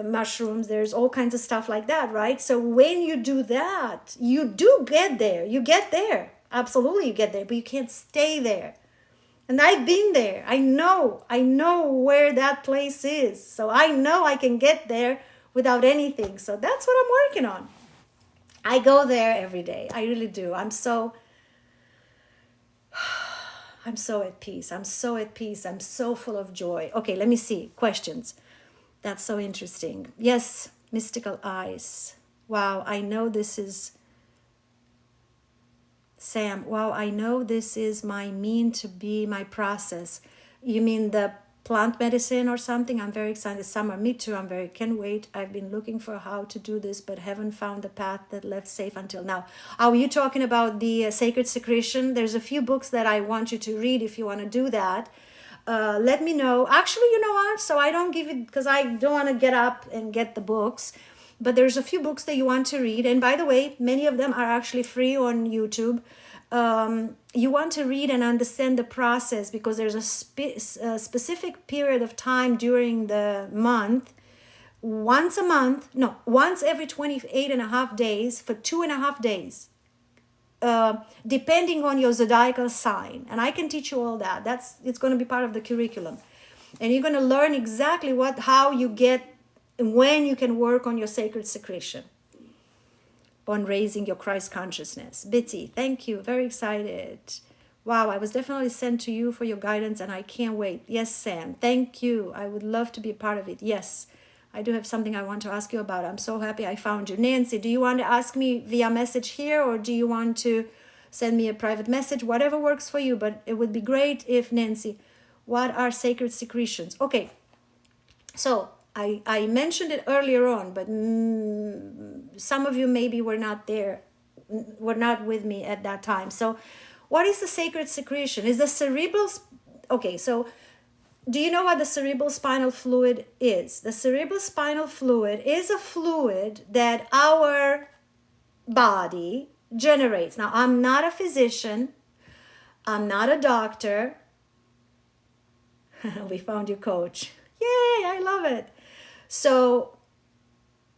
mushrooms, there's all kinds of stuff like that, right? So when you do that, you do get there. You get there. Absolutely, you get there, but you can't stay there. And I've been there. I know where that place is. So I know I can get there without anything. So that's what I'm working on. I go there every day. I really do. I'm so at peace. I'm so at peace. I'm so full of joy. Okay, let me see. Questions. That's so interesting. Yes, mystical eyes. Wow, I know this is Sam. Wow, I know this is my mean to be, my process. You mean the plant medicine or something? I'm very excited. Summer, me too. Can't wait. I've been looking for how to do this, but haven't found the path that left safe until now. Are you talking about the sacred secretion? There's a few books that I want you to read if you want to do that. Let me know. Actually, you know what? So I don't give it, because I don't want to get up and get the books. But there's a few books that you want to read. And by the way, many of them are actually free on YouTube. You want to read and understand the process, because there's a specific period of time during the month, once every 28 and a half days for 2.5 days, depending on your zodiacal sign. And I can teach you all that. It's going to be part of the curriculum. And you're going to learn exactly how you get, when you can work on your sacred secretion, on raising your Christ consciousness. Bitsy, thank you. Very excited. Wow, I was definitely sent to you for your guidance, and I can't wait. Yes, Sam, thank you. I would love to be a part of it. Yes, I do have something I want to ask you about. I'm so happy I found you. Nancy, do you want to ask me via message here, or do you want to send me a private message? Whatever works for you, but it would be great if, Nancy, what are sacred secretions? Okay, so I mentioned it earlier on, but some of you maybe were not with me at that time. So what is the sacred secretion? Is the cerebral... Okay, so do you know what the cerebral spinal fluid is? The cerebral spinal fluid is a fluid that our body generates. Now, I'm not a physician. I'm not a doctor. We found your coach. Yay, I love it. So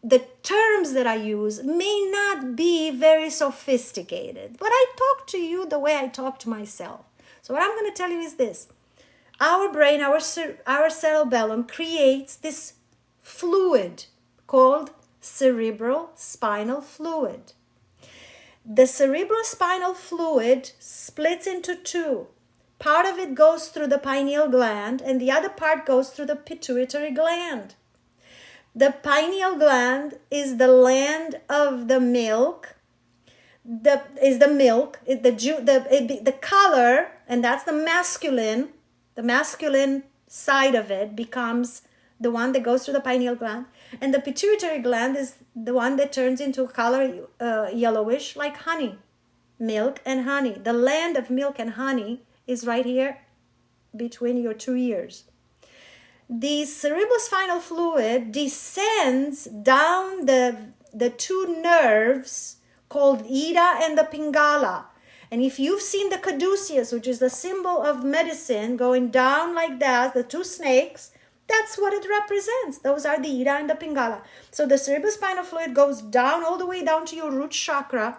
the terms that I use may not be very sophisticated, but I talk to you the way I talk to myself. So what I'm going to tell you is this. Our brain, our cerebellum creates this fluid called cerebral spinal fluid. The cerebral spinal fluid splits into two. Part of it goes through the pineal gland and the other part goes through the pituitary gland. The pineal gland is the land of the milk. The color, and that's the masculine. The masculine side of it becomes the one that goes through the pineal gland, and the pituitary gland is the one that turns into color yellowish, like honey, milk and honey. The land of milk and honey is right here between your two ears. The cerebrospinal fluid descends down the two nerves called Ida and the Pingala. And if you've seen the caduceus, which is the symbol of medicine, going down like that, the two snakes, that's what it represents. Those are the Ida and the Pingala. So the cerebrospinal fluid goes down all the way down to your root chakra.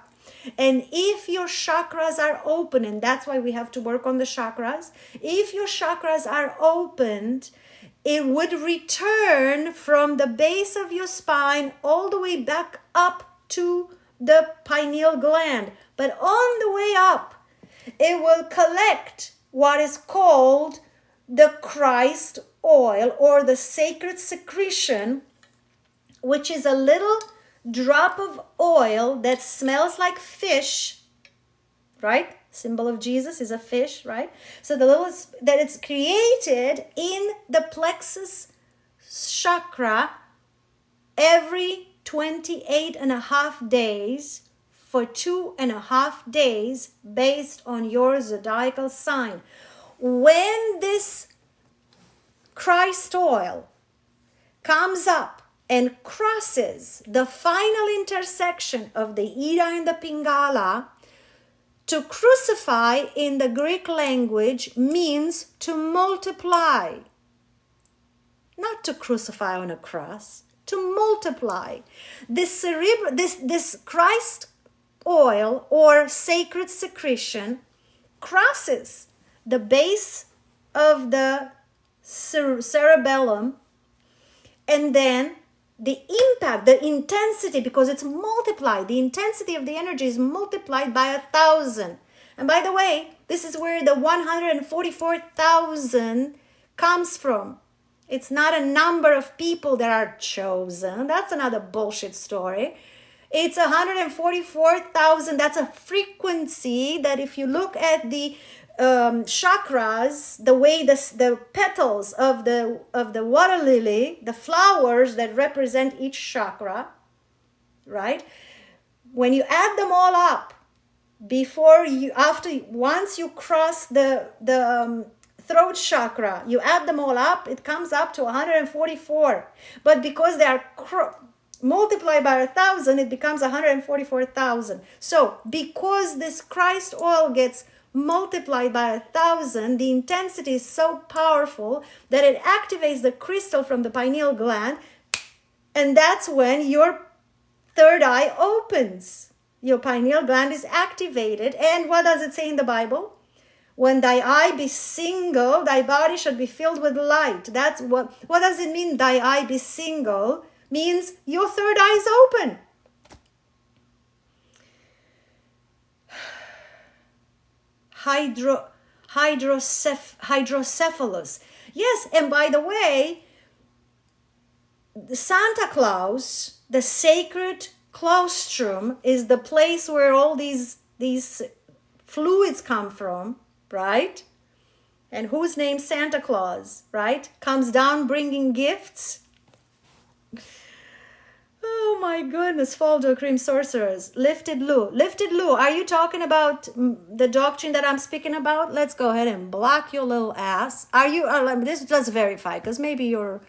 And if your chakras are open, and that's why we have to work on the chakras, if your chakras are opened, it would return from the base of your spine all the way back up to the pineal gland. But on the way up, it will collect what is called the Christ oil or the sacred secretion, which is a little drop of oil that smells like fish, right? Symbol of Jesus is a fish, right? So the little that it's created in the plexus chakra every 28.5 days for 2.5 days based on your zodiacal sign. When this Christ oil comes up and crosses the final intersection of the Ida and the Pingala, to crucify in the Greek language means to multiply. Not to crucify on a cross, to multiply. This Christ oil or sacred secretion crosses the base of the cerebellum, and then the impact, the intensity, because it's multiplied, the intensity of the energy is multiplied by 1,000. And by the way, this is where the 144,000 comes from. It's not a number of people that are chosen. That's another bullshit story. It's 144,000. That's a frequency that if you look at the chakras, the way the petals of the water lily, the flowers that represent each chakra, right? When you add them all up, once you cross the throat chakra, you add them all up, it comes up to 144. But because they are multiplied by 1,000, it becomes 144,000. So because this Christ oil gets multiplied by 1,000, the intensity is so powerful that it activates the crystal from the pineal gland, and that's when your third eye opens. Your pineal gland is activated. And what does it say in the Bible? When thy eye be single, thy body should be filled with light. That's what does it mean, thy eye be single? Means your third eye is open. Hydrocephalus. Yes, and by the way, Santa Claus, the sacred claustrum, is the place where all these fluids come from, right? And who's named Santa Claus, right? Comes down bringing gifts. Oh my goodness, Faldo Cream Sorcerers. Lifted Lou, are you talking about the doctrine that I'm speaking about? Let's go ahead and block your little ass. Let's verify, because maybe are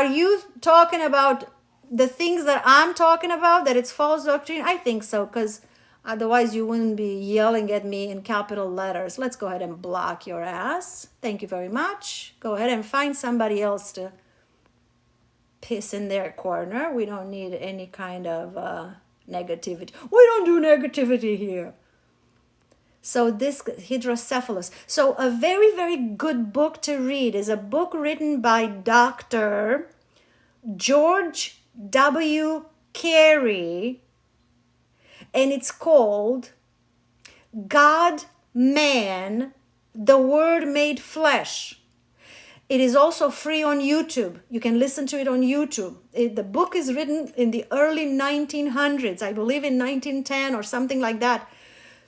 you talking about the things that I'm talking about, that it's false doctrine? I think so, because otherwise you wouldn't be yelling at me in capital letters. Let's go ahead and block your ass. Thank you very much. Go ahead and find somebody else to piss in their corner. We don't need any kind of negativity. We don't do negativity here. So this hydrocephalus. So a very, very good book to read is a book written by Dr. George W. Carey, and it's called God, Man, the Word Made Flesh. It is also free on YouTube. You can listen to it on YouTube. The book is written in the early 1900s, I believe in 1910 or something like that.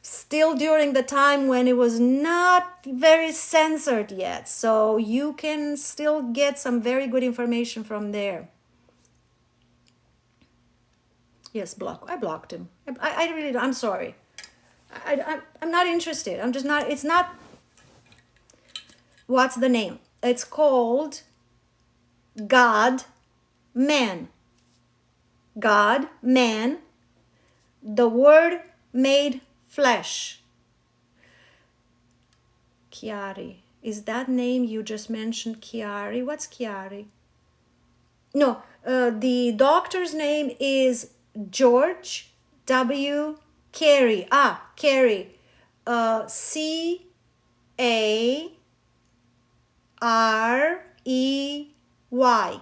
Still during the time when it was not very censored yet. So you can still get some very good information from there. Yes, I blocked him. I really, I'm sorry. I'm not interested. I'm just not, it's not, what's the name? It's called God, Man. God, Man, the Word Made Flesh. Chiari. Is that name you just mentioned Chiari? What's Chiari? No, the doctor's name is George W. Carey. Carey. C-A-R-E-Y.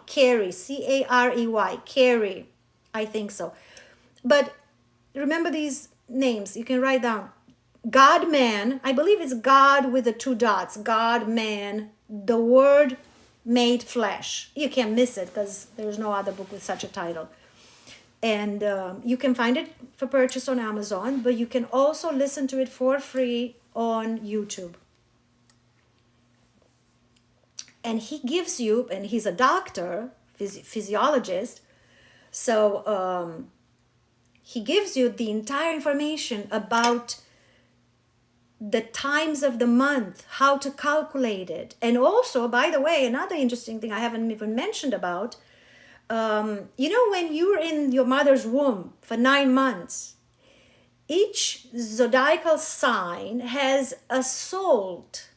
Carey. C-A-R-E-Y. Carey. I think so. But remember these names. You can write down. God, Man. I believe it's God with the 2 dots. God, Man. The Word Made Flesh. You can't miss it because there's no other book with such a title. And you can find it for purchase on Amazon, but you can also listen to it for free on YouTube. And he gives you, and he's a doctor, physiologist, so he gives you the entire information about the times of the month, how to calculate it. And also, by the way, another interesting thing I haven't even mentioned about, you know, when you're in your mother's womb for 9 months, each zodiacal sign has a salt.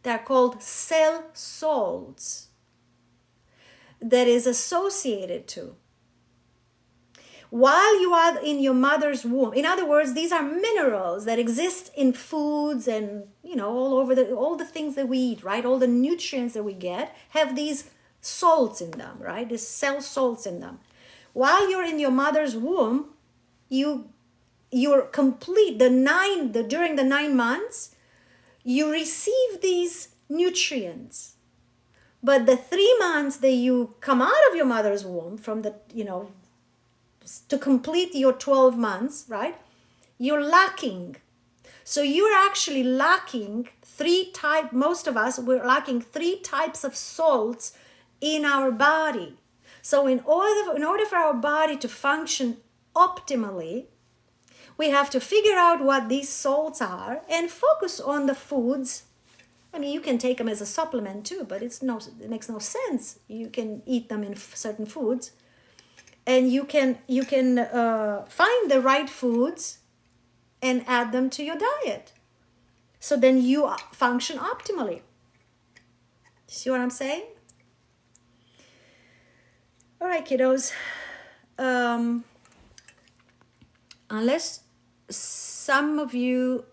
They're called cell salts that is associated to. While you are in your mother's womb, in other words, these are minerals that exist in foods and, you know, all over all the things that we eat, right? All the nutrients that we get have these salts in them, right? These cell salts in them. While you're in your mother's womb, you're complete during the 9 months, you receive these nutrients. But the 3 months that you come out of your mother's womb, from the, you know, to complete your 12 months, right? You're lacking. So you're actually lacking most of us, we're lacking 3 types of salts in our body. So in order for our body to function optimally, we have to figure out what these salts are and focus on the foods. I mean, you can take them as a supplement too, but it makes no sense. You can eat them in certain foods, and you can find the right foods and add them to your diet. So then you function optimally. See what I'm saying? All right, kiddos. Unless some of you,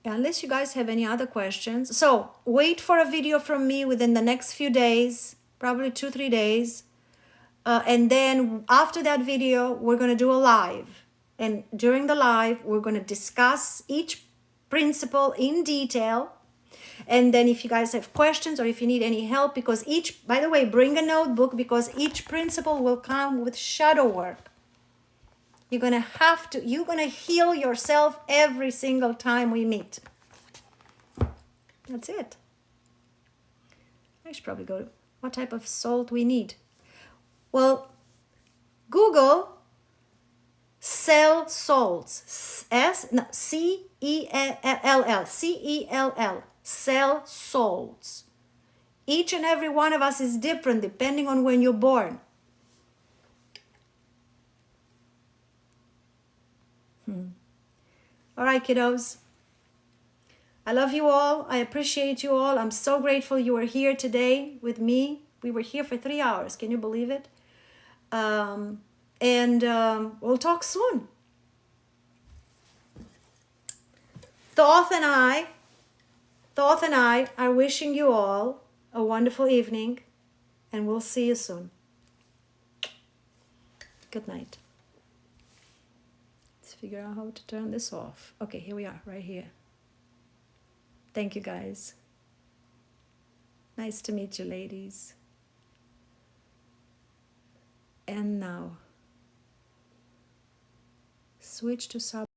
unless you guys have any other questions. So wait for a video from me within the next few days, probably 2-3 days. And then after that video, we're going to do a live. And during the live, we're going to discuss each principle in detail. And then if you guys have questions or if you need any help, because by the way, bring a notebook, because each principle will come with shadow work. You're going to heal yourself every single time we meet. That's it. I should probably go to what type of salt we need. Well, Google cell salts. C-E-L-L. Cell salts. Each and every one of us is different depending on when you're born. All right, kiddos. I love you all. I appreciate you all. I'm so grateful you were here today with me. We were here for 3 hours. Can you believe it? We'll talk soon. Thoth and I are wishing you all a wonderful evening, and we'll see you soon. Good night. Let's figure out how to turn this off. Okay, here we are, right here. Thank you, guys. Nice to meet you, ladies. And now, switch to sub.